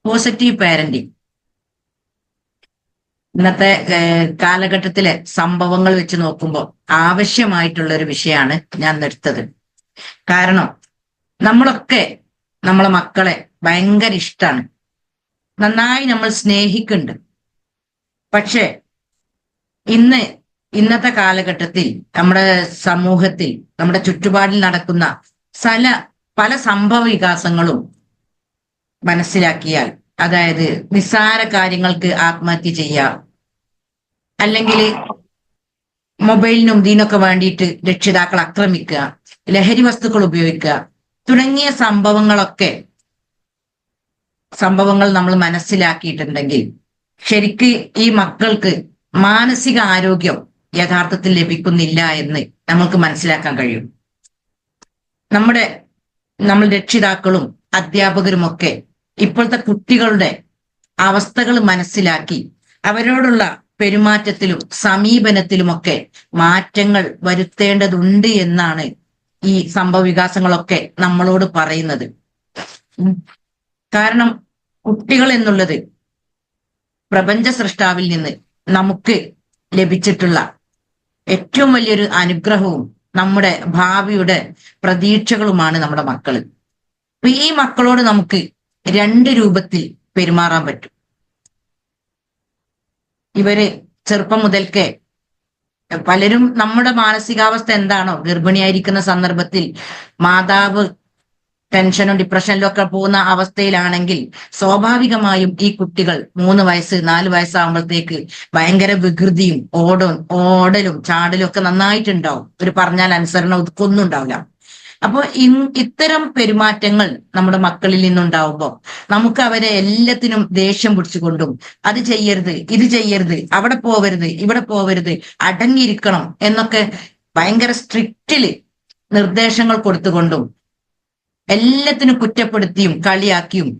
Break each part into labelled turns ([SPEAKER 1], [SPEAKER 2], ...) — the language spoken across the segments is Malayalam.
[SPEAKER 1] പോസിറ്റീവ് പാരന്റിങ് ഇന്നത്തെ കാലഘട്ടത്തിലെ സംഭവങ്ങൾ വെച്ച് നോക്കുമ്പോൾ ആവശ്യമായിട്ടുള്ള ഒരു വിഷയമാണ് ഞാൻ എടുത്തത്. കാരണം നമ്മളൊക്കെ നമ്മളെ മക്കളെ ഭയങ്കര ഇഷ്ടമാണ്, നന്നായി നമ്മൾ സ്നേഹിക്കുന്നുണ്ട്. പക്ഷെ ഇന്നത്തെ കാലഘട്ടത്തിൽ നമ്മുടെ സമൂഹത്തിൽ നമ്മുടെ ചുറ്റുപാടിൽ നടക്കുന്ന പല സംഭവ വികാസങ്ങളും മനസ്സിലാക്കിയാൽ, അതായത് നിസ്സാര കാര്യങ്ങൾക്ക് ആത്മഹത്യ ചെയ്യുക, അല്ലെങ്കിൽ മൊബൈലിനും ഇതിനൊക്കെ വേണ്ടിയിട്ട് രക്ഷിതാക്കൾ ആക്രമിക്കുക, ലഹരി വസ്തുക്കൾ ഉപയോഗിക്കുക തുടങ്ങിയ സംഭവങ്ങൾ നമ്മൾ മനസ്സിലാക്കിയിട്ടുണ്ടെങ്കിൽ ശരിക്ക് ഈ മക്കൾക്ക് മാനസിക ആരോഗ്യം യഥാർത്ഥത്തിൽ ലഭിക്കുന്നില്ല എന്ന് നമുക്ക് മനസ്സിലാക്കാൻ കഴിയും. നമ്മൾ രക്ഷിതാക്കളും അധ്യാപകരുമൊക്കെ ഇപ്പോഴത്തെ കുട്ടികളുടെ അവസ്ഥകൾ മനസ്സിലാക്കി അവരോടുള്ള പെരുമാറ്റത്തിലും സമീപനത്തിലുമൊക്കെ മാറ്റങ്ങൾ വരുത്തേണ്ടതുണ്ട് എന്നാണ് ഈ സംഭവ വികാസങ്ങളൊക്കെ നമ്മളോട് പറയുന്നത്. കാരണം കുട്ടികൾ എന്നുള്ളത് പ്രപഞ്ച സൃഷ്ടാവിൽ നിന്ന് നമുക്ക് ലഭിച്ചിട്ടുള്ള ഏറ്റവും വലിയൊരു അനുഗ്രഹവും നമ്മുടെ ഭാവിയുടെ പ്രതീക്ഷകളുമാണ് നമ്മുടെ മക്കള്. അപ്പൊ ഈ മക്കളോട് നമുക്ക് രണ്ട് രൂപത്തിൽ പെരുമാറാൻ പറ്റും. ഇവര് ചെറുപ്പം മുതൽക്കേ പലരും നമ്മുടെ മാനസികാവസ്ഥ എന്താണോ, ഗർഭിണിയായിരിക്കുന്ന സന്ദർഭത്തിൽ മാതാവ് ടെൻഷനും ഡിപ്രഷനിലും ഒക്കെ പോകുന്ന അവസ്ഥയിലാണെങ്കിൽ സ്വാഭാവികമായും ഈ കുട്ടികൾ 3 വയസ്സ് 4 വയസ്സാകുമ്പോഴത്തേക്ക് ഭയങ്കര വികൃതിയും ഓടലും ചാടലും ഒക്കെ നന്നായിട്ടുണ്ടാവും. ഒരു പറഞ്ഞാൽ അനുസരണം ഒന്നും ഉണ്ടാവില്ല. അപ്പൊ ഇത്തരം പെരുമാറ്റങ്ങൾ നമ്മുടെ മക്കളിൽ നിന്നുണ്ടാവുമ്പോൾ നമുക്ക് അവരെ എല്ലാത്തിനും ദേഷ്യം പിടിച്ചുകൊണ്ടും അത് ചെയ്യരുത്, ഇത് ചെയ്യരുത്, അവിടെ പോവരുത്, ഇവിടെ പോവരുത്, അടങ്ങിയിരിക്കണം എന്നൊക്കെ ഭയങ്കര സ്ട്രിക്റ്റില് നിർദ്ദേശങ്ങൾ കൊടുത്തുകൊണ്ടും എല്ലാത്തിനും കുറ്റപ്പെടുത്തിയും കളിയാക്കിയും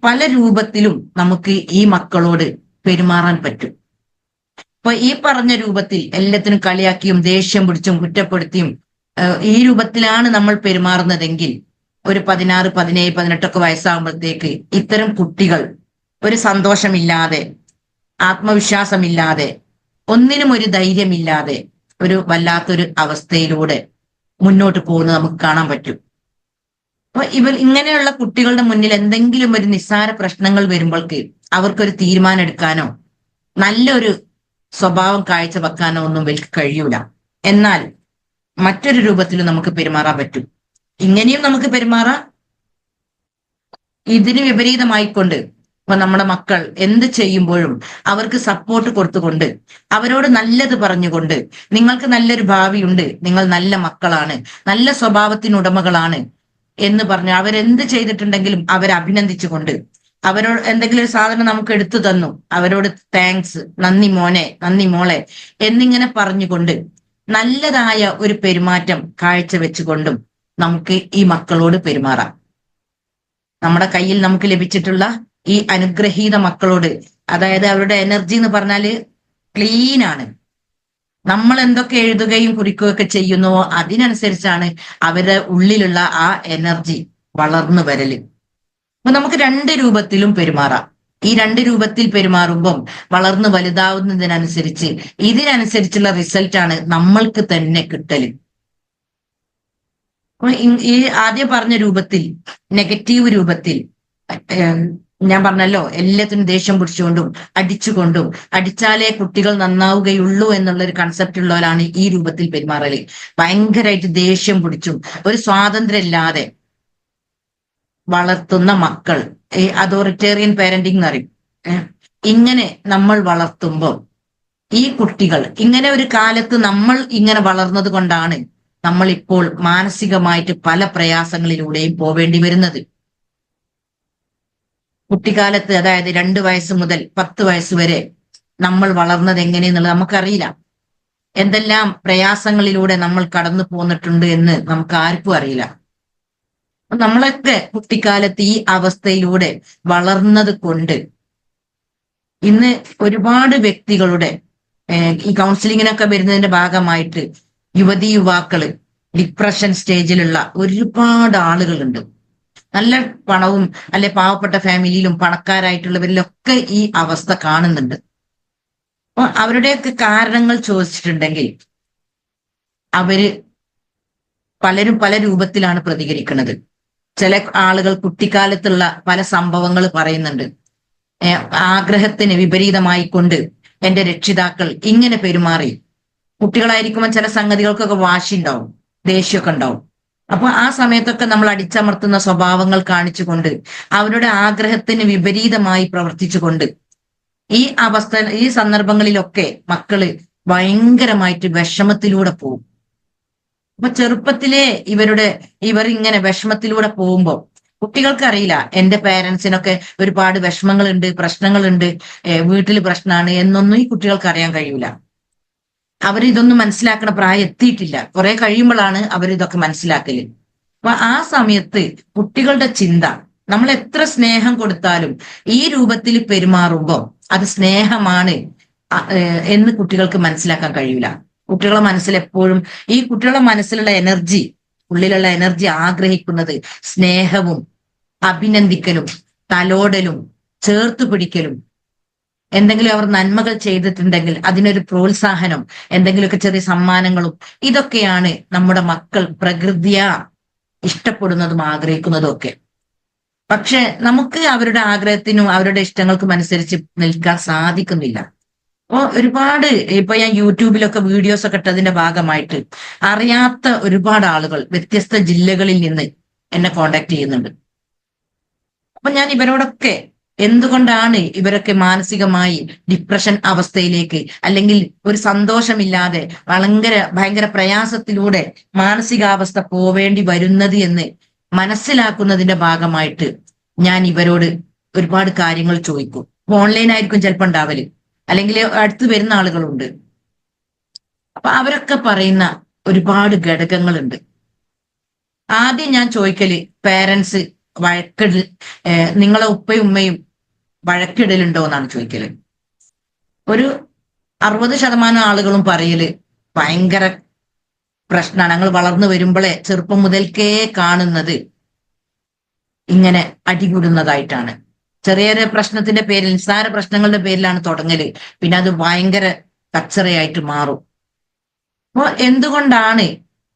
[SPEAKER 1] പല രൂപത്തിലും നമുക്ക് ഈ മക്കളോട് പെരുമാറാൻ പറ്റും. അപ്പൊ ഈ പറഞ്ഞ രൂപത്തിൽ എല്ലാത്തിനും കളിയാക്കിയും ദേഷ്യം പിടിച്ചും കുറ്റപ്പെടുത്തിയും ഈ രൂപത്തിലാണ് നമ്മൾ പെരുമാറുന്നതെങ്കിൽ ഒരു 16, 17, 18 വയസ്സാകുമ്പോഴത്തേക്ക് ഇത്തരം കുട്ടികൾ ഒരു സന്തോഷമില്ലാതെ, ആത്മവിശ്വാസമില്ലാതെ, ഒന്നിനും ഒരു ധൈര്യമില്ലാതെ ഒരു വല്ലാത്തൊരു അവസ്ഥയിലൂടെ മുന്നോട്ട് പോകുന്നത് നമുക്ക് കാണാൻ പറ്റും. അപ്പൊ ഇങ്ങനെയുള്ള കുട്ടികളുടെ മുന്നിൽ എന്തെങ്കിലും ഒരു നിസ്സാര പ്രശ്നങ്ങൾ വരുമ്പോൾക്ക് അവർക്കൊരു തീരുമാനം എടുക്കാനോ നല്ലൊരു സ്വഭാവം കാഴ്ചവെക്കാനോ ഒന്നും ഇവർക്ക് കഴിയൂല. എന്നാൽ മറ്റൊരു രൂപത്തിൽ നമുക്ക് പെരുമാറാൻ പറ്റും. ഇങ്ങനെയും നമുക്ക് പെരുമാറാം. ഇതിന് വിപരീതമായിക്കൊണ്ട് ഇപ്പൊ നമ്മുടെ മക്കൾ എന്ത് ചെയ്യുമ്പോഴും അവർക്ക് സപ്പോർട്ട് കൊടുത്തുകൊണ്ട്, അവരോട് നല്ലത് പറഞ്ഞുകൊണ്ട്, നിങ്ങൾക്ക് നല്ലൊരു ഭാവിയുണ്ട്, നിങ്ങൾ നല്ല മക്കളാണ്, നല്ല സ്വഭാവത്തിനുടമകളാണ് എന്ന് പറഞ്ഞ് അവരെന്ത് ചെയ്തിട്ടുണ്ടെങ്കിലും അവരെ അഭിനന്ദിച്ചുകൊണ്ട്, അവരോട് എന്തെങ്കിലും ഒരു സാധനം നമുക്ക് എടുത്തു തന്നു അവരോട് താങ്ക്സ്, നന്ദി മോനെ, നന്ദി മോളെ എന്നിങ്ങനെ പറഞ്ഞുകൊണ്ട് നല്ലതായ ഒരു പെരുമാറ്റം കാഴ്ചവെച്ചുകൊണ്ടും നമുക്ക് ഈ മക്കളോട് പെരുമാറാം. നമ്മുടെ കയ്യിൽ നമുക്ക് ലഭിച്ചിട്ടുള്ള ഈ അനുഗ്രഹീത മക്കളോട്, അതായത് അവരുടെ എനർജി എന്ന് പറഞ്ഞാല് ക്ലീൻ ആണ്. നമ്മൾ എന്തൊക്കെ എഴുതുകയും കുറിക്കുകയൊക്കെ ചെയ്യുന്നുവോ അതിനനുസരിച്ചാണ് അവരുടെ ഉള്ളിലുള്ള ആ എനർജി വളർന്നു വരല്. അപ്പൊ നമുക്ക് 2 രൂപത്തിലും പെരുമാറാം. ഈ 2 രൂപത്തിൽ പെരുമാറുമ്പം വളർന്നു വലുതാവുന്നതിനനുസരിച്ച് ഇതിനനുസരിച്ചുള്ള റിസൾട്ടാണ് നമ്മൾക്ക് തന്നെ കിട്ടല്. ഈ ആദ്യം പറഞ്ഞ രൂപത്തിൽ, നെഗറ്റീവ് രൂപത്തിൽ, ഞാൻ പറഞ്ഞല്ലോ എല്ലാത്തിനും ദേഷ്യം പിടിച്ചുകൊണ്ടും അടിച്ചുകൊണ്ടും, അടിച്ചാലേ കുട്ടികൾ നന്നാവുകയുള്ളൂ എന്നുള്ളൊരു കൺസെപ്റ്റ് ഉള്ളവരാണ് ഈ രൂപത്തിൽ പെരുമാറല്. ഭയങ്കരമായിട്ട് ദേഷ്യം പിടിച്ചും ഒരു സ്വാതന്ത്ര്യം ഇല്ലാതെ വളർത്തുന്ന മക്കൾ, ഈ അതോറിറ്റേറിയൻ പാരന്റിങ് എന്ന് പറയും. ഇങ്ങനെ നമ്മൾ വളർത്തുമ്പോൾ ഈ കുട്ടികൾ ഇങ്ങനെ ഒരു കാലത്ത് നമ്മൾ ഇങ്ങനെ വളർന്നത് കൊണ്ടാണ് നമ്മൾ ഇപ്പോൾ മാനസികമായിട്ട് പല പ്രയാസങ്ങളിലൂടെയും പോവേണ്ടി വരുന്നത്. കുട്ടിക്കാലത്ത്, അതായത് 2 വയസ്സ് മുതൽ 10 വയസ്സ് വരെ നമ്മൾ വളർന്നത് എങ്ങനെയെന്നുള്ളത് നമുക്കറിയില്ല. എന്തെല്ലാം പ്രയാസങ്ങളിലൂടെ നമ്മൾ കടന്നു പോന്നിട്ടുണ്ട് എന്ന് നമുക്ക് ആർക്കും അറിയില്ല. നമ്മളൊക്കെ കുട്ടിക്കാലത്ത് ഈ അവസ്ഥയിലൂടെ വളർന്നത് കൊണ്ട് ഇന്ന് ഒരുപാട് വ്യക്തികളുടെ ഈ കൗൺസിലിങ്ങിനൊക്കെ വരുന്നതിന്റെ ഭാഗമായിട്ട് യുവതി യുവാക്കള് ഡിപ്രഷൻ സ്റ്റേജിലുള്ള ഒരുപാട് ആളുകളുണ്ട്. നല്ല പണവും അല്ലെ പാവപ്പെട്ട ഫാമിലിയിലും പണക്കാരായിട്ടുള്ളവരിലൊക്കെ ഈ അവസ്ഥ കാണുന്നുണ്ട്. അപ്പൊ അവരുടെയൊക്കെ കാരണങ്ങൾ ചോദിച്ചിട്ടുണ്ടെങ്കിൽ അവര് പലരും പല രൂപത്തിലാണ് പ്രതികരിക്കുന്നത്. ചില ആളുകൾ കുട്ടിക്കാലത്തുള്ള പല സംഭവങ്ങൾ പറയുന്നുണ്ട്. ആഗ്രഹത്തിന് വിപരീതമായി കൊണ്ട് എന്റെ രക്ഷിതാക്കൾ ഇങ്ങനെ പെരുമാറി. കുട്ടികളായിരിക്കുമ്പോൾ ചില സംഗതികൾക്കൊക്കെ വാശി ഉണ്ടാവും, ദേഷ്യമൊക്കെ ഉണ്ടാവും. അപ്പൊ ആ സമയത്തൊക്കെ നമ്മൾ അടിച്ചമർത്തുന്ന സ്വഭാവങ്ങൾ കാണിച്ചുകൊണ്ട് അവരുടെ ആഗ്രഹത്തിന് വിപരീതമായി പ്രവർത്തിച്ചുകൊണ്ട് ഈ സന്ദർഭങ്ങളിലൊക്കെ മക്കള് ഭയങ്കരമായിട്ട് വിഷമത്തിലൂടെ പോകും. അപ്പൊ ചെറുപ്പത്തിലെ ഇവർ ഇങ്ങനെ വിഷമത്തിലൂടെ പോകുമ്പോ കുട്ടികൾക്ക് അറിയില്ല എന്റെ പേരൻസിനൊക്കെ ഒരുപാട് വിഷമങ്ങളുണ്ട്, പ്രശ്നങ്ങളുണ്ട്, വീട്ടിൽ പ്രശ്നമാണ് എന്നൊന്നും ഈ കുട്ടികൾക്ക് അറിയാൻ കഴിയൂല. അവരിതൊന്നും മനസ്സിലാക്കണ പ്രായം എത്തിയിട്ടില്ല. കുറെ കഴിയുമ്പോഴാണ് അവരിതൊക്കെ മനസ്സിലാക്കല്. അപ്പൊ ആ സമയത്ത് കുട്ടികളുടെ ചിന്ത, നമ്മൾ എത്ര സ്നേഹം കൊടുത്താലും ഈ രൂപത്തിൽ പെരുമാറുമ്പോൾ അത് സ്നേഹമാണ് എന്ന് കുട്ടികൾക്ക് മനസ്സിലാക്കാൻ കഴിയൂല. കുട്ടികളുടെ മനസ്സിൽ എപ്പോഴും കുട്ടികളുടെ മനസ്സിലുള്ള എനർജി, ഉള്ളിലുള്ള എനർജി ആഗ്രഹിക്കുന്നത് സ്നേഹവും അഭിനന്ദിക്കലും തലോടലും ചേർത്ത് പിടിക്കലും, എന്തെങ്കിലും അവർ നന്മകൾ ചെയ്തിട്ടുണ്ടെങ്കിൽ അതിനൊരു പ്രോത്സാഹനം, എന്തെങ്കിലുമൊക്കെ ചെറിയ സമ്മാനങ്ങളും, ഇതൊക്കെയാണ് നമ്മുടെ മക്കൾ പ്രകൃതിയാ ഇഷ്ടപ്പെടുന്നതും ആഗ്രഹിക്കുന്നതും ഒക്കെ. പക്ഷെ നമുക്ക് അവരുടെ ആഗ്രഹത്തിനും അവരുടെ ഇഷ്ടങ്ങൾക്കും അനുസരിച്ച് നിൽക്കാൻ സാധിക്കുന്നില്ല. അപ്പൊ ഒരുപാട് ഇപ്പൊ ഞാൻ യൂട്യൂബിലൊക്കെ വീഡിയോസ് ഒക്കെ ഇട്ടതിന്റെ ഭാഗമായിട്ട് അറിയാത്ത ഒരുപാട് ആളുകൾ വ്യത്യസ്ത ജില്ലകളിൽ നിന്ന് എന്നെ കോണ്ടാക്ട് ചെയ്യുന്നുണ്ട്. അപ്പൊ ഞാൻ ഇവരോടൊക്കെ എന്തുകൊണ്ടാണ് ഇവരൊക്കെ മാനസികമായി ഡിപ്രഷൻ അവസ്ഥയിലേക്ക്, അല്ലെങ്കിൽ ഒരു സന്തോഷമില്ലാതെ ഭയങ്കര പ്രയാസത്തിലൂടെ മാനസികാവസ്ഥ പോവേണ്ടി വരുന്നത് എന്ന് മനസ്സിലാക്കുന്നതിന്റെ ഭാഗമായിട്ട് ഞാൻ ഇവരോട് ഒരുപാട് കാര്യങ്ങൾ ചോദിക്കും. ഓൺലൈൻ ആയിരിക്കും ചിലപ്പോൾ ഉണ്ടാവല്, അല്ലെങ്കിൽ അടുത്ത് വരുന്ന ആളുകളുണ്ട്. അപ്പൊ അവരൊക്കെ പറയുന്ന ഒരുപാട് ഘടകങ്ങളുണ്ട്. ആദ്യം ഞാൻ ചോദിക്കല്, പേരൻസ് നിങ്ങളെ ഉപ്പയും ഉമ്മയും വഴക്കിടലുണ്ടോ എന്നാണ് ചോദിക്കല്. ഒരു 60% ആളുകളും പറയല് ഭയങ്കര പ്രശ്നമാണ്, ഞങ്ങൾ വളർന്നു വരുമ്പോഴേ ചെറുപ്പം മുതൽക്കേ കാണുന്നത് ഇങ്ങനെ അടികൂടുന്നതായിട്ടാണ്. ചെറിയ ചെറിയ പ്രശ്നത്തിന്റെ പേരിൽ, നിസ്സാര പ്രശ്നങ്ങളുടെ പേരിലാണ് തുടങ്ങല്, പിന്നെ അത് ഭയങ്കര കച്ചറയായിട്ട് മാറും. അപ്പൊ എന്തുകൊണ്ടാണ്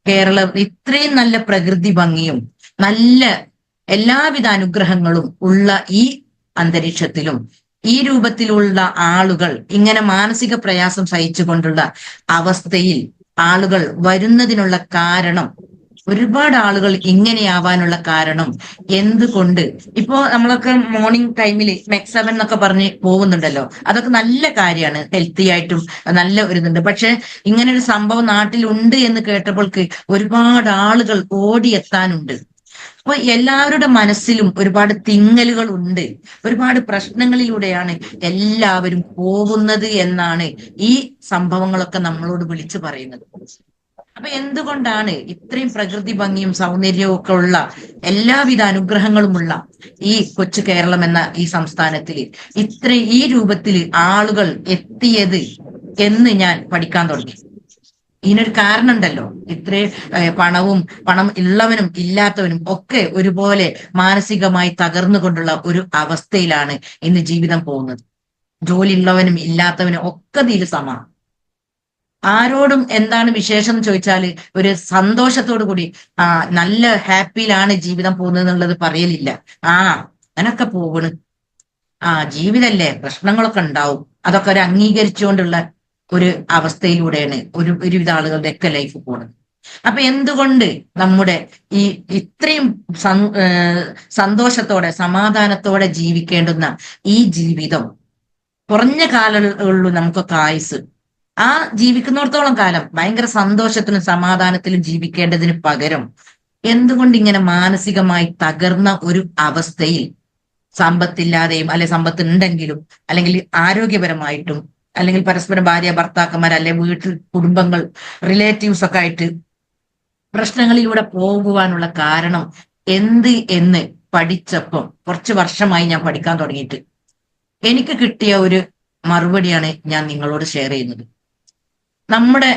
[SPEAKER 1] കേരളം ഇത്രയും നല്ല പ്രകൃതി ഭംഗിയും നല്ല എല്ലാവിധ അനുഗ്രഹങ്ങളും ഉള്ള ഈ അന്തരീക്ഷത്തിലും ഈ രൂപത്തിലുള്ള ആളുകൾ ഇങ്ങനെ മാനസിക പ്രയാസം സഹിച്ചുകൊണ്ടുള്ള അവസ്ഥയിൽ ആളുകൾ വരുന്നതിനുള്ള കാരണം, ഒരുപാട് ആളുകൾ ഇങ്ങനെയാവാനുള്ള കാരണം എന്തുകൊണ്ട്? ഇപ്പോ നമ്മളൊക്കെ മോർണിംഗ് ടൈമിൽ മെക്സവൻ എന്നൊക്കെ പറഞ്ഞ് പോകുന്നുണ്ടല്ലോ, അതൊക്കെ നല്ല കാര്യമാണ്, ഹെൽത്തി ആയിട്ടും നല്ല ഒരു ഇതുണ്ട്. പക്ഷെ ഇങ്ങനെ ഒരു സംഭവം നാട്ടിലുണ്ട് എന്ന് കേട്ടപ്പോൾക്ക് ഒരുപാട് ആളുകൾ ഓടിയെത്താനുണ്ട്. അപ്പൊ എല്ലാവരുടെ മനസ്സിലും ഒരുപാട് തിങ്ങലുകൾ ഉണ്ട്, ഒരുപാട് പ്രശ്നങ്ങളിലൂടെയാണ് എല്ലാവരും പോകുന്നത് എന്നാണ് ഈ സംഭവങ്ങളൊക്കെ നമ്മളോട് വിളിച്ചു പറയുന്നത്. അപ്പൊ എന്തുകൊണ്ടാണ് ഇത്രയും പ്രകൃതി ഭംഗിയും സൗന്ദര്യവും ഒക്കെ ഉള്ള എല്ലാവിധ അനുഗ്രഹങ്ങളുമുള്ള ഈ കൊച്ചു കേരളം എന്ന ഈ സംസ്ഥാനത്തിൽ ഈ രൂപത്തിൽ ആളുകൾ എത്തിയത് എന്ന് ഞാൻ പഠിക്കാൻ തുടങ്ങി. ഇതിനൊരു കാരണം ഉണ്ടല്ലോ. പണം ഉള്ളവനും ഇല്ലാത്തവനും ഒക്കെ ഒരുപോലെ മാനസികമായി തകർന്നുകൊണ്ടുള്ള ഒരു അവസ്ഥയിലാണ് ഇന്ന് ജീവിതം പോകുന്നത്. ജോലി ഉള്ളവനും ഇല്ലാത്തവനും ഒക്കെ ഇതിൽ സമാണ്. ആരോടും എന്താണ് വിശേഷം എന്ന് ചോദിച്ചാൽ ഒരു സന്തോഷത്തോടു കൂടി നല്ല ഹാപ്പിയിലാണ് ജീവിതം പോകുന്നത് എന്നുള്ളത് പറയലില്ല. അങ്ങനൊക്കെ പോകണ്, ജീവിതല്ലേ, പ്രശ്നങ്ങളൊക്കെ ഉണ്ടാവും, അതൊക്കെ ഒരു അംഗീകരിച്ചുകൊണ്ടുള്ള ഒരു അവസ്ഥയിലൂടെയാണ് ഒരുവിധ ആളുകളുടെ ഒക്കെ ലൈഫ് പോകുന്നത്. അപ്പൊ എന്തുകൊണ്ട് നമ്മുടെ ഇത്രയും സന്തോഷത്തോടെ സമാധാനത്തോടെ ജീവിക്കേണ്ടുന്ന ഈ ജീവിതം കുറഞ്ഞ കാലമുള്ളൂ നമുക്കൊക്കെ ആയുസ്, ജീവിക്കുന്നിടത്തോളം കാലം ഭയങ്കര സന്തോഷത്തിലും സമാധാനത്തിലും ജീവിക്കേണ്ടതിന് പകരം എന്തുകൊണ്ട് ഇങ്ങനെ മാനസികമായി തകർന്ന ഒരു അവസ്ഥയിൽ, സമ്പത്തില്ലാതെയും അല്ലെ സമ്പത്ത് ഉണ്ടെങ്കിലും അല്ലെങ്കിൽ ആരോഗ്യപരമായിട്ടും അല്ലെങ്കിൽ പരസ്പരം ഭാര്യ ഭർത്താക്കന്മാർ അല്ലെ വീട്ടിൽ കുടുംബങ്ങൾ റിലേറ്റീവ്സ് ഒക്കെ ആയിട്ട് പ്രശ്നങ്ങളിലൂടെ പോകുവാനുള്ള കാരണം എന്ത് എന്ന് പഠിച്ചപ്പം, കുറച്ച് വർഷമായി ഞാൻ പഠിക്കാൻ തുടങ്ങിയിട്ട് എനിക്ക് കിട്ടിയ ഒരു മറുപടിയാണ് ഞാൻ നിങ്ങളോട് ഷെയർ ചെയ്യുന്നത്. നമ്മുടെ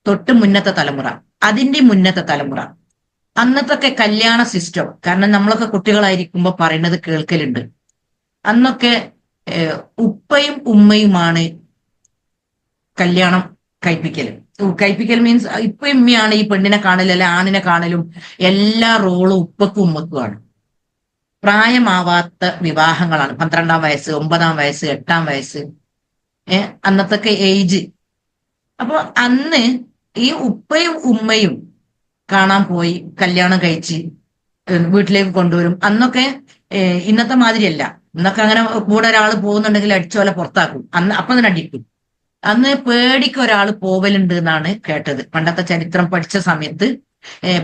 [SPEAKER 1] തൊട്ട് മുന്നത്തെ തലമുറ, അതിന്റെ മുന്നത്തെ തലമുറ, അന്നത്തൊക്കെ കല്യാണ സിസ്റ്റം, കാരണം നമ്മളൊക്കെ കുട്ടികളായിരിക്കുമ്പോ പറയുന്നത് കേൾക്കലുണ്ട്. അന്നൊക്കെ ഉപ്പയും ഉമ്മയുമാണ് കല്യാണം കഴിപ്പിക്കൽ. കഴിപ്പിക്കൽ മീൻസ് ഇപ്പൊ ഉമ്മയാണ് ഈ പെണ്ണിനെ കാണലും അല്ലെ ആണിനെ കാണലും, എല്ലാ റോളും ഉപ്പക്കും ഉമ്മക്കുമാണ്. പ്രായമാവാത്ത വിവാഹങ്ങളാണ്. 12-ാം വയസ്സ്, 9-ാം വയസ്സ്, 8-ാം വയസ്സ്, അന്നത്തൊക്കെ ഏജ്. അപ്പൊ അന്ന് ഈ ഉപ്പയും ഉമ്മയും കാണാൻ പോയി കല്യാണം കഴിച്ച് വീട്ടിലേക്ക് കൊണ്ടുവരും. അന്നൊക്കെ ഇന്നത്തെ മാതിരിയല്ല. ഇന്നൊക്കെ അങ്ങനെ കൂടെ ഒരാൾ പോകുന്നുണ്ടെങ്കിൽ അടിച്ചോലെ പുറത്താക്കും. അന്ന് അപ്പൊ തന്നെ അടിക്കും. അന്ന് പേടിക്ക് ഒരാൾ പോവലുണ്ട് എന്നാണ് കേട്ടത്. പണ്ടത്തെ ചരിത്രം പഠിച്ച സമയത്ത്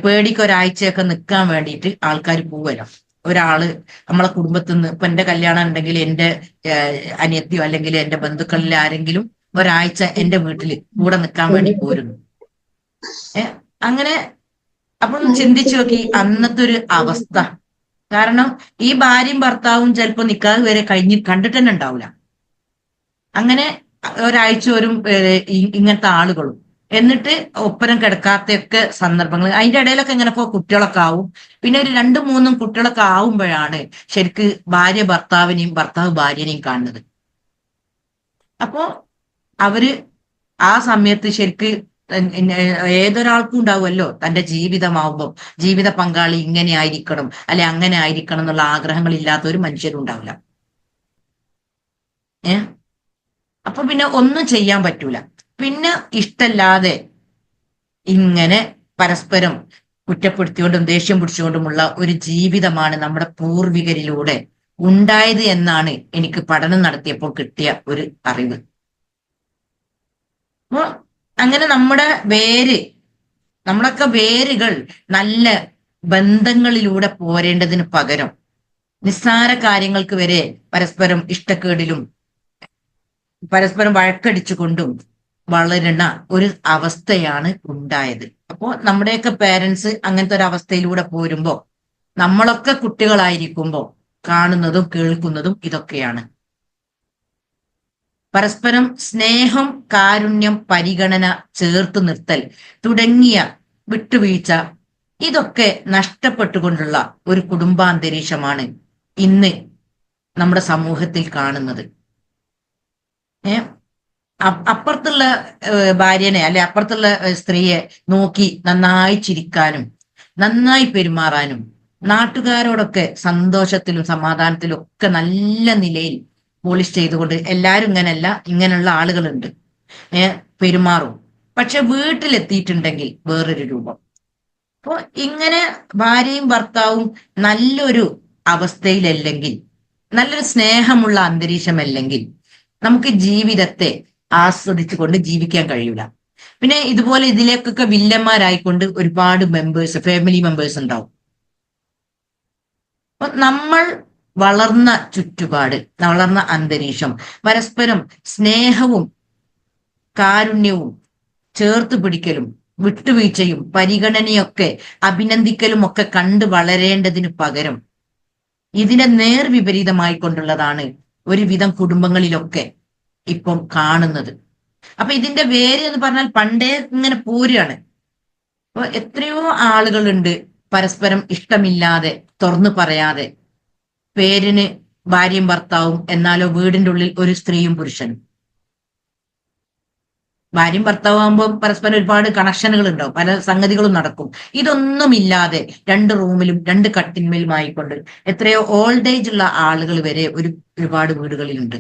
[SPEAKER 1] പേടിക്ക് ഒരാഴ്ചയൊക്കെ നിൽക്കാൻ വേണ്ടിയിട്ട് ആൾക്കാർ പോവല്ലോ. ഒരാള് നമ്മളെ കുടുംബത്തിൽ നിന്ന്, ഇപ്പൊ എന്റെ കല്യാണം ഉണ്ടെങ്കിൽ എന്റെ അനിയത്തിയോ അല്ലെങ്കിൽ എന്റെ ബന്ധുക്കളിൽ ആരെങ്കിലും ഒരാഴ്ച എന്റെ വീട്ടിൽ കൂടെ നിൽക്കാൻ വേണ്ടി പോരുന്നു. അങ്ങനെ അപ്പം ചിന്തിച്ചു നോക്കി അന്നത്തെ ഒരു അവസ്ഥ. കാരണം ഈ ഭാര്യയും ഭർത്താവും ചിലപ്പോ നിക്കാതെ വരെ കണ്ടിട്ട് തന്നെ ഉണ്ടാവില്ല. അങ്ങനെ ഒരാഴ്ച വരും ഇങ്ങനത്തെ ആളുകളും. എന്നിട്ട് ഒപ്പരം കിടക്കാത്തൊക്കെ സന്ദർഭങ്ങൾ. അതിന്റെ ഇടയിലൊക്കെ ഇങ്ങനെ ഇപ്പോ കുട്ടികളൊക്കെ ആവും. പിന്നെ ഒരു 2-3 കുട്ടികളൊക്കെ ആവുമ്പോഴാണ് ശരിക്ക് ഭാര്യ ഭർത്താവിനെയും ഭർത്താവ് ഭാര്യനെയും കാണുന്നത്. അപ്പോ അവര് ആ സമയത്ത് ശരിക്ക് ഏതൊരാൾക്കും ഉണ്ടാവുമല്ലോ തന്റെ ജീവിതമാവുമ്പോൾ ജീവിത പങ്കാളി ഇങ്ങനെ ആയിരിക്കണം അല്ലെ അങ്ങനെ ആയിരിക്കണം എന്നുള്ള ആഗ്രഹങ്ങൾ ഇല്ലാത്ത ഒരു മനുഷ്യരും ഉണ്ടാവില്ല. അപ്പൊ പിന്നെ ഒന്നും ചെയ്യാൻ പറ്റൂല. പിന്നെ ഇഷ്ടല്ലാതെ ഇങ്ങനെ പരസ്പരം കുറ്റപ്പെടുത്തിക്കൊണ്ടും ദേഷ്യം പിടിച്ചുകൊണ്ടുമുള്ള ഒരു ജീവിതമാണ് നമ്മുടെ പൂർവികരിലൂടെ ഉണ്ടായത് എന്നാണ് എനിക്ക് പഠനം നടത്തിയപ്പോൾ കിട്ടിയ ഒരു അറിവ്. അപ്പൊ അങ്ങനെ നമ്മളൊക്കെ വേരുകൾ നല്ല ബന്ധങ്ങളിലൂടെ പോരേണ്ടതിന് പകരം നിസ്സാര കാര്യങ്ങൾക്ക് വരെ പരസ്പരം ഇഷ്ടക്കേടിലും പരസ്പരം വഴക്കടിച്ചുകൊണ്ടും വളരുന്ന ഒരു അവസ്ഥയാണ് ഉണ്ടായത്. അപ്പോ നമ്മുടെയൊക്കെ പേരൻസ് അങ്ങനത്തെ ഒരു അവസ്ഥയിലൂടെ പോരുമ്പോ നമ്മളൊക്കെ കുട്ടികളായിരിക്കുമ്പോ കാണുന്നതും കേൾക്കുന്നതും ഇതൊക്കെയാണ്. പരസ്പരം സ്നേഹം, കാരുണ്യം, പരിഗണന, ചേർത്ത് നിർത്തൽ തുടങ്ങിയ വിട്ടുവീഴ്ച ഇതൊക്കെ നഷ്ടപ്പെട്ടുകൊണ്ടുള്ള ഒരു കുടുംബാന്തരീക്ഷമാണ് ഇന്ന് നമ്മുടെ സമൂഹത്തിൽ കാണുന്നത്. അപ്പുറത്തുള്ള ഭാര്യനെ അല്ലെ അപ്പുറത്തുള്ള സ്ത്രീയെ നോക്കി നന്നായി ചിരിക്കാനും നന്നായി പെരുമാറാനും നാട്ടുകാരോടൊക്കെ സന്തോഷത്തിലും സമാധാനത്തിലും ഒക്കെ നല്ല നിലയിൽ പോളിഷ് ചെയ്തുകൊണ്ട് എല്ലാവരും ഇങ്ങനെയല്ല, ഇങ്ങനെയുള്ള ആളുകളുണ്ട്, പെരുമാറും. പക്ഷെ വീട്ടിലെത്തിയിട്ടുണ്ടെങ്കിൽ വേറൊരു രൂപം. അപ്പോ ഇങ്ങനെ ഭാര്യയും ഭർത്താവും നല്ലൊരു അവസ്ഥയിലല്ലെങ്കിൽ, നല്ലൊരു സ്നേഹമുള്ള അന്തരീക്ഷമല്ലെങ്കിൽ നമുക്ക് ജീവിതത്തെ ആസ്വദിച്ചുകൊണ്ട് ജീവിക്കാൻ കഴിയൂല. പിന്നെ ഇതുപോലെ ഇതിലേക്കൊക്കെ വില്ലന്മാരായിക്കൊണ്ട് ഒരുപാട് ഫാമിലി മെമ്പേഴ്സ് ഉണ്ടാവും. അപ്പൊ നമ്മൾ വളർന്ന ചുറ്റുപാട്, വളർന്ന അന്തരീക്ഷം പരസ്പരം സ്നേഹവും കാരുണ്യവും ചേർത്ത് പിടിക്കലും വിട്ടുവീഴ്ചയും പരിഗണനയൊക്കെ അഭിനന്ദിക്കലും ഒക്കെ കണ്ടു വളരേണ്ടതിന് പകരം ഇതിനെ നേർവിപരീതമായി കൊണ്ടുള്ളതാണ് ഒരുവിധം കുടുംബങ്ങളിലൊക്കെ ഇപ്പം കാണുന്നത്. അപ്പൊ ഇതിന്റെ വേര് എന്ന് പറഞ്ഞാൽ പണ്ടേ ഇങ്ങനെ പോരുകയാണ്. അപ്പൊ എത്രയോ ആളുകളുണ്ട് പരസ്പരം ഇഷ്ടമില്ലാതെ തുറന്നു പറയാതെ, പേരിന് ഭാര്യയും ഭർത്താവും എന്നാലോ വീടിന്റെ ഉള്ളിൽ ഒരു സ്ത്രീയും പുരുഷനും. ഭാര്യയും ഭർത്താവും ആകുമ്പോൾ പരസ്പരം ഒരുപാട് കണക്ഷനുകൾ ഉണ്ടാവും, പല സംഗതികളും നടക്കും. ഇതൊന്നുമില്ലാതെ 2 റൂമിലും 2 കട്ടിന്മേലും ആയിക്കൊണ്ട് എത്രയോ ഓൾഡ് ഏജ് ഉള്ള ആളുകൾ വരെ ഒരുപാട് വീടുകളിലുണ്ട്.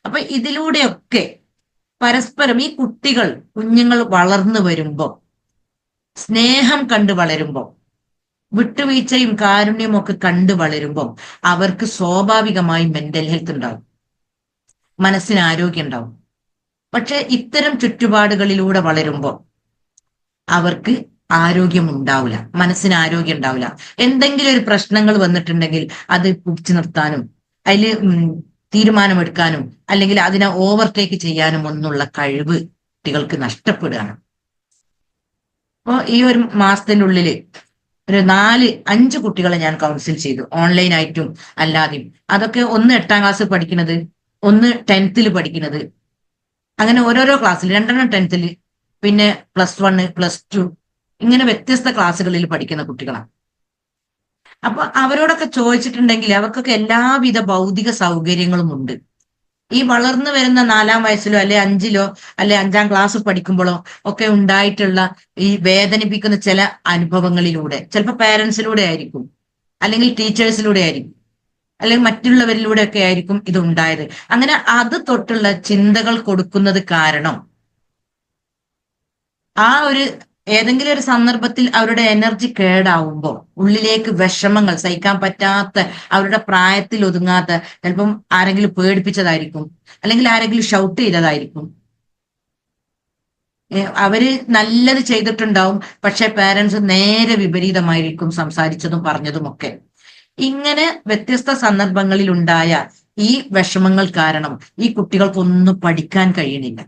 [SPEAKER 1] അപ്പൊ ഇതിലൂടെയൊക്കെ പരസ്പരം ഈ കുഞ്ഞുങ്ങൾ വളർന്നു വരുമ്പോ, സ്നേഹം കണ്ടു വളരുമ്പോ, വിട്ടുവീഴ്ചയും കാരുണ്യവും ഒക്കെ കണ്ടു വളരുമ്പോ അവർക്ക് സ്വാഭാവികമായി മെന്റൽ ഹെൽത്ത് ഉണ്ടാവും, മനസ്സിന് ആരോഗ്യം ഉണ്ടാവും. പക്ഷെ ഇത്തരം ചുറ്റുപാടുകളിലൂടെ വളരുമ്പോൾ അവർക്ക് ആരോഗ്യം ഉണ്ടാവില്ല, മനസ്സിന് ആരോഗ്യം ഉണ്ടാവില്ല. എന്തെങ്കിലും ഒരു പ്രശ്നങ്ങൾ വന്നിട്ടുണ്ടെങ്കിൽ അത് പിടിച്ചു നിർത്താനും അതിൽ തീരുമാനമെടുക്കാനും അല്ലെങ്കിൽ അതിനെ ഓവർടേക്ക് ചെയ്യാനും ഒന്നുള്ള കഴിവ് കുട്ടികൾക്ക് നഷ്ടപ്പെടുകയാണ്. അപ്പോൾ ഈ ഒരു മാസത്തിനുള്ളിൽ ഒരു 4-5 കുട്ടികളെ ഞാൻ കൗൺസിൽ ചെയ്തു, ഓൺലൈനായിട്ടും അല്ലാതെയും. അതൊക്കെ ഒന്ന് 8-ാം ക്ലാസ് പഠിക്കുന്നത്, ഒന്ന് 10th പഠിക്കുന്നത്, അങ്ങനെ ഓരോരോ ക്ലാസ്സിൽ 2 10th, പിന്നെ +1 +2 ഇങ്ങനെ വ്യത്യസ്ത ക്ലാസ്സുകളിൽ പഠിക്കുന്ന കുട്ടികളാണ്. അപ്പൊ അവരോടൊക്കെ ചോദിച്ചിട്ടുണ്ടെങ്കിൽ അവർക്കൊക്കെ എല്ലാവിധ ഭൗതിക സൗകര്യങ്ങളും ഉണ്ട്. ഈ വളർന്നു വരുന്ന 4-ാം വയസ്സിലോ അല്ലെ 5-ലോ അല്ലെ 5-ാം ക്ലാസ് പഠിക്കുമ്പോഴോ ഒക്കെ ഉണ്ടായിട്ടുള്ള ഈ വേദനിപ്പിക്കുന്ന ചില അനുഭവങ്ങളിലൂടെ, ചിലപ്പോൾ പേരൻസിലൂടെ ആയിരിക്കും, അല്ലെങ്കിൽ ടീച്ചേഴ്സിലൂടെ ആയിരിക്കും, അല്ലെങ്കിൽ മറ്റുള്ളവരിലൂടെ ഒക്കെ ആയിരിക്കും ഇത് ഉണ്ടായത്. അങ്ങനെ അത് തൊട്ടുള്ള ചിന്തകൾ കൊടുക്കുന്നത് കാരണം ആ ഒരു ഏതെങ്കിലും ഒരു സന്ദർഭത്തിൽ അവരുടെ എനർജി കേടാവുമ്പോൾ ഉള്ളിലേക്ക് വിഷമങ്ങൾ സഹിക്കാൻ പറ്റാത്ത, അവരുടെ പ്രായത്തിൽ ഒതുങ്ങാത്ത, ചിലപ്പം ആരെങ്കിലും പേടിപ്പിച്ചതായിരിക്കും, അല്ലെങ്കിൽ ആരെങ്കിലും ഷൗട്ട് ചെയ്തതായിരിക്കും, അവര് നല്ലത് ചെയ്തിട്ടുണ്ടാവും, പക്ഷെ പേരൻസ് നേരെ വിപരീതമായിരിക്കും സംസാരിച്ചതും പറഞ്ഞതും ഒക്കെ. ഇങ്ങനെ വ്യത്യസ്ത സന്ദർഭങ്ങളിൽ ഉണ്ടായ ഈ വിഷമങ്ങൾ കാരണം ഈ കുട്ടികൾക്കൊന്നും പഠിക്കാൻ കഴിയണില്ല.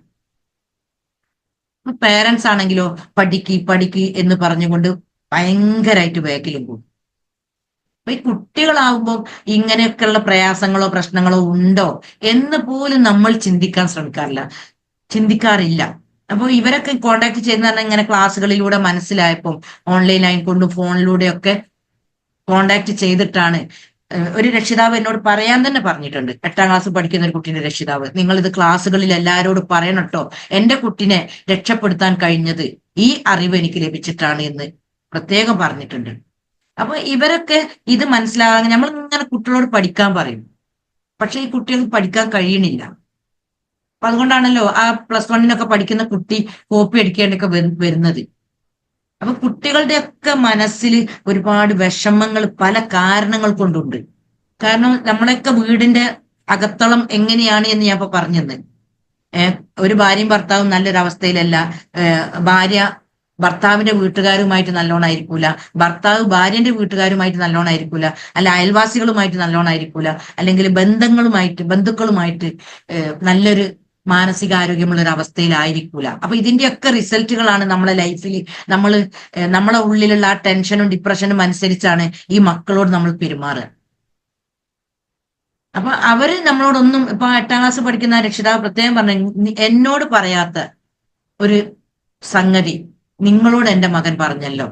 [SPEAKER 1] പേരൻസ് ആണെങ്കിലോ പഠിക്ക് എന്ന് പറഞ്ഞുകൊണ്ട് ഭയങ്കരമായിട്ട് ബാക്കിലും പോകും. അപ്പൊ ഈ കുട്ടികളാവുമ്പോൾ ഇങ്ങനെയൊക്കെയുള്ള പ്രയാസങ്ങളോ പ്രശ്നങ്ങളോ ഉണ്ടോ എന്ന് പോലും നമ്മൾ ചിന്തിക്കാറില്ല. അപ്പൊ ഇവരൊക്കെ കോണ്ടാക്ട് ചെയ്യുന്ന ഇങ്ങനെ ക്ലാസ്സുകളിലൂടെ മനസ്സിലായപ്പോൾ ഓൺലൈനായി കൊണ്ടും ഫോണിലൂടെയൊക്കെ കോണ്ടാക്ട് ചെയ്തിട്ടാണ് ഒരു രക്ഷിതാവ് എന്നോട് പറയാൻ തന്നെ പറഞ്ഞിട്ടുണ്ട്. 8-ാം ക്ലാസ് പഠിക്കുന്ന ഒരു കുട്ടീന്റെ രക്ഷിതാവ്, നിങ്ങൾ ഇത് ക്ലാസ്സുകളിൽ എല്ലാവരോടും പറയണം കേട്ടോ, എന്റെ കുട്ടിനെ രക്ഷപ്പെടുത്താൻ കഴിഞ്ഞത് ഈ അറിവ് എനിക്ക് ലഭിച്ചിട്ടാണ് എന്ന് പ്രത്യേകം പറഞ്ഞിട്ടുണ്ട്. അപ്പൊ ഇവരൊക്കെ ഇത് മനസ്സിലാകാൻ നമ്മൾ ഇങ്ങനെ കുട്ടികളോട് പഠിക്കാൻ പറയും, പക്ഷെ ഈ കുട്ടികൾക്ക് പഠിക്കാൻ കഴിയണില്ല. അപ്പൊ അതുകൊണ്ടാണല്ലോ ആ +1 പഠിക്കുന്ന കുട്ടി കോപ്പി അടിക്കേണ്ടൊക്കെ വരുന്നത്. അപ്പൊ കുട്ടികളുടെയൊക്കെ മനസ്സിൽ ഒരുപാട് വിഷമങ്ങൾ പല കാരണങ്ങൾ കൊണ്ടുണ്ട്. കാരണം നമ്മളെയൊക്കെ വീടിന്റെ അകത്തളം എങ്ങനെയാണ് എന്ന് ഞാൻ ഇപ്പൊ പറഞ്ഞത്. ഒരു ഭാര്യയും ഭർത്താവും നല്ലൊരവസ്ഥയിലല്ല. ഭാര്യ ഭർത്താവിന്റെ വീട്ടുകാരുമായിട്ട് നല്ലോണായിരിക്കൂല, ഭർത്താവ് ഭാര്യന്റെ വീട്ടുകാരുമായിട്ട് നല്ലോണായിരിക്കൂല, അല്ല അയൽവാസികളുമായിട്ട് നല്ലോണായിരിക്കൂല, അല്ലെങ്കിൽ ബന്ധുക്കളുമായിട്ട് നല്ലൊരു മാനസികാരോഗ്യമുള്ള ഒരു അവസ്ഥയിലായിരിക്കൂല. അപ്പൊ ഇതിന്റെയൊക്കെ റിസൾട്ടുകളാണ് നമ്മളെ ലൈഫിൽ നമ്മളെ ഉള്ളിലുള്ള ആ ടെൻഷനും ഡിപ്രഷനും അനുസരിച്ചാണ് ഈ മക്കളോട് നമ്മൾ പെരുമാറുക. അപ്പൊ അവര് നമ്മളോടൊന്നും, ഇപ്പൊ 8-ാം ക്ലാസ് പഠിക്കുന്ന രക്ഷിതാവ് പ്രത്യേകം പറഞ്ഞു, എന്നോട് പറയാത്ത ഒരു സംഗതി നിങ്ങളോട് എന്റെ മകൻ പറഞ്ഞല്ലോ.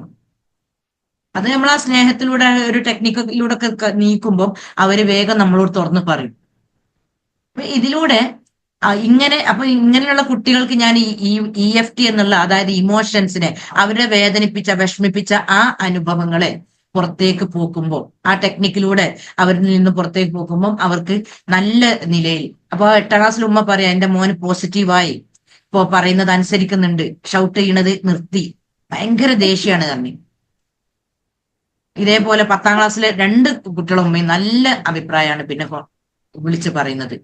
[SPEAKER 1] അത് നമ്മൾ ആ സ്നേഹത്തിലൂടെ ഒരു ടെക്നിക്കിലൂടെ ഒക്കെ നീക്കുമ്പോൾ അവര് വേഗം നമ്മളോട് തുറന്നു പറയും. അപ്പൊ ഇതിലൂടെ ഇങ്ങനെയുള്ള കുട്ടികൾക്ക് ഞാൻ ഈ EFT എന്നുള്ള, അതായത് ഇമോഷൻസിനെ, അവരെ വിഷമിപ്പിച്ച ആ അനുഭവങ്ങളെ പുറത്തേക്ക് പോക്കുമ്പോൾ, ആ ടെക്നിക്കിലൂടെ അവരിൽ നിന്ന് പുറത്തേക്ക് പോക്കുമ്പോൾ അവർക്ക് നല്ല നിലയിൽ, അപ്പൊ 8-ാം ക്ലാസ്സിൽ ഉമ്മ പറയാം, എന്റെ മോന് പോസിറ്റീവായി, ഇപ്പൊ പറയുന്നത് അനുസരിക്കുന്നുണ്ട്, ഷൗട്ട് ചെയ്യണത് നിർത്തി, ഭയങ്കര ദേഷ്യമാണ് തന്നെ. ഇതേപോലെ 10-ാം ക്ലാസ്സിലെ 2 കുട്ടികളും ഉമ്മയും നല്ല അഭിപ്രായമാണ് പിന്നെ വിളിച്ച് പറയുന്നത്.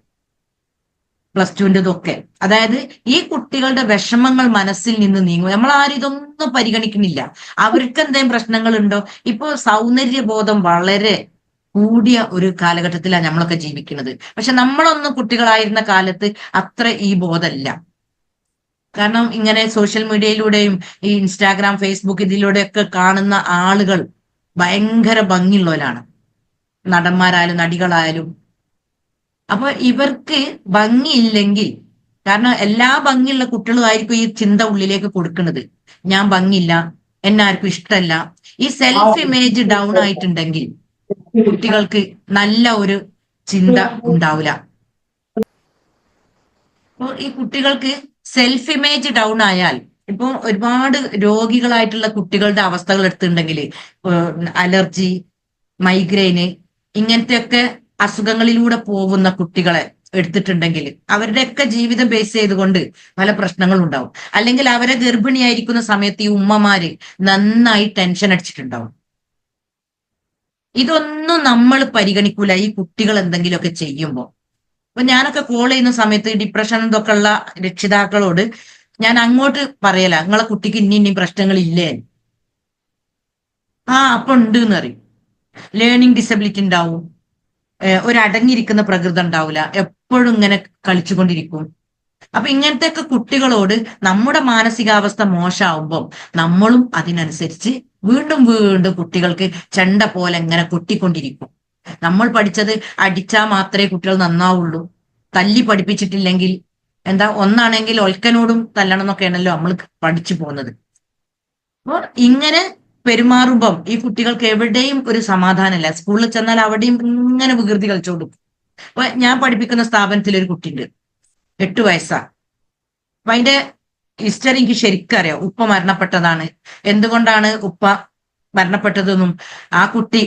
[SPEAKER 1] +2-തൊക്കെ. അതായത് ഈ കുട്ടികളുടെ വിഷമങ്ങൾ മനസ്സിൽ നിന്ന് നീങ്ങും. നമ്മൾ ആരും ഇതൊന്നും പരിഗണിക്കുന്നില്ല. അവർക്ക് എന്തെങ്കിലും പ്രശ്നങ്ങളുണ്ടോ? ഇപ്പൊ സൗന്ദര്യബോധം വളരെ കൂടിയ ഒരു കാലഘട്ടത്തിലാണ് നമ്മളൊക്കെ ജീവിക്കുന്നത്. പക്ഷെ നമ്മളൊന്നും കുട്ടികളായിരുന്ന കാലത്ത് അത്ര ഈ ബോധമല്ല. കാരണം ഇങ്ങനെ സോഷ്യൽ മീഡിയയിലൂടെയും ഈ ഇൻസ്റ്റാഗ്രാം, ഫേസ്ബുക്ക് ഇതിലൂടെയൊക്കെ കാണുന്ന ആളുകൾ ഭയങ്കര ഭംഗിയുള്ളവരാണ്, നടന്മാരായാലും നടികളായാലും. അപ്പൊ ഇവർക്ക് ഭംഗിയില്ലെങ്കിൽ, കാരണം എല്ലാ ഭംഗിയുള്ള കുട്ടികളുമായിരിക്കും ഈ ചിന്ത ഉള്ളിലേക്ക് കൊടുക്കുന്നത്, ഞാൻ ഭംഗിയില്ല, എന്നെ ആർക്കും ഇഷ്ടമല്ല. ഈ സെൽഫ് ഇമേജ് ഡൗൺ ആയിട്ടുണ്ടെങ്കിൽ കുട്ടികൾക്ക് നല്ല ഒരു ചിന്ത ഉണ്ടാവില്ല. അപ്പൊ ഈ കുട്ടികൾക്ക് സെൽഫ് ഇമേജ് ഡൗൺ ആയാൽ, ഇപ്പൊ ഒരുപാട് രോഗികളായിട്ടുള്ള കുട്ടികളുടെ അവസ്ഥകൾ എടുത്തിട്ടുണ്ടെങ്കിൽ, അലർജി, മൈഗ്രെയിന്, ഇങ്ങനത്തെയൊക്കെ അസുഖങ്ങളിലൂടെ പോകുന്ന കുട്ടികളെ എടുത്തിട്ടുണ്ടെങ്കിൽ അവരുടെയൊക്കെ ജീവിതം ബേസ് ചെയ്തുകൊണ്ട് പല പ്രശ്നങ്ങളും ഉണ്ടാവും. അല്ലെങ്കിൽ അവരെ ഗർഭിണിയായിരിക്കുന്ന സമയത്ത് ഈ ഉമ്മമാര് നന്നായി ടെൻഷൻ അടിച്ചിട്ടുണ്ടാവും. ഇതൊന്നും നമ്മൾ പരിഗണിക്കൂല ഈ കുട്ടികൾ എന്തെങ്കിലുമൊക്കെ ചെയ്യുമ്പോൾ. അപ്പൊ ഞാനൊക്കെ കോൾ ചെയ്യുന്ന സമയത്ത് ഡിപ്രഷൻ ഇതൊക്കെ ഉള്ള രക്ഷിതാക്കളോട് ഞാൻ അങ്ങോട്ട് പറയല, നിങ്ങളെ കുട്ടിക്ക് ഇനി പ്രശ്നങ്ങളില്ലേ? അപ്പൊ ഉണ്ട് എന്ന് പറയും. ലേണിംഗ് ഡിസബിലിറ്റി ഉണ്ടാവും, ഒരു അടങ്ങിയിരിക്കുന്ന പ്രകൃതം ഉണ്ടാവില്ല, എപ്പോഴും ഇങ്ങനെ കളിച്ചുകൊണ്ടിരിക്കും. അപ്പൊ ഇങ്ങനത്തെ ഒക്കെ കുട്ടികളോട് നമ്മുടെ മാനസികാവസ്ഥ മോശമാവുമ്പോൾ നമ്മളും അതിനനുസരിച്ച് വീണ്ടും വീണ്ടും കുട്ടികൾക്ക് ചെണ്ട പോലെ ഇങ്ങനെ കൊട്ടിക്കൊണ്ടിരിക്കും. നമ്മൾ പഠിച്ചത് അടിച്ചാൽ മാത്രമേ കുട്ടികൾ നന്നാവുള്ളൂ, തല്ലി പഠിപ്പിച്ചിട്ടില്ലെങ്കിൽ ഒന്നാണെങ്കിൽ ഒൽക്കനോടും തല്ലണം എന്നൊക്കെയാണല്ലോ നമ്മൾ പഠിച്ചു പോകുന്നത്. അപ്പൊ ഇങ്ങനെ പെരുമാറുമ്പം ഈ കുട്ടികൾക്ക് എവിടെയും ഒരു സമാധാനമില്ല. സ്കൂളിൽ ചെന്നാൽ അവിടെയും ഇങ്ങനെ വികൃതി കളിച്ചോണ്ടും. അപ്പൊ ഞാൻ പഠിപ്പിക്കുന്ന സ്ഥാപനത്തിൽ ഒരു കുട്ടിയുണ്ട്, 8 വയസ്സാ. അപ്പൊ അതിന്റെ ഹിസ്റ്ററി എനിക്ക് ശരിക്കും അറിയാം. ഉപ്പ മരണപ്പെട്ടതാണ്. എന്തുകൊണ്ടാണ് ഉപ്പ മരണപ്പെട്ടതെന്നും ആ കുട്ടി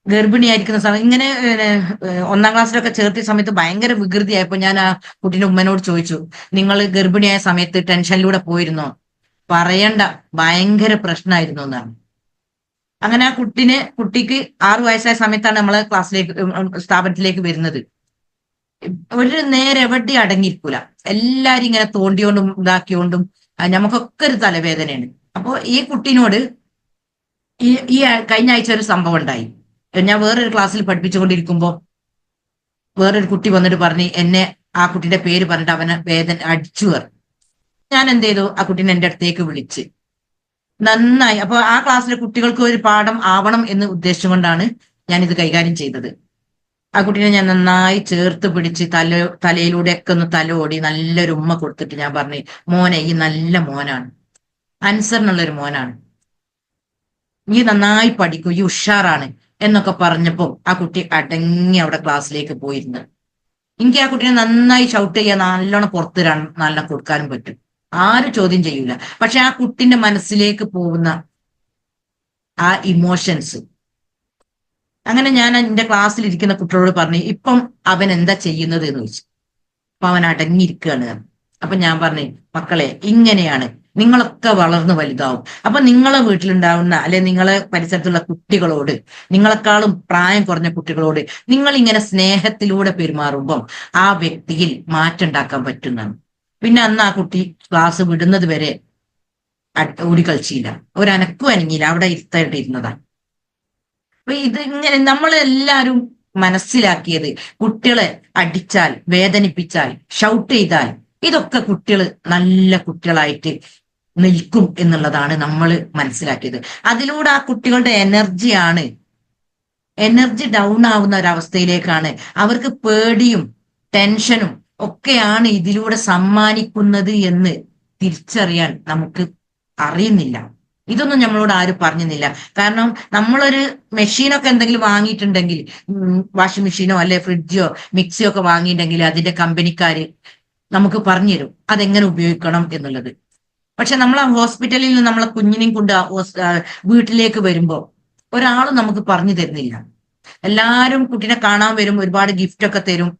[SPEAKER 1] ഗർഭിണിയായിരിക്കുന്ന സമയം ഇങ്ങനെ 1-ാം ക്ലാസ്സിലൊക്കെ ചേർത്തിയ സമയത്ത് ഭയങ്കര വികൃതിയായപ്പോ ഞാൻ ആ കുട്ടീന്റെ ഉമ്മനോട് ചോദിച്ചു, നിങ്ങൾ ഗർഭിണിയായ സമയത്ത് ടെൻഷനിലൂടെ പോയിരുന്നോ? പറയണ്ട, ഭയങ്കര പ്രശ്നമായിരുന്നു എന്നാണ്. അങ്ങനെ ആ കുട്ടിക്ക് 6 വയസ്സായ സമയത്താണ് നമ്മളെ സ്ഥാപനത്തിലേക്ക് വരുന്നത്. ഒരു നേരെ എവിടെ അടങ്ങിയിരിക്കൂല. എല്ലാരും ഇങ്ങനെ തോണ്ടിയോണ്ടും ഇതാക്കിയോണ്ടും നമുക്കൊക്കെ ഒരു തലവേദനയാണ്. അപ്പോ ഈ കുട്ടീനോട് ഈ കഴിഞ്ഞ ആഴ്ച ഒരു സംഭവം ഉണ്ടായി. ഞാൻ വേറൊരു ക്ലാസ്സിൽ പഠിപ്പിച്ചുകൊണ്ടിരിക്കുമ്പോ വേറൊരു കുട്ടി വന്നിട്ട് പറഞ്ഞ് എന്നെ ആ കുട്ടിയുടെ പേര് പറഞ്ഞിട്ട് അവനെ അടിച്ചു പറഞ്ഞു. ഞാൻ എന്ത് ചെയ്തു, ആ കുട്ടീനെ എന്റെ അടുത്തേക്ക് വിളിച്ച് നന്നായി. അപ്പൊ ആ ക്ലാസ്സിലെ കുട്ടികൾക്ക് ഒരു പാഠം ആവണം എന്ന് ഉദ്ദേശിച്ചുകൊണ്ടാണ് ഞാൻ ഇത് കൈകാര്യം ചെയ്തത്. ആ കുട്ടീനെ ഞാൻ നന്നായി ചേർത്ത് പിടിച്ച് തലയിലൂടെ ഒക്കെ ഒന്ന് തലോടി നല്ലൊരു ഉമ്മ കൊടുത്തിട്ട് ഞാൻ പറഞ്ഞു, മോനെ ഈ നല്ല മോനാണ്, അനുസരണുള്ളൊരു മോനാണ്, ഈ നന്നായി പഠിക്കൂ, ഈ ഉഷാറാണ് എന്നൊക്കെ പറഞ്ഞപ്പോ ആ കുട്ടി അടങ്ങി അവിടെ ക്ലാസ്സിലേക്ക് പോയിരുന്നു. എനിക്ക് ആ കുട്ടീനെ നന്നായി ഷൗട്ട് ചെയ്യാൻ നല്ലോണം പുറത്ത് നല്ല കൊടുക്കാനും പറ്റും. ആരും ചോദ്യം ചെയ്യൂല. പക്ഷെ ആ കുട്ടിന്റെ മനസ്സിലേക്ക് പോകുന്ന ആ ഇമോഷൻസ്, അങ്ങനെ ഞാൻ എന്റെ ക്ലാസ്സിൽ ഇരിക്കുന്ന കുട്ടികളോട് പറഞ്ഞു, ഇപ്പം അവൻ എന്താ ചെയ്യുന്നത് എന്ന് ചോദിച്ചു. അപ്പൊ അവൻ അടങ്ങിയിരിക്കുകയാണ്. അപ്പൊ ഞാൻ പറഞ്ഞു, മക്കളെ ഇങ്ങനെയാണ്, നിങ്ങളൊക്കെ വളർന്ന് വലുതാവും. അപ്പൊ നിങ്ങളെ വീട്ടിലുണ്ടാവുന്ന അല്ലെ നിങ്ങളെ പരിസരത്തുള്ള കുട്ടികളോട്, നിങ്ങളെക്കാളും പ്രായം കുറഞ്ഞ കുട്ടികളോട് നിങ്ങൾ ഇങ്ങനെ സ്നേഹത്തിലൂടെ പെരുമാറുമ്പം ആ വ്യക്തിയിൽ മാറ്റം ഉണ്ടാക്കാൻ പറ്റുന്നതാണ്. പിന്നെ അന്ന് ആ കുട്ടി ക്ലാസ് വിടുന്നത് വരെ ഓടിക്കളിച്ചില്ല, ഒരനക്കും അനങ്ങിയില്ല, അവിടെ ഇരുത്തായിട്ടിരുന്നതാണ്. അപ്പൊ ഇതിങ്ങനെ നമ്മളെല്ലാരും മനസ്സിലാക്കിയത്, കുട്ടികളെ അടിച്ചാൽ, വേദനിപ്പിച്ചാൽ, ഷൗട്ട് ചെയ്താൽ ഇതൊക്കെ കുട്ടികൾ നല്ല കുട്ടികളായിട്ട് നിൽക്കും എന്നുള്ളതാണ് നമ്മൾ മനസ്സിലാക്കിയത്. അതിലൂടെ ആ കുട്ടികളുടെ എനർജി ഡൗൺ ആവുന്ന ഒരവസ്ഥയിലേക്കാണ്. അവർക്ക് പേടിയും ടെൻഷനും ഒക്കെയാണ് ഇതിലൂടെ സമ്മാനിക്കുന്നത് എന്ന് തിരിച്ചറിയാൻ നമുക്ക് അറിയുന്നില്ല. ഇതൊന്നും നമ്മളോട് ആരും പറഞ്ഞില്ല. കാരണം നമ്മളൊരു മെഷീനൊക്കെ എന്തെങ്കിലും വാങ്ങിയിട്ടുണ്ടെങ്കിൽ, വാഷിംഗ് മെഷീനോ അല്ലെ ഫ്രിഡ്ജോ മിക്സിയോ ഒക്കെ വാങ്ങിയിട്ടുണ്ടെങ്കിൽ അതിന്റെ കമ്പനിക്കാര് നമുക്ക് പറഞ്ഞുതരും അതെങ്ങനെ ഉപയോഗിക്കണം എന്നുള്ളത്. പക്ഷെ നമ്മൾ ആ ഹോസ്പിറ്റലിൽ നിന്ന് നമ്മളെ കുഞ്ഞിനെയും കൊണ്ട് വീട്ടിലേക്ക് വരുമ്പോ ഒരാളും നമുക്ക് പറഞ്ഞു തരുന്നില്ല. എല്ലാരും കുട്ടീനെ കാണാൻ വരും, ഒരുപാട് ഗിഫ്റ്റ് ഒക്കെ തരും,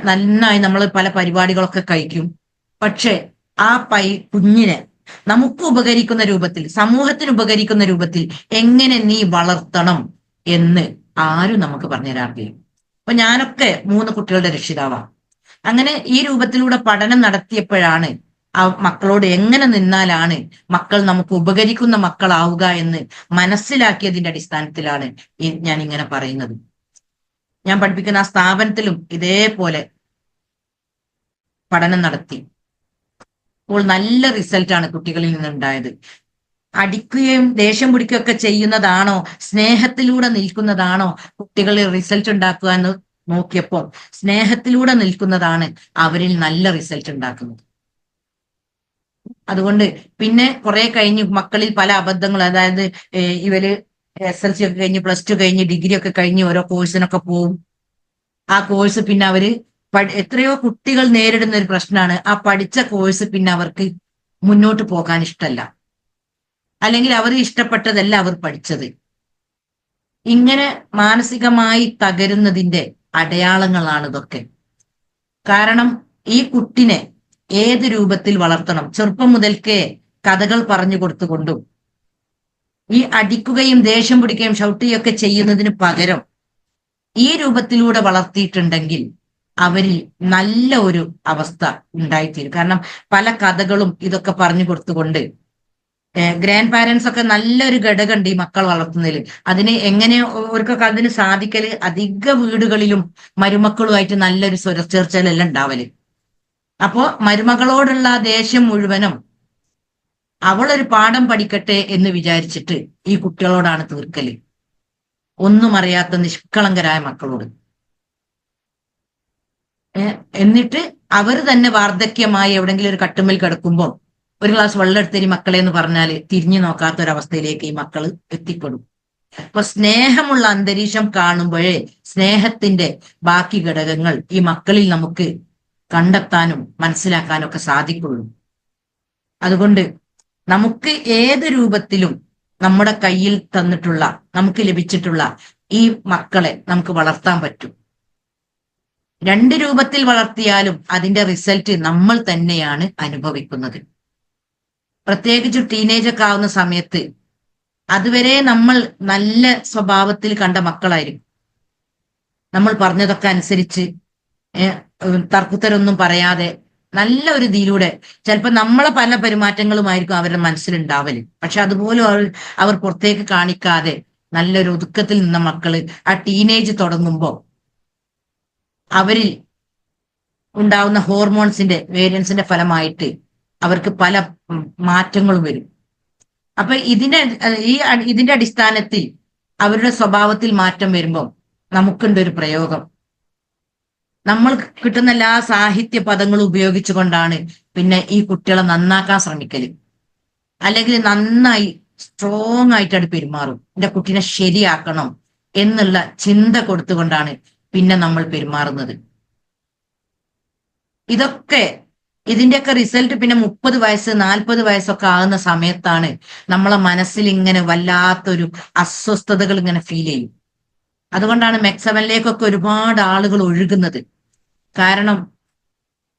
[SPEAKER 1] നന്നായി നമ്മൾ പല പരിപാടികളൊക്കെ കഴിക്കും. പക്ഷെ ആ കുഞ്ഞിനെ നമുക്ക് ഉപകരിക്കുന്ന രൂപത്തിൽ, സമൂഹത്തിന് ഉപകരിക്കുന്ന രൂപത്തിൽ എങ്ങനെ നീ വളർത്തണം എന്ന് ആരും നമുക്ക് പറഞ്ഞു തരാറില്ല. അപ്പൊ ഞാനൊക്കെ 3 കുട്ടികളുടെ രക്ഷിതാവാണ്. അങ്ങനെ ഈ രൂപത്തിലൂടെ പഠനം നടത്തിയപ്പോഴാണ് ആ മക്കളോട് എങ്ങനെ നിന്നാലാണ് മക്കൾ നമുക്ക് ഉപകരിക്കുന്ന മക്കളാവുക എന്ന് മനസ്സിലാക്കിയതിന്റെ അടിസ്ഥാനത്തിലാണ് ഞാൻ ഇങ്ങനെ പറയുന്നത്. ഞാൻ പഠിപ്പിക്കുന്ന ആ സ്ഥാപനത്തിലും ഇതേപോലെ പഠനം നടത്തി. അപ്പോൾ നല്ല റിസൾട്ടാണ് കുട്ടികളിൽ നിന്നുണ്ടായത്. അടിക്കുകയും ദേഷ്യം പിടിക്കുകയൊക്കെ ചെയ്യുന്നതാണോ, സ്നേഹത്തിലൂടെ നിൽക്കുന്നതാണോ കുട്ടികളിൽ റിസൾട്ട് ഉണ്ടാക്കുക എന്ന് നോക്കിയപ്പോൾ സ്നേഹത്തിലൂടെ നിൽക്കുന്നതാണ് അവരിൽ നല്ല റിസൾട്ട് ഉണ്ടാക്കുന്നത്. അതുകൊണ്ട് പിന്നെ കുറെ കഴിഞ്ഞ് മക്കളിൽ പല അബദ്ധങ്ങൾ, അതായത് ഇവര് SLC ഒക്കെ കഴിഞ്ഞ് +2 കഴിഞ്ഞ് ഡിഗ്രി ഒക്കെ കഴിഞ്ഞ് ഓരോ കോഴ്സിനൊക്കെ പോവും. ആ കോഴ്സ് പിന്നെ അവര് എത്രയോ കുട്ടികൾ നേരിടുന്ന ഒരു പ്രശ്നമാണ്, ആ പഠിച്ച കോഴ്സ് പിന്നെ അവർക്ക് മുന്നോട്ട് പോകാൻ ഇഷ്ടമല്ല, അല്ലെങ്കിൽ അവർ ഇഷ്ടപ്പെട്ടതല്ല അവർ പഠിച്ചത്. ഇങ്ങനെ മാനസികമായി തകരുന്നതിന്റെ അടയാളങ്ങളാണ് ഇതൊക്കെ. കാരണം ഈ കുട്ടിനെ ഏത് രൂപത്തിൽ വളർത്തണം, ചെറുപ്പം മുതൽക്കേ കഥകൾ പറഞ്ഞു കൊടുത്തുകൊണ്ടും ഈ അടിക്കുകയും ദേഷ്യം പിടിക്കുകയും ഷൗട്ട് ചെയ്യുകയൊക്കെ ചെയ്യുന്നതിന് പകരം ഈ രൂപത്തിലൂടെ വളർത്തിയിട്ടുണ്ടെങ്കിൽ അവരിൽ നല്ല ഒരു അവസ്ഥ ഉണ്ടായിത്തീരും. കാരണം പല കഥകളും ഇതൊക്കെ പറഞ്ഞു കൊടുത്തുകൊണ്ട് ഗ്രാൻഡ് പാരന്റ്സ് ഒക്കെ നല്ലൊരു ഘടകമുണ്ട് ഈ മക്കൾ വളർത്തുന്നതിൽ. അതിന് എങ്ങനെ അവർക്കൊക്കെ അതിന് സാധിക്കല്, അധിക വീടുകളിലും മരുമക്കളുമായിട്ട് നല്ലൊരു സ്വരച്ചേർച്ചലെല്ലാം ഉണ്ടാവല്. അപ്പോ മരുമകളോടുള്ള ദേഷ്യം മുഴുവനും അവളൊരു പാഠം പഠിക്കട്ടെ എന്ന് വിചാരിച്ചിട്ട് ഈ കുട്ടികളോടാണ് തീർക്കല്, ഒന്നും അറിയാത്ത നിഷ്കളങ്കരായ മക്കളോട്. എന്നിട്ട് അവർ തന്നെ വാർദ്ധക്യമായി എവിടെങ്കിലും ഒരു കട്ടുമ്മൽ കിടക്കുമ്പോൾ ഒരു ഗ്ലാസ് വെള്ളം എടുത്തരി മക്കളെ എന്ന് പറഞ്ഞാൽ തിരിഞ്ഞു നോക്കാത്ത ഒരവസ്ഥയിലേക്ക് ഈ മക്കൾ എത്തിപ്പെടും. അപ്പൊ സ്നേഹമുള്ള അന്തരീക്ഷം കാണുമ്പോഴേ സ്നേഹത്തിന്റെ ബാക്കി ഘടകങ്ങൾ ഈ മക്കളിൽ നമുക്ക് കണ്ടെത്താനും മനസ്സിലാക്കാനും ഒക്കെ സാധിക്കുള്ളൂ. അതുകൊണ്ട് നമുക്ക് ഏത് രൂപത്തിലും നമ്മുടെ കയ്യിൽ തന്നിട്ടുള്ള, നമുക്ക് ലഭിച്ചിട്ടുള്ള ഈ മക്കളെ നമുക്ക് വളർത്താൻ പറ്റും. രണ്ട് രൂപത്തിൽ വളർത്തിയാലും അതിന്റെ റിസൾട്ട് നമ്മൾ തന്നെയാണ് അനുഭവിക്കുന്നത്. പ്രത്യേകിച്ച് ടീനേജ് ഒക്കെ ആവുന്ന സമയത്ത് അതുവരെ നമ്മൾ നല്ല സ്വഭാവത്തിൽ കണ്ട മക്കളായിരിക്കും. നമ്മൾ പറഞ്ഞതൊക്കെ അനുസരിച്ച് തർക്കുത്തരൊന്നും പറയാതെ നല്ല ഒരു ഇതിലൂടെ ചിലപ്പോൾ നമ്മളെ പല പെരുമാറ്റങ്ങളുമായിരിക്കും അവരുടെ മനസ്സിലുണ്ടാവല്. പക്ഷെ അതുപോലും അവർ പുറത്തേക്ക് കാണിക്കാതെ നല്ലൊരു ഒതുക്കത്തിൽ നിന്ന മക്കള് ആ ടീനേജ് തുടങ്ങുമ്പോൾ അവരിൽ ഉണ്ടാവുന്ന ഹോർമോൺസിന്റെ വേരിയൻസിന്റെ ഫലമായിട്ട് അവർക്ക് പല മാറ്റങ്ങളും വരും. അപ്പൊ ഇതിന്റെ അടിസ്ഥാനത്തിൽ അവരുടെ സ്വഭാവത്തിൽ മാറ്റം വരുമ്പോൾ നമുക്കുണ്ട് ഒരു പ്രയോഗം. നമ്മൾ കിട്ടുന്ന എല്ലാ സാഹിത്യ പദങ്ങളും ഉപയോഗിച്ചുകൊണ്ടാണ് പിന്നെ ഈ കുട്ടികളെ നന്നാക്കാൻ ശ്രമിക്കല്. അല്ലെങ്കിൽ നന്നായി സ്ട്രോങ് ആയിട്ടാണ് പെരുമാറും. എന്റെ കുട്ടീനെ ശരിയാക്കണം എന്നുള്ള ചിന്ത കൊടുത്തുകൊണ്ടാണ് പിന്നെ നമ്മൾ പെരുമാറുന്നത്. ഇതിന്റെയൊക്കെ റിസൾട്ട് പിന്നെ 30 വയസ്സ് 40 വയസ്സൊക്കെ ആകുന്ന സമയത്താണ് നമ്മളെ മനസ്സിൽ ഇങ്ങനെ വല്ലാത്തൊരു അസ്വസ്ഥതകൾ ഇങ്ങനെ ഫീൽ ചെയ്യും. അതുകൊണ്ടാണ് മെക്സവനിലേക്കൊക്കെ ഒരുപാട് ആളുകൾ ഒഴുകുന്നത്. കാരണം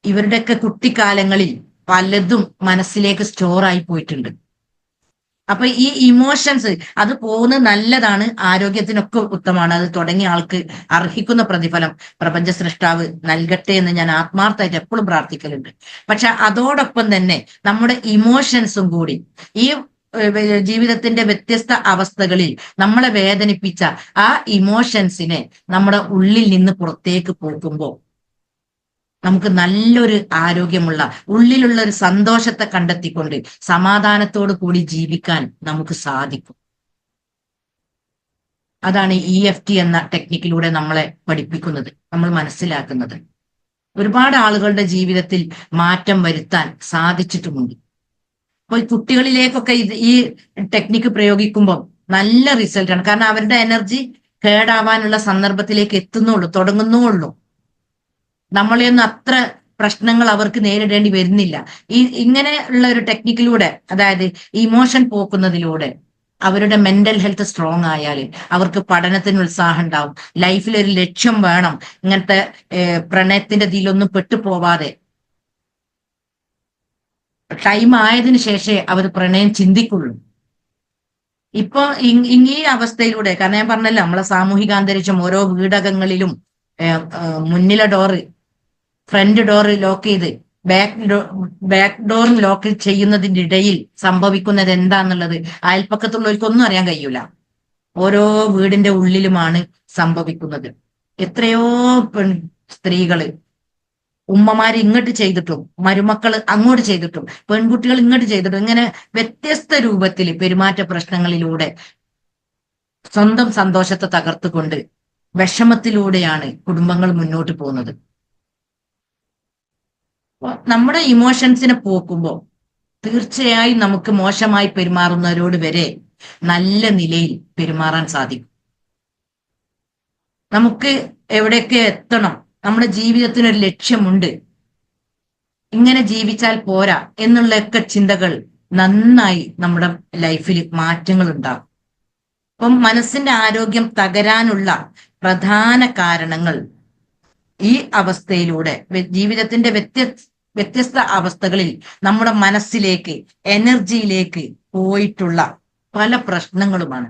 [SPEAKER 1] ഇവരുടെയൊക്കെ കുട്ടിക്കാലങ്ങളിൽ പലതും മനസ്സിലേക്ക് സ്റ്റോറായി പോയിട്ടുണ്ട്. അപ്പൊ ഈ ഇമോഷൻസ് അത് പോകുന്നത് നല്ലതാണ്, ആരോഗ്യത്തിനൊക്കെ ഉത്തമമാണ്. അത് തുടങ്ങിയ ആൾക്ക് അർഹിക്കുന്ന പ്രതിഫലം പ്രപഞ്ച സൃഷ്ടാവ് നൽകട്ടെ എന്ന് ഞാൻ ആത്മാർത്ഥമായിട്ട് എപ്പോഴും പ്രാർത്ഥിക്കലുണ്ട്. പക്ഷെ അതോടൊപ്പം തന്നെ നമ്മുടെ ഇമോഷൻസും കൂടി ഈ ജീവിതത്തിന്റെ വ്യത്യസ്ത അവസ്ഥകളിൽ നമ്മളെ വേദനിപ്പിച്ച ആ ഇമോഷൻസിനെ നമ്മുടെ ഉള്ളിൽ നിന്ന് പുറത്തേക്ക് പോകുമ്പോൾ നമുക്ക് നല്ലൊരു ആരോഗ്യമുള്ള ഉള്ളിലുള്ള ഒരു സന്തോഷത്തെ കണ്ടെത്തിക്കൊണ്ട് സമാധാനത്തോടു കൂടി ജീവിക്കാൻ നമുക്ക് സാധിക്കും. അതാണ് EFT എന്ന ടെക്നിക്കിലൂടെ നമ്മളെ പഠിപ്പിക്കുന്നത്, നമ്മൾ മനസ്സിലാക്കുന്നത്. ഒരുപാട് ആളുകളുടെ ജീവിതത്തിൽ മാറ്റം വരുത്താൻ സാധിച്ചിട്ടുമുണ്ട്. അപ്പോൾ കുട്ടികളിലേക്കൊക്കെ ഈ ടെക്നിക്ക് പ്രയോഗിക്കുമ്പോൾ നല്ല റിസൾട്ടാണ്. കാരണം അവരുടെ എനർജി കേടാവാനുള്ള സന്ദർഭത്തിലേക്ക് തുടങ്ങുന്നുള്ളൂ. നമ്മളെയൊന്നും അത്ര പ്രശ്നങ്ങൾ അവർക്ക് നേരിടേണ്ടി വരുന്നില്ല. ഇങ്ങനെ ഉള്ള ഒരു ടെക്നിക്കിലൂടെ, അതായത് ഇമോഷൻ പോക്കുന്നതിലൂടെ അവരുടെ മെന്റൽ ഹെൽത്ത് സ്ട്രോങ് ആയാൽ അവർക്ക് പഠനത്തിന് ഉത്സാഹം ഉണ്ടാവും. ലൈഫിൽ ഒരു ലക്ഷ്യം വേണം. ഇങ്ങനത്തെ പ്രണയത്തിന്റെ ഇതിലൊന്നും പെട്ടുപോവാതെ ടൈം ആയതിനു ശേഷമേ അവർ പ്രണയം ചിന്തിക്കുള്ളൂ. ഇപ്പൊ ഈ അവസ്ഥയിലൂടെ, കാരണം ഞാൻ പറഞ്ഞല്ലോ നമ്മളെ സാമൂഹിക അന്തരീക്ഷം ഓരോ വീടകങ്ങളിലും മുന്നിലെ ഡോറ്, ഫ്രണ്ട് ഡോറ് ലോക്ക് ചെയ്ത് ബാക്ക് ഡോർ ലോക്ക് ചെയ്യുന്നതിന്റെ ഇടയിൽ സംഭവിക്കുന്നത് എന്താന്നുള്ളത് അയൽപ്പക്കത്തുള്ളവർക്കൊന്നും അറിയാൻ കഴിയൂല. ഓരോ വീടിന്റെ ഉള്ളിലുമാണ് സംഭവിക്കുന്നത്. എത്രയോ സ്ത്രീകള് ഉമ്മമാര് ഇങ്ങോട്ട് ചെയ്തിട്ടും മരുമക്കള് അങ്ങോട്ട് ചെയ്തിട്ടും പെൺകുട്ടികൾ ഇങ്ങോട്ട് ചെയ്തിട്ടും ഇങ്ങനെ വ്യത്യസ്ത രൂപത്തിൽ പെരുമാറ്റ പ്രശ്നങ്ങളിലൂടെ സ്വന്തം സന്തോഷത്തെ തകർത്തുകൊണ്ട് വിഷമത്തിലൂടെയാണ് കുടുംബങ്ങൾ മുന്നോട്ട് പോകുന്നത്. നമ്മുടെ ഇമോഷൻസിനെ പോക്കുമ്പോൾ തീർച്ചയായും നമുക്ക് മോശമായി പെരുമാറുന്നവരോട് വരെ നല്ല നിലയിൽ പെരുമാറാൻ സാധിക്കും. നമുക്ക് എവിടെയൊക്കെ എത്തണം, നമ്മുടെ ജീവിതത്തിനൊരു ലക്ഷ്യമുണ്ട്, ഇങ്ങനെ ജീവിച്ചാൽ പോരാ എന്നുള്ളൊക്കെ ചിന്തകൾ നന്നായി നമ്മുടെ ലൈഫിൽ മാറ്റങ്ങൾ ഉണ്ടാകും. അപ്പം മനസ്സിന്റെ ആരോഗ്യം തകരാനുള്ള പ്രധാന കാരണങ്ങൾ ഈ അവസ്ഥയിലൂടെ ജീവിതത്തിന്റെ വ്യത്യസ്ത അവസ്ഥകളിൽ നമ്മുടെ മനസ്സിലേക്ക് എനർജിയിലേക്ക് പോയിട്ടുള്ള പല പ്രശ്നങ്ങളുമാണ്.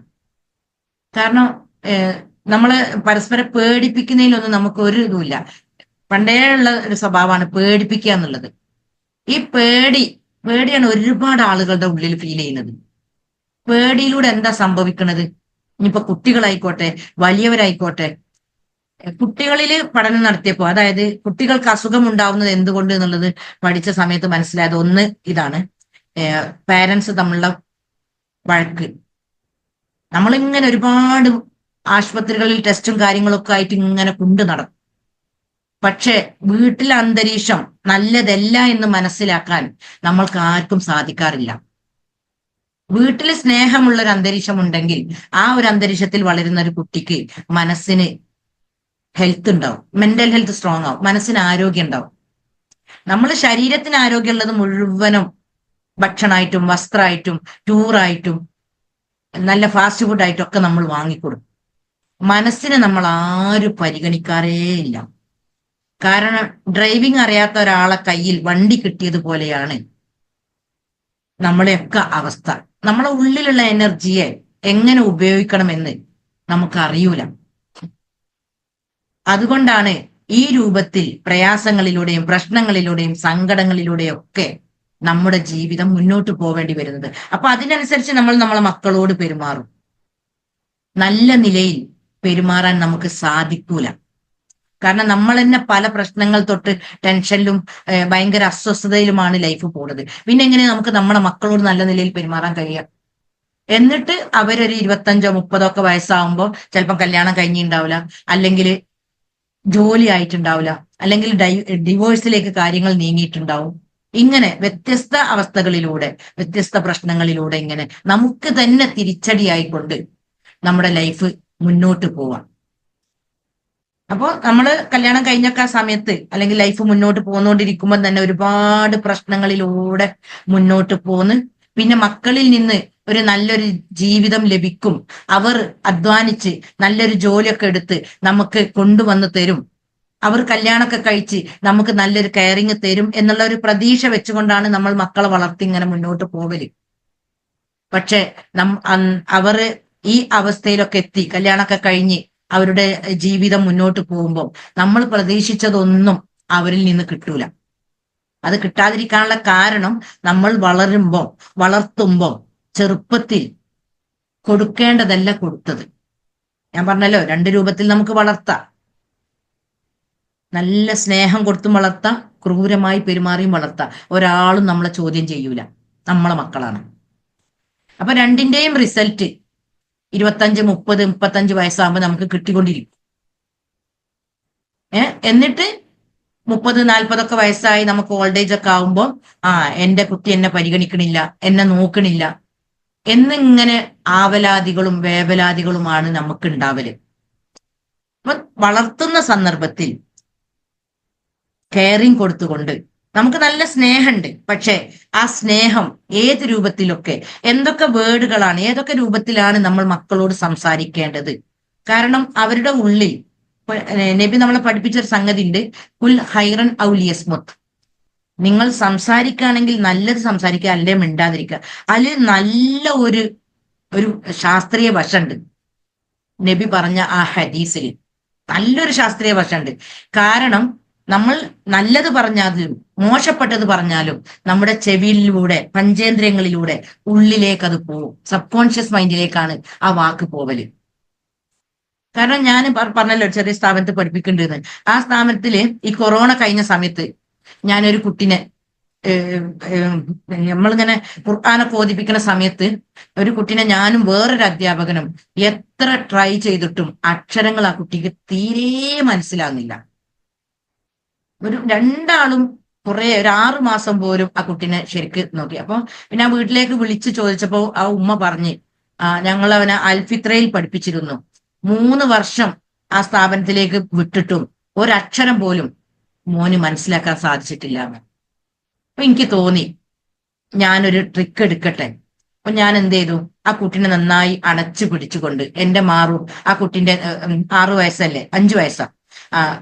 [SPEAKER 1] കാരണം നമ്മള് പരസ്പരം പേടിപ്പിക്കുന്നതിലൊന്നും നമുക്ക് ഒരു ഇതുമില്ല. പണ്ടേ ഉള്ള ഒരു സ്വഭാവമാണ് പേടിപ്പിക്കുക എന്നുള്ളത്. ഈ പേടിയാണ് ഒരുപാട് ആളുകളുടെ ഉള്ളിൽ ഫീൽ ചെയ്യുന്നത്. പേടിയിലൂടെ എന്താ സംഭവിക്കുന്നത്? ഇനിയിപ്പോ കുട്ടികളായിക്കോട്ടെ വലിയവരായിക്കോട്ടെ, കുട്ടികളിൽ പഠനം നടത്തിയപ്പോ, അതായത് കുട്ടികൾക്ക് അസുഖം ഉണ്ടാവുന്നത് എന്തുകൊണ്ട് എന്നുള്ളത് പഠിച്ച സമയത്ത് മനസ്സിലായത് ഒന്ന് ഇതാണ്, പാരന്റ്സ് തമ്മിലുള്ള വഴക്ക്. നമ്മളിങ്ങനെ ഒരുപാട് ആശുപത്രികളിൽ ടെസ്റ്റും കാര്യങ്ങളൊക്കെ ആയിട്ട് ഇങ്ങനെ കൊണ്ടു നടക്കും. പക്ഷെ വീട്ടിലെ അന്തരീക്ഷം നല്ലതല്ല എന്ന് മനസ്സിലാക്കാൻ നമ്മൾക്ക് ആർക്കും സാധിക്കാറില്ല. വീട്ടിൽ സ്നേഹമുള്ള ഒരു അന്തരീക്ഷം ഉണ്ടെങ്കിൽ ആ ഒരു അന്തരീക്ഷത്തിൽ വളരുന്ന ഒരു കുട്ടിക്ക് മനസ്സിന് ഹെൽത്ത് ഉണ്ടാവും, മെന്റൽ ഹെൽത്ത് സ്ട്രോങ് ആവും, മനസ്സിന് ആരോഗ്യം ഉണ്ടാവും. നമ്മൾ ശരീരത്തിന് ആരോഗ്യമുള്ളത് മുഴുവനും ഭക്ഷണമായിട്ടും വസ്ത്രമായിട്ടും ടൂറായിട്ടും നല്ല ഫാസ്റ്റ് ഫുഡ് ആയിട്ടും ഒക്കെ നമ്മൾ വാങ്ങിക്കൊടുക്കും. മനസ്സിനെ നമ്മൾ ആരും പരിഗണിക്കാറേ ഇല്ല. കാരണം ഡ്രൈവിംഗ് അറിയാത്ത ഒരാളെ കയ്യിൽ വണ്ടി കിട്ടിയതുപോലെയാണ് നമ്മുടെയൊക്കെ അവസ്ഥ. നമ്മളെ ഉള്ളിലുള്ള എനർജിയെ എങ്ങനെ ഉപയോഗിക്കണമെന്ന് നമുക്കറിയൂല. അതുകൊണ്ടാണ് ഈ രൂപത്തിൽ പ്രയാസങ്ങളിലൂടെയും പ്രശ്നങ്ങളിലൂടെയും സങ്കടങ്ങളിലൂടെയും ഒക്കെ നമ്മുടെ ജീവിതം മുന്നോട്ട് പോവേണ്ടി വരുന്നത്. അപ്പൊ അതിനനുസരിച്ച് നമ്മൾ നമ്മളെ മക്കളോട് പെരുമാറും. നല്ല നിലയിൽ പെരുമാറാൻ നമുക്ക് സാധിക്കൂല. കാരണം നമ്മൾ തന്നെ പല പ്രശ്നങ്ങൾ തൊട്ട് ടെൻഷനിലും ഭയങ്കര അസ്വസ്ഥതയിലുമാണ് ലൈഫ് പോകുന്നത്. പിന്നെ എങ്ങനെ നമുക്ക് നമ്മുടെ മക്കളോട് നല്ല നിലയിൽ പെരുമാറാൻ കഴിയുക? എന്നിട്ട് അവരൊരു 25 30 ഒക്കെ വയസ്സാവുമ്പോൾ ചിലപ്പോൾ കല്യാണം കഴിഞ്ഞിട്ടുണ്ടാവില്ല, അല്ലെങ്കിൽ ജോലി ആയിട്ടുണ്ടാവില്ല, അല്ലെങ്കിൽ ഡിവോഴ്സിലേക്ക് കാര്യങ്ങൾ നീങ്ങിയിട്ടുണ്ടാവും. ഇങ്ങനെ വ്യത്യസ്ത അവസ്ഥകളിലൂടെ വ്യത്യസ്ത പ്രശ്നങ്ങളിലൂടെ ഇങ്ങനെ നമുക്ക് തന്നെ തിരിച്ചടിയായിക്കൊണ്ട് നമ്മുടെ ലൈഫ് മുന്നോട്ട് പോവാം. അപ്പോൾ നമ്മള് കല്യാണം കഴിഞ്ഞൊക്കെ ആ സമയത്ത് അല്ലെങ്കിൽ ലൈഫ് മുന്നോട്ട് പോന്നുകൊണ്ടിരിക്കുമ്പോൾ തന്നെ ഒരുപാട് പ്രശ്നങ്ങളിലൂടെ മുന്നോട്ട് പോന്ന് പിന്നെ മക്കളിൽ നിന്ന് ഒരു നല്ലൊരു ജീവിതം ലഭിക്കും, അവർ അധ്വാനിച്ച് നല്ലൊരു ജോലിയൊക്കെ എടുത്ത് നമുക്ക് കൊണ്ടുവന്ന് തരും, അവർ കല്യാണമൊക്കെ കഴിച്ച് നമുക്ക് നല്ലൊരു കെയറിങ് തരും എന്നുള്ള ഒരു പ്രതീക്ഷ വെച്ചുകൊണ്ടാണ് നമ്മൾ മക്കളെ വളർത്തി ഇങ്ങനെ മുന്നോട്ട് പോവല്. പക്ഷെ അവർ ഈ അവസ്ഥയിലൊക്കെ എത്തി കല്യാണമൊക്കെ കഴിഞ്ഞ് അവരുടെ ജീവിതം മുന്നോട്ട് പോകുമ്പോൾ നമ്മൾ പ്രതീക്ഷിച്ചതൊന്നും അവരിൽ നിന്ന് കിട്ടൂല. അത് കിട്ടാതിരിക്കാനുള്ള കാരണം നമ്മൾ വളർത്തുമ്പോൾ ചെറുപ്പത്തിൽ കൊടുക്കേണ്ടതല്ല കൊടുത്തത്. ഞാൻ പറഞ്ഞല്ലോ 2 രൂപത്തിൽ നമുക്ക് വളർത്താം. നല്ല സ്നേഹം കൊടുത്തും വളർത്താം, ക്രൂരമായി പെരുമാറിയും വളർത്താം. ഒരാളും നമ്മളെ ചോദ്യം ചെയ്യൂല, നമ്മളെ മക്കളാണ്. അപ്പൊ രണ്ടിന്റെയും റിസൾട്ട് 25 30 35 വയസ്സാകുമ്പോൾ നമുക്ക് കിട്ടിക്കൊണ്ടിരിക്കും. എന്നിട്ട് 30 40 ഒക്കെ വയസ്സായി നമുക്ക് ഓൾഡ് ഏജ് ഒക്കെ ആകുമ്പോൾ എന്റെ കുട്ടി എന്നെ പരിഗണിക്കണില്ല, എന്നെ നോക്കണില്ല എന്നിങ്ങനെ ആവലാദികളും വേവലാദികളുമാണ് നമുക്ക് ഉണ്ടാവല്. അപ്പൊ വളർത്തുന്ന സന്ദർഭത്തിൽ കെയറിങ് കൊടുത്തുകൊണ്ട് നമുക്ക് നല്ല സ്നേഹമുണ്ട്. പക്ഷെ ആ സ്നേഹം ഏത് രൂപത്തിലൊക്കെ എന്തൊക്കെ വേർഡുകളാണ് ഏതൊക്കെ രൂപത്തിലാണ് നമ്മൾ മക്കളോട് സംസാരിക്കേണ്ടത്? കാരണം അവരുടെ ഉള്ളിൽ നബി നമ്മളെ പഠിപ്പിച്ചൊരു സംഗതി ഉണ്ട്, കുൽ ഹൈറൻ ഔലിയസ്മുത്ത്. നിങ്ങൾ സംസാരിക്കുകയാണെങ്കിൽ നല്ലത് സംസാരിക്കുക, അല്ലേ മിണ്ടാതിരിക്കുക. അതിൽ നല്ല ഒരു ശാസ്ത്രീയ വശമുണ്ട്. നബി പറഞ്ഞ ആ ഹദീസിൽ നല്ലൊരു ശാസ്ത്രീയ വശമുണ്ട്. കാരണം നമ്മൾ നല്ലത് പറഞ്ഞാലും മോശപ്പെട്ടത് പറഞ്ഞാലും നമ്മുടെ ചെവിയിലൂടെ പഞ്ചേന്ദ്രിയങ്ങളിലൂടെ ഉള്ളിലേക്ക് അത് പോവും. സബ് കോൺഷ്യസ് മൈൻഡിലേക്കാണ് ആ വാക്ക് പോവല്. കാരണം ഞാൻ പറഞ്ഞല്ലോ ചെറിയ സ്ഥാപനത്തിൽ പഠിപ്പിക്കേണ്ടത്. ആ സ്ഥാപനത്തില് ഈ കൊറോണ കഴിഞ്ഞ സമയത്ത് ഞാനൊരു കുട്ടിനെ നമ്മളിങ്ങനെ ഖുർആനൊക്കെ ഓതിപ്പിക്കുന്ന സമയത്ത് ഒരു കുട്ടിനെ ഞാനും വേറൊരു അധ്യാപകനും എത്ര ട്രൈ ചെയ്തിട്ടും അക്ഷരങ്ങൾ ആ കുട്ടിക്ക് തീരെ മനസ്സിലാകുന്നില്ല. രണ്ടാളും ഒരു 6 മാസം പോലും ആ കുട്ടീനെ ശരിക്ക് നോക്കി. അപ്പൊ പിന്നെ ആ വീട്ടിലേക്ക് വിളിച്ചു ചോദിച്ചപ്പോ ആ ഉമ്മ പറഞ്ഞ് ഞങ്ങൾ അവനെ അൽഫിത്രയിൽ പഠിപ്പിച്ചിരുന്നു, 3 വർഷം ആ സ്ഥാപനത്തിലേക്ക് വിട്ടിട്ടും ഒരക്ഷരം പോലും മോന് മനസ്സിലാക്കാൻ സാധിച്ചിട്ടില്ല. അപ്പൊ എനിക്ക് തോന്നി ഞാനൊരു ട്രിക്ക് എടുക്കട്ടെ. അപ്പൊ ഞാൻ എന്ത് ചെയ്തു, ആ കുട്ടീനെ നന്നായി അണച്ചു പിടിച്ചുകൊണ്ട് എന്റെ മാറും, ആ കുട്ടിന്റെ 6 വയസ്സല്ലേ 5 വയസ്സാ,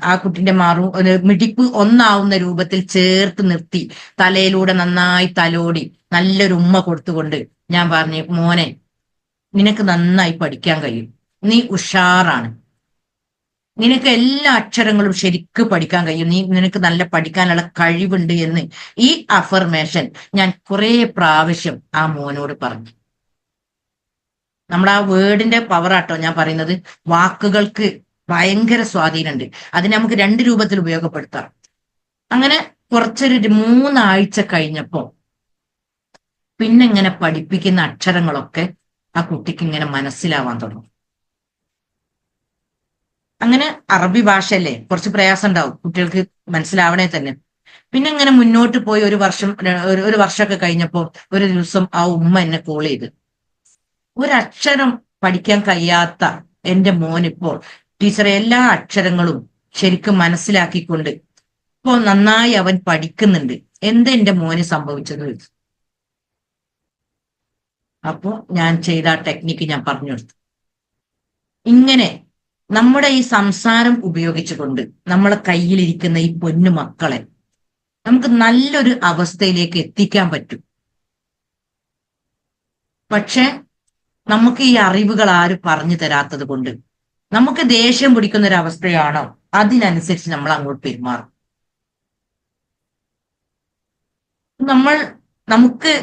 [SPEAKER 1] ആ കുട്ടിന്റെ മാറും ഒരു മിടിപ്പ് ഒന്നാവുന്ന രൂപത്തിൽ ചേർത്ത് നിർത്തി തലയിലൂടെ നന്നായി തലോടി നല്ലൊരു ഉമ്മ കൊടുത്തുകൊണ്ട് ഞാൻ പറഞ്ഞു, മോനെ നിനക്ക് നന്നായി പഠിക്കാൻ കഴിയും, നീ ഉഷാറാണ്, നിനക്ക് എല്ലാ അക്ഷരങ്ങളും ശരിക്ക് പഠിക്കാൻ കഴിയും, നിനക്ക് നല്ല പഠിക്കാനുള്ള കഴിവുണ്ട് എന്ന് ഈ അഫർമേഷൻ ഞാൻ കുറെ പ്രാവശ്യം ആ മോനോട് പറഞ്ഞു. നമ്മുടെ ആ വേർഡിന്റെ പവറാട്ടോ ഞാൻ പറയുന്നത്. വാക്കുകൾക്ക് ഭയങ്കര സ്വാധീനമുണ്ട്. അതിനെ നമുക്ക് 2 രൂപത്തിൽ ഉപയോഗപ്പെടുത്താം. അങ്ങനെ കുറച്ചൊരു 3 ആഴ്ച കഴിഞ്ഞപ്പോ പിന്നെ ഇങ്ങനെ പഠിപ്പിക്കുന്ന അക്ഷരങ്ങളൊക്കെ ആ കുട്ടിക്ക് ഇങ്ങനെ മനസ്സിലാവാൻ തുടങ്ങും. അങ്ങനെ അറബി ഭാഷയല്ലേ, കുറച്ച് പ്രയാസം ഉണ്ടാവും കുട്ടികൾക്ക് മനസ്സിലാവണേ തന്നെ. പിന്നെ ഇങ്ങനെ മുന്നോട്ട് പോയി ഒരു വർഷമൊക്കെ കഴിഞ്ഞപ്പോ ഒരു ദിവസം ആ ഉമ്മ എന്നെ കോൾ ചെയ്ത്, ഒരക്ഷരം പഠിക്കാൻ കഴിയാത്ത എന്റെ മോനിപ്പോ ടീച്ചറെ എല്ലാ അക്ഷരങ്ങളും ശരിക്കും മനസ്സിലാക്കിക്കൊണ്ട് ഇപ്പോ നന്നായി അവൻ പഠിക്കുന്നുണ്ട്, എന്താ എന്റെ മോന് സംഭവിച്ചത് ചോദിച്ചു. അപ്പോ ഞാൻ ചെയ്ത ആ ടെക്നിക്ക് ഞാൻ പറഞ്ഞു കൊടുത്തു. ഇങ്ങനെ നമ്മുടെ ഈ സംസാരം ഉപയോഗിച്ചുകൊണ്ട് നമ്മളെ കയ്യിലിരിക്കുന്ന ഈ പൊന്നു മക്കളെ നമുക്ക് നല്ലൊരു അവസ്ഥയിലേക്ക് എത്തിക്കാൻ പറ്റും. പക്ഷെ നമുക്ക് ഈ അറിവുകൾ ആരും പറഞ്ഞു തരാത്തത് കൊണ്ട് നമുക്ക് ദേഷ്യം പിടിക്കുന്ന ഒരു അവസ്ഥയാണോ അതിനനുസരിച്ച് നമ്മൾ അങ്ങോട്ട് പെരുമാറും. നമ്മൾ നമുക്ക്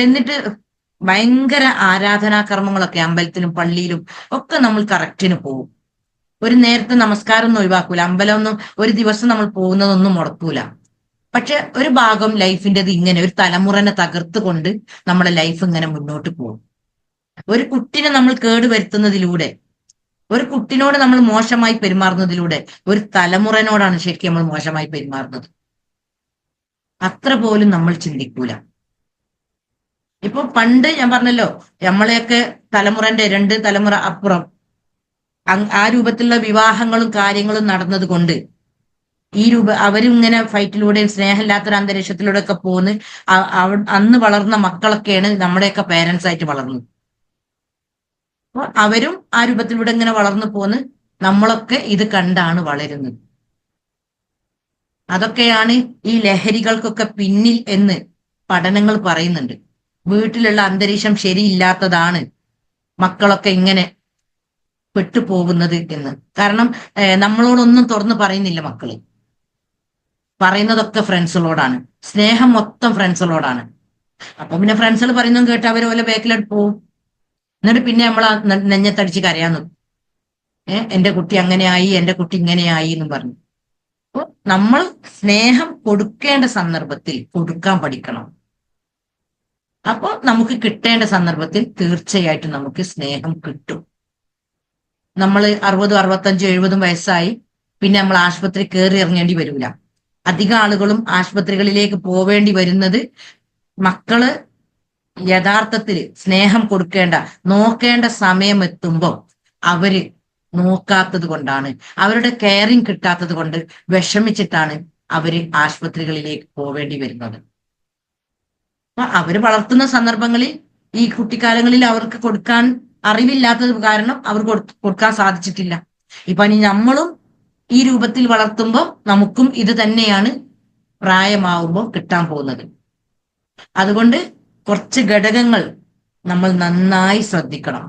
[SPEAKER 1] എന്നിട്ട് ഭയങ്കര ആരാധനാകർമ്മങ്ങളൊക്കെ അമ്പലത്തിലും പള്ളിയിലും ഒക്കെ നമ്മൾ കറക്റ്റിന് പോകും. ഒരു നേരത്തെ നമസ്കാരം ഒന്നും ഒഴിവാക്കൂല, അമ്പലമൊന്നും ഒരു ദിവസം നമ്മൾ പോകുന്നതൊന്നും മുടക്കൂല. പക്ഷെ ഒരു ഭാഗം ലൈഫിൻ്റെത് ഇങ്ങനെ ഒരു തലമുറനെ തകർത്തുകൊണ്ട് നമ്മുടെ ലൈഫ് ഇങ്ങനെ മുന്നോട്ട് പോകും. ഒരു കുട്ടിനെ നമ്മൾ കേടുവരുത്തുന്നതിലൂടെ, ഒരു കുട്ടിനോട് നമ്മൾ മോശമായി പെരുമാറുന്നതിലൂടെ ഒരു തലമുറനോടാണ് ശരിക്കും നമ്മൾ മോശമായി പെരുമാറുന്നത്. അത്ര പോലും നമ്മൾ ചിന്തിക്കൂല. ഇപ്പൊ പണ്ട് ഞാൻ പറഞ്ഞല്ലോ, നമ്മളെയൊക്കെ തലമുറന്റെ 2 തലമുറ അപ്പുറം ആ രൂപത്തിലുള്ള വിവാഹങ്ങളും കാര്യങ്ങളും നടന്നത് കൊണ്ട് അവരും ഇങ്ങനെ ഫൈറ്റിലൂടെയും സ്നേഹമില്ലാത്തൊരു അന്തരീക്ഷത്തിലൂടെ ഒക്കെ പോന്ന് അന്ന് വളർന്ന മക്കളൊക്കെയാണ് നമ്മുടെയൊക്കെ പേരൻസ് ആയിട്ട് വളർന്നത്. അപ്പൊ അവരും ആ രൂപത്തിലൂടെ ഇങ്ങനെ വളർന്നു പോന്ന് നമ്മളൊക്കെ ഇത് കണ്ടാണ് വളരുന്നത്. അതൊക്കെയാണ് ഈ ലഹരികൾക്കൊക്കെ പിന്നിൽ എന്ന് പഠനങ്ങൾ പറയുന്നുണ്ട്. വീട്ടിലുള്ള അന്തരീക്ഷം ശരിയില്ലാത്തതാണ് മക്കളൊക്കെ ഇങ്ങനെ പെട്ടുപോകുന്നത് എന്ന്. കാരണം നമ്മളോടൊന്നും തുറന്നു പറയുന്നില്ല മക്കള്, പറയുന്നതൊക്കെ ഫ്രണ്ട്സുകളോടാണ്, സ്നേഹം മൊത്തം ഫ്രണ്ട്സുകളോടാണ്. അപ്പൊ പിന്നെ ഫ്രണ്ട്സുകൾ പറയുന്നതും കേട്ട് അവർ പോലെ ബാക്കിലോട്ട് പോവും. എന്നിട്ട് പിന്നെ നമ്മൾ നെഞ്ഞത്തടിച്ച് കരയാൻ നിൽക്കും. എന്റെ കുട്ടി അങ്ങനെയായി, എന്റെ കുട്ടി ഇങ്ങനെയായി എന്നും പറഞ്ഞു. അപ്പൊ നമ്മൾ സ്നേഹം കൊടുക്കേണ്ട സന്ദർഭത്തിൽ കൊടുക്കാൻ പഠിക്കണം. അപ്പൊ നമുക്ക് കിട്ടേണ്ട സന്ദർഭത്തിൽ തീർച്ചയായിട്ടും നമുക്ക് സ്നേഹം കിട്ടും. നമ്മൾ 60, 65, 70 വയസ്സായി പിന്നെ നമ്മൾ ആശുപത്രി കയറി ഇറങ്ങേണ്ടി വരില്ല. അധിക ആളുകളും ആശുപത്രികളിലേക്ക് പോവേണ്ടി വരുന്നത് മക്കള് യഥാർത്ഥത്തിൽ സ്നേഹം കൊടുക്കേണ്ട, നോക്കേണ്ട സമയം എത്തുമ്പോൾ അവര് നോക്കാത്തത് കൊണ്ടാണ്, അവരുടെ കെയറിങ് കിട്ടാത്തത് കൊണ്ട് വിഷമിച്ചിട്ടാണ് അവര് ആശുപത്രികളിലേക്ക് പോവേണ്ടി വരുന്നത്. അപ്പൊ അവര് വളർത്തുന്ന സന്ദർഭങ്ങളിൽ ഈ കുട്ടിക്കാലങ്ങളിൽ അവർക്ക് കൊടുക്കാൻ അറിവില്ലാത്തത് കാരണം അവർ കൊടുക്കാൻ സാധിച്ചിട്ടില്ല. ഇപ്പൊ ഇനി നമ്മളും ഈ രൂപത്തിൽ വളർത്തുമ്പോൾ നമുക്കും ഇത് തന്നെയാണ് പ്രായമാവുമ്പോൾ കിട്ടാൻ പോകുന്നത്. അതുകൊണ്ട് കുറച്ച് ഘടകങ്ങൾ നമ്മൾ നന്നായി ശ്രദ്ധിക്കണം.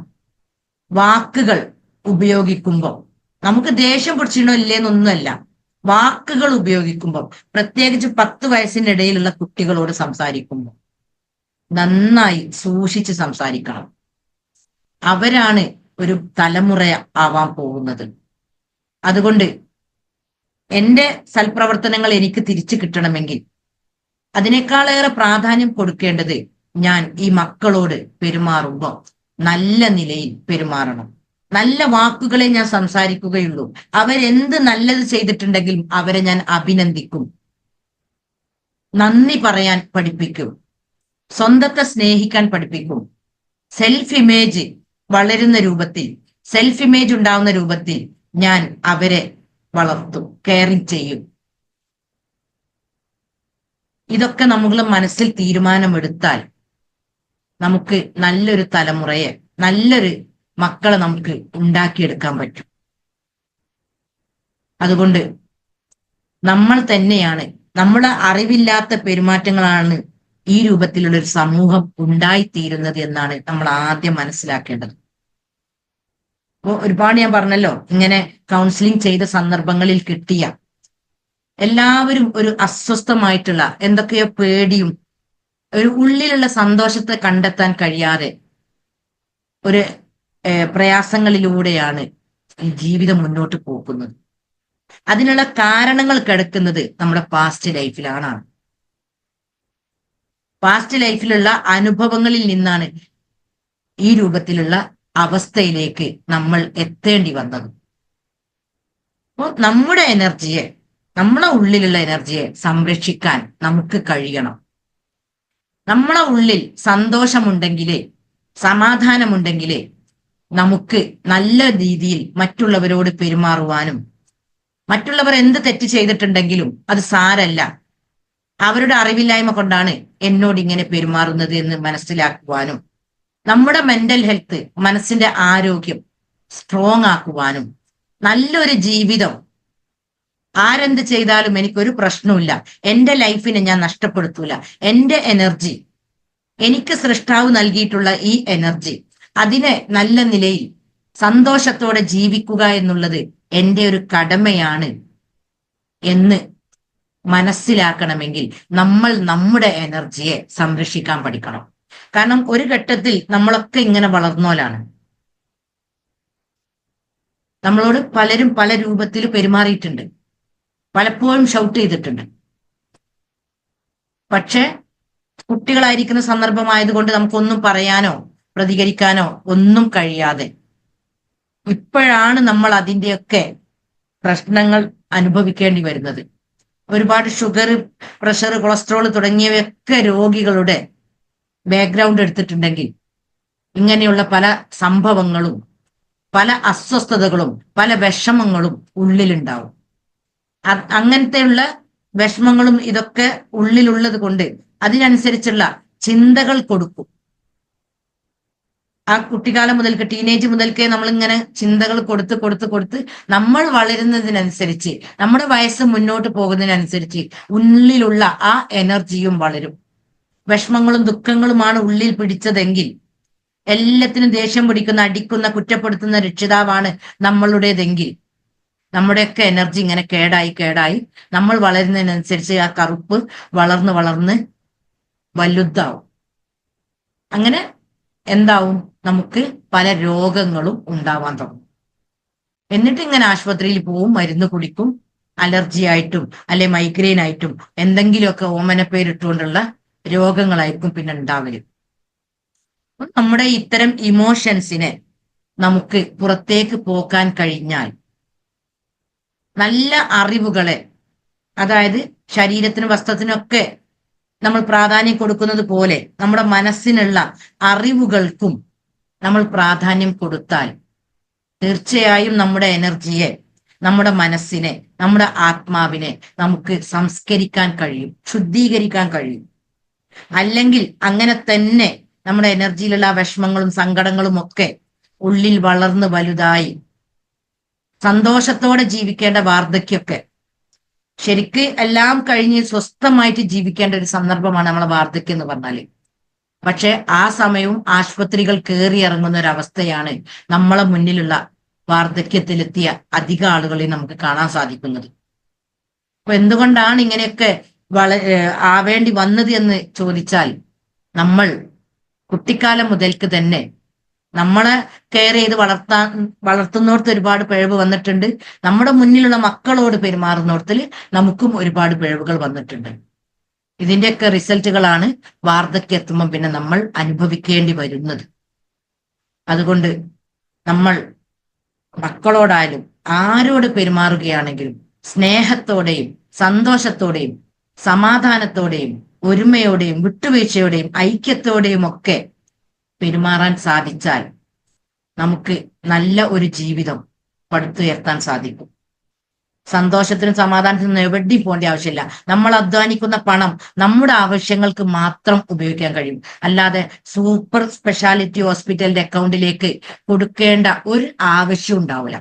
[SPEAKER 1] വാക്കുകൾ ഉപയോഗിക്കുമ്പോൾ നമുക്ക് ദേഷ്യം പിടിച്ചിട്ടോ ഇല്ലേന്നൊന്നുമല്ല, വാക്കുകൾ ഉപയോഗിക്കുമ്പോൾ പ്രത്യേകിച്ച് 10 വയസ്സിന്റെ ഇടയിലുള്ള കുട്ടികളോട് സംസാരിക്കുമ്പോൾ നന്നായി സൂക്ഷിച്ച് സംസാരിക്കണം. അവരാണ് ഒരു തലമുറ ആവാൻ പോകുന്നത്. അതുകൊണ്ട് എന്റെ സൽപ്രവർത്തനങ്ങൾ എനിക്ക് തിരിച്ചു കിട്ടണമെങ്കിൽ അതിനേക്കാളേറെ പ്രാധാന്യം കൊടുക്കേണ്ടത് ഞാൻ ഈ മക്കളോട് പെരുമാറുമ്പോൾ നല്ല നിലയിൽ പെരുമാറണം. നല്ല വാക്കുകളെ ഞാൻ സംസാരിക്കുകയുള്ളൂ. അവരെന്ത് നല്ലത് ചെയ്തിട്ടുണ്ടെങ്കിലും അവരെ ഞാൻ അഭിനന്ദിക്കും, നന്ദി പറയാൻ പഠിപ്പിക്കും, സ്വന്തത്തെ സ്നേഹിക്കാൻ പഠിപ്പിക്കും. സെൽഫ് ഇമേജ് വളരുന്ന രൂപത്തിൽ, സെൽഫ് ഇമേജ് ഉണ്ടാവുന്ന രൂപത്തിൽ ഞാൻ അവരെ വളർത്തും, കെയറിങ് ചെയ്യും. ഇതൊക്കെ നമ്മൾ മനസ്സിൽ തീരുമാനമെടുത്താൽ നമുക്ക് നല്ലൊരു തലമുറയെ, നല്ലൊരു മക്കളെ നമുക്ക് ഉണ്ടാക്കിയെടുക്കാൻ പറ്റും. അതുകൊണ്ട് നമ്മൾ തന്നെയാണ്, നമ്മുടെ അറിവില്ലാത്ത പെരുമാറ്റങ്ങളാണ് ഈ രൂപത്തിലുള്ള ഒരു സമൂഹം ഉണ്ടായിത്തീരുന്നത് എന്നാണ് നമ്മൾ ആദ്യം മനസ്സിലാക്കേണ്ടത്. അപ്പോൾ ഒരുപാട് ഞാൻ പറഞ്ഞല്ലോ, ഇങ്ങനെ കൗൺസിലിംഗ് ചെയ്ത സന്ദർഭങ്ങളിൽ കിട്ടിയ എല്ലാവരും ഒരു അസ്വസ്ഥമായിട്ടുള്ള എന്തൊക്കെയോ പേടിയും ഒരു ഉള്ളിലുള്ള സന്തോഷത്തെ കണ്ടെത്താൻ കഴിയാതെ ഒരു പ്രയാസങ്ങളിലൂടെയാണ് ഈ ജീവിതം മുന്നോട്ട് പോകുന്നത്. അതിനുള്ള കാരണങ്ങൾ കിടക്കുന്നത് നമ്മുടെ പാസ്റ്റ് ലൈഫിലാണ്. പാസ്റ്റ് ലൈഫിലുള്ള അനുഭവങ്ങളിൽ നിന്നാണ് ഈ രൂപത്തിലുള്ള അവസ്ഥയിലേക്ക് നമ്മൾ എത്തേണ്ടി വന്നത്. അപ്പോൾ നമ്മുടെ എനർജിയെ, നമ്മളെ ഉള്ളിലുള്ള എനർജിയെ സംരക്ഷിക്കാൻ നമുക്ക് കഴിയണം. നമ്മളെ ഉള്ളിൽ സന്തോഷമുണ്ടെങ്കിലേ, സമാധാനമുണ്ടെങ്കിലേ നമുക്ക് നല്ല രീതിയിൽ മറ്റുള്ളവരോട് പെരുമാറുവാനും, മറ്റുള്ളവർ എന്ത് തെറ്റ് ചെയ്തിട്ടുണ്ടെങ്കിലും അത് സാരല്ല, അവരുടെ അറിവില്ലായ്മ കൊണ്ടാണ് എന്നോട് ഇങ്ങനെ പെരുമാറുന്നത് എന്ന് മനസ്സിലാക്കുവാനും, നമ്മുടെ മെന്റൽ ഹെൽത്ത്, മനസ്സിന്റെ ആരോഗ്യം സ്ട്രോങ് ആക്കുവാനും, നല്ലൊരു ജീവിതം, ആരെന്ത് ചെയ്താലും എനിക്കൊരു പ്രശ്നവുമില്ല, എന്റെ ലൈഫിനെ ഞാൻ നഷ്ടപ്പെടുത്തൂല, എന്റെ എനർജി, എനിക്ക് സൃഷ്ടാവ് നൽകിയിട്ടുള്ള ഈ എനർജി, അതിനെ നല്ല നിലയിൽ സന്തോഷത്തോടെ ജീവിക്കുക എന്നുള്ളത് എന്റെ ഒരു കടമയാണ് എന്ന് മനസ്സിലാക്കണമെങ്കിൽ നമ്മൾ നമ്മുടെ എനർജിയെ സംരക്ഷിക്കാൻ പഠിക്കണം. കാരണം ഒരു ഘട്ടത്തിൽ നമ്മളൊക്കെ ഇങ്ങനെ വളർന്നോലാണ്. നമ്മളോട് പലരും പല രൂപത്തിൽ പെരുമാറിയിട്ടുണ്ട്, പലപ്പോഴും ഷൗട്ട് ചെയ്തിട്ടുണ്ട്. പക്ഷെ കുട്ടികളായിരിക്കുന്ന സന്ദർഭമായതുകൊണ്ട് നമുക്കൊന്നും പറയാനോ പ്രതികരിക്കാനോ ഒന്നും കഴിയാതെ ഇപ്പോഴാണ് നമ്മൾ അതിൻ്റെയൊക്കെ പ്രശ്നങ്ങൾ അനുഭവിക്കേണ്ടി വരുന്നത്. ഒരുപാട് ഷുഗർ, പ്രഷർ, കൊളസ്ട്രോൾ തുടങ്ങിയവയൊക്കെ രോഗികളുടെ ബാക്ക്ഗ്രൗണ്ട് എടുത്തിട്ടുണ്ടെങ്കിൽ ഇങ്ങനെയുള്ള പല സംഭവങ്ങളും, പല അസ്വസ്ഥതകളും, പല വിഷമങ്ങളും ഉള്ളിലുണ്ടാവും. അങ്ങനത്തെയുള്ള വിഷമങ്ങളും ഇതൊക്കെ ഉള്ളിലുള്ളത് കൊണ്ട് അതിനനുസരിച്ചുള്ള ചിന്തകൾ കൊടുക്കും. ആ കുട്ടിക്കാലം മുതൽക്ക്, ടീനേജ് മുതൽക്കേ നമ്മളിങ്ങനെ ചിന്തകൾ കൊടുത്ത് കൊടുത്ത് കൊടുത്ത് നമ്മൾ വളരുന്നതിനനുസരിച്ച്, നമ്മുടെ വയസ്സ് മുന്നോട്ട് പോകുന്നതിനനുസരിച്ച് ഉള്ളിലുള്ള ആ എനർജിയും വളരും. വിഷമങ്ങളും ദുഃഖങ്ങളുമാണ് ഉള്ളിൽ പിടിച്ചതെങ്കിൽ, എല്ലാത്തിനും ദേഷ്യം പിടിക്കുന്ന, അടിക്കുന്ന, കുറ്റപ്പെടുത്തുന്ന രക്ഷിതാവാണ് നമ്മളുടേതെങ്കിൽ, നമ്മുടെയൊക്കെ എനർജി ഇങ്ങനെ കേടായി കേടായി നമ്മൾ വളരുന്നതിനനുസരിച്ച് ആ കറുപ്പ് വളർന്ന് വളർന്ന് വലുതാവും. അങ്ങനെ എന്താവും, നമുക്ക് പല രോഗങ്ങളും ഉണ്ടാവാൻ തുടങ്ങും. എന്നിട്ട് ഇങ്ങനെ ആശുപത്രിയിൽ പോവും, മരുന്ന് കുടിക്കും, അലർജി ആയിട്ടും അല്ലെ മൈഗ്രെയിൻ ആയിട്ടും എന്തെങ്കിലുമൊക്കെ ഓമന പേരിട്ടുകൊണ്ടുള്ള രോഗങ്ങളായിരിക്കും പിന്നെ ഉണ്ടാവല്. നമ്മുടെ ഇത്തരം ഇമോഷൻസിനെ നമുക്ക് പുറത്തേക്ക് പോക്കാൻ കഴിഞ്ഞാൽ, നല്ല അറിവുകളെ, അതായത് ശരീരത്തിനും വസ്ത്രത്തിനൊക്കെ നമ്മൾ പ്രാധാന്യം കൊടുക്കുന്നത് പോലെ നമ്മുടെ മനസ്സിനുള്ള അറിവുകൾക്കും നമ്മൾ പ്രാധാന്യം കൊടുത്താൽ തീർച്ചയായും നമ്മുടെ എനർജിയെ, നമ്മുടെ മനസ്സിനെ, നമ്മുടെ ആത്മാവിനെ നമുക്ക് സംസ്കരിക്കാൻ കഴിയും, ശുദ്ധീകരിക്കാൻ കഴിയും. അല്ലെങ്കിൽ അങ്ങനെ തന്നെ നമ്മുടെ എനർജിയിലുള്ള വിഷമങ്ങളും സങ്കടങ്ങളും ഒക്കെ ഉള്ളിൽ വളർന്ന് വലുതായി സന്തോഷത്തോടെ ജീവിക്കേണ്ട വാർദ്ധക്യമൊക്കെ, ശരിക്ക് എല്ലാം കഴിഞ്ഞ് സ്വസ്ഥമായിട്ട് ജീവിക്കേണ്ട ഒരു സന്ദർഭമാണ് നമ്മളെ വാർദ്ധക്യം എന്ന് പറഞ്ഞാല്. പക്ഷെ ആ സമയവും ആശുപത്രികൾ കയറി ഇറങ്ങുന്ന ഒരു അവസ്ഥയാണ് നമ്മളെ മുന്നിലുള്ള വാർദ്ധക്യത്തിലെത്തിയ അധിക ആളുകളെ നമുക്ക് കാണാൻ സാധിക്കുന്നത്. അപ്പൊ എന്തുകൊണ്ടാണ് ഇങ്ങനെയൊക്കെ ആവേണ്ടി വന്നത് എന്ന് ചോദിച്ചാൽ, നമ്മൾ കുട്ടിക്കാലം മുതൽക്ക് തന്നെ നമ്മളെ കെയർ ചെയ്ത് വളർത്തുന്നോടത്ത് ഒരുപാട് പിഴവ് വന്നിട്ടുണ്ട്. നമ്മുടെ മുന്നിലുള്ള മക്കളോട് പെരുമാറുന്നോടത്തിൽ നമുക്കും ഒരുപാട് പിഴവുകൾ വന്നിട്ടുണ്ട്. ഇതിന്റെയൊക്കെ റിസൾട്ടുകളാണ് വാർദ്ധക്യം എത്തുമ്പോൾ പിന്നെ നമ്മൾ അനുഭവിക്കേണ്ടി വരുന്നത്. അതുകൊണ്ട് നമ്മൾ മക്കളോടായാലും ആരോട് പെരുമാറുകയാണെങ്കിലും സ്നേഹത്തോടെയും സന്തോഷത്തോടെയും സമാധാനത്തോടെയും ഒരുമയോടെയും വിട്ടുവീഴ്ചയോടെയും ഐക്യത്തോടെയും ഒക്കെ പെരുമാറാൻ സാധിച്ചാൽ നമുക്ക് നല്ല ഒരു ജീവിതം പടുത്തുയർത്താൻ സാധിക്കും. സന്തോഷത്തിനും സമാധാനത്തിനും എവിടെയും പോകേണ്ട ആവശ്യമില്ല. നമ്മൾ അധ്വാനിക്കുന്ന പണം നമ്മുടെ ആവശ്യങ്ങൾക്ക് മാത്രം ഉപയോഗിക്കാൻ കഴിയും. അല്ലാതെ സൂപ്പർ സ്പെഷ്യാലിറ്റി ഹോസ്പിറ്റലിന്റെ അക്കൗണ്ടിലേക്ക് കൊടുക്കേണ്ട ഒരു ആവശ്യം ഉണ്ടാവില്ല.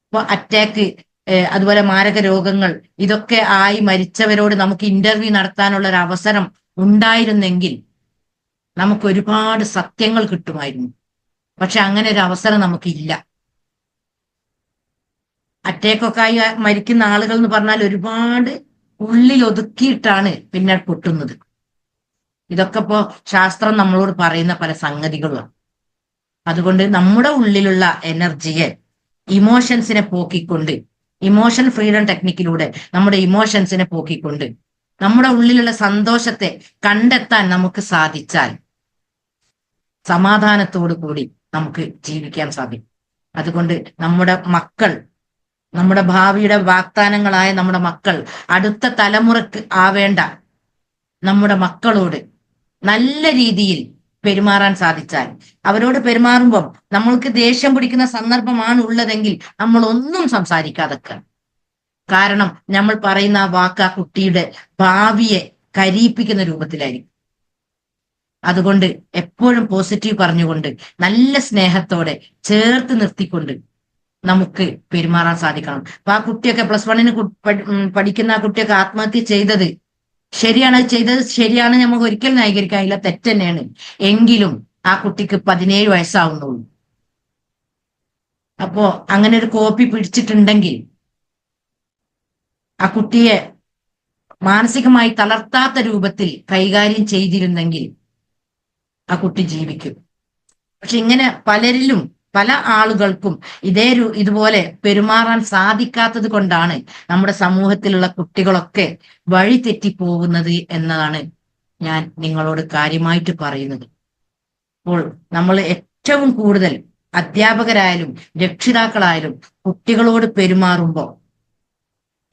[SPEAKER 1] ഇപ്പൊ അറ്റാക്ക്, അതുപോലെ മാരക രോഗങ്ങൾ, ഇതൊക്കെ ആയി മരിച്ചവരോട് നമുക്ക് ഇന്റർവ്യൂ നടത്താനുള്ള ഒരു അവസരം ഉണ്ടായിരുന്നെങ്കിൽ നമുക്ക് ഒരുപാട് സത്യങ്ങൾ കിട്ടുമായിരുന്നു. പക്ഷെ അങ്ങനെ ഒരു അവസരം നമുക്കില്ല. അറ്റാക്കൊക്കെ ആയി മരിക്കുന്ന ആളുകൾ എന്ന് പറഞ്ഞാൽ ഒരുപാട് ഉള്ളിൽ ഒതുക്കിയിട്ടാണ് പിന്നെ പൊട്ടുന്നത്. ഇതൊക്കെ ഇപ്പോ ശാസ്ത്രം നമ്മളോട് പറയുന്ന പല സംഗതികളുമാണ്. അതുകൊണ്ട് നമ്മുടെ ഉള്ളിലുള്ള എനർജിയെ, ഇമോഷൻസിനെ പോക്കിക്കൊണ്ട്, ഇമോഷൻ ഫ്രീഡം ടെക്നിക്കിലൂടെ നമ്മുടെ ഇമോഷൻസിനെ പോക്കിക്കൊണ്ട് നമ്മുടെ ഉള്ളിലുള്ള സന്തോഷത്തെ കണ്ടെത്താൻ നമുക്ക് സാധിച്ചാൽ സമാധാനത്തോടു കൂടി നമുക്ക് ജീവിക്കാൻ സാധിക്കും. അതുകൊണ്ട് നമ്മുടെ മക്കൾ, നമ്മുടെ ഭാവിയുടെ വാഗ്ദാനങ്ങളായ നമ്മുടെ മക്കൾ, അടുത്ത തലമുറക്ക് ആവേണ്ട നമ്മുടെ മക്കളോട് നല്ല രീതിയിൽ പെരുമാറാൻ സാധിച്ചാൽ, അവരോട് പെരുമാറുമ്പം നമ്മൾക്ക് ദേഷ്യം പിടിക്കുന്ന സന്ദർഭമാണ് ഉള്ളതെങ്കിൽ നമ്മൾ ഒന്നും സംസാരിക്കാതൊക്കെ. കാരണം നമ്മൾ പറയുന്ന ആ വാക്ക് ആ കുട്ടിയുടെ ഭാവിയെ കരീപ്പിക്കുന്ന രൂപത്തിലായിരിക്കും. അതുകൊണ്ട് എപ്പോഴും പോസിറ്റീവ് പറഞ്ഞുകൊണ്ട് നല്ല സ്നേഹത്തോടെ ചേർത്ത് നിർത്തിക്കൊണ്ട് നമുക്ക് പെരുമാറാൻ സാധിക്കണം. അപ്പൊ ആ കുട്ടിയൊക്കെ +1 പഠിക്കുന്ന ആ കുട്ടിയൊക്കെ ആത്മഹത്യ ചെയ്തത് ശരിയാണ്, ചെയ്തത് ശരിയാണ്, നമുക്ക് ഒരിക്കലും ന്യായീകരിക്കാനില്ല, തെറ്റ് തന്നെയാണ്. എങ്കിലും ആ കുട്ടിക്ക് 17 വയസ്സാവുന്നുള്ളൂ. അപ്പോ അങ്ങനെ ഒരു കോപ്പി പിടിച്ചിട്ടുണ്ടെങ്കിൽ ആ കുട്ടിയെ മാനസികമായി തളർത്താത്ത രൂപത്തിൽ കൈകാര്യം ചെയ്തിരുന്നെങ്കിൽ ആ കുട്ടി ജീവിക്കും. പക്ഷെ ഇങ്ങനെ പലരിലും, പല ആളുകൾക്കും ഇതുപോലെ പെരുമാറാൻ സാധിക്കാത്തത് കൊണ്ടാണ് നമ്മുടെ സമൂഹത്തിലുള്ള കുട്ടികളൊക്കെ വഴി തെറ്റിപ്പോകുന്നത് എന്നതാണ് ഞാൻ നിങ്ങളോട് കാര്യമായിട്ട് പറയുന്നത്. അപ്പോൾ നമ്മൾ ഏറ്റവും കൂടുതൽ അധ്യാപകരായാലും രക്ഷിതാക്കളായാലും കുട്ടികളോട് പെരുമാറുമ്പോൾ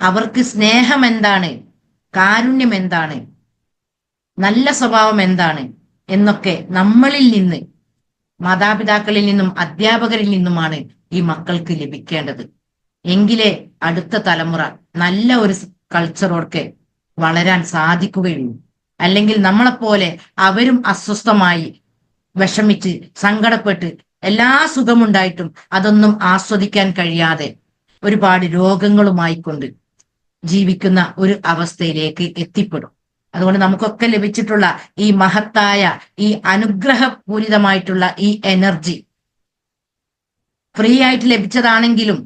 [SPEAKER 1] അവർക്ക് സ്നേഹം എന്താണ്, കാരുണ്യം എന്താണ്, നല്ല സ്വഭാവം എന്താണ് എന്നൊക്കെ നമ്മളിൽ നിന്ന്, മാതാപിതാക്കളിൽ നിന്നും അധ്യാപകരിൽ നിന്നുമാണ് ഈ മക്കൾക്ക് ലഭിക്കേണ്ടത്. എങ്കിലേ അടുത്ത തലമുറ നല്ല ഒരു കൾച്ചറോടെ വളരാൻ സാധിക്കുകയുള്ളൂ. അല്ലെങ്കിൽ നമ്മളെപ്പോലെ അവരും അസ്വസ്ഥമായി വിഷമിച്ച് സങ്കടപ്പെട്ട് എല്ലാ സുഖമുണ്ടായിട്ടും അതൊന്നും ആസ്വദിക്കാൻ കഴിയാതെ ഒരുപാട് രോഗങ്ങളുമായിക്കൊണ്ട് ജീവിക്കുന്ന ഒരു അവസ്ഥയിലേക്ക് എത്തിപ്പെടും. അതുകൊണ്ട് നമുക്കൊക്കെ ലഭിച്ചിട്ടുള്ള ഈ മഹത്തായ, ഈ അനുഗ്രഹപൂരിതമായിട്ടുള്ള ഈ എനർജി ഫ്രീ ആയിട്ട് ലഭിച്ചതാണെങ്കിലും,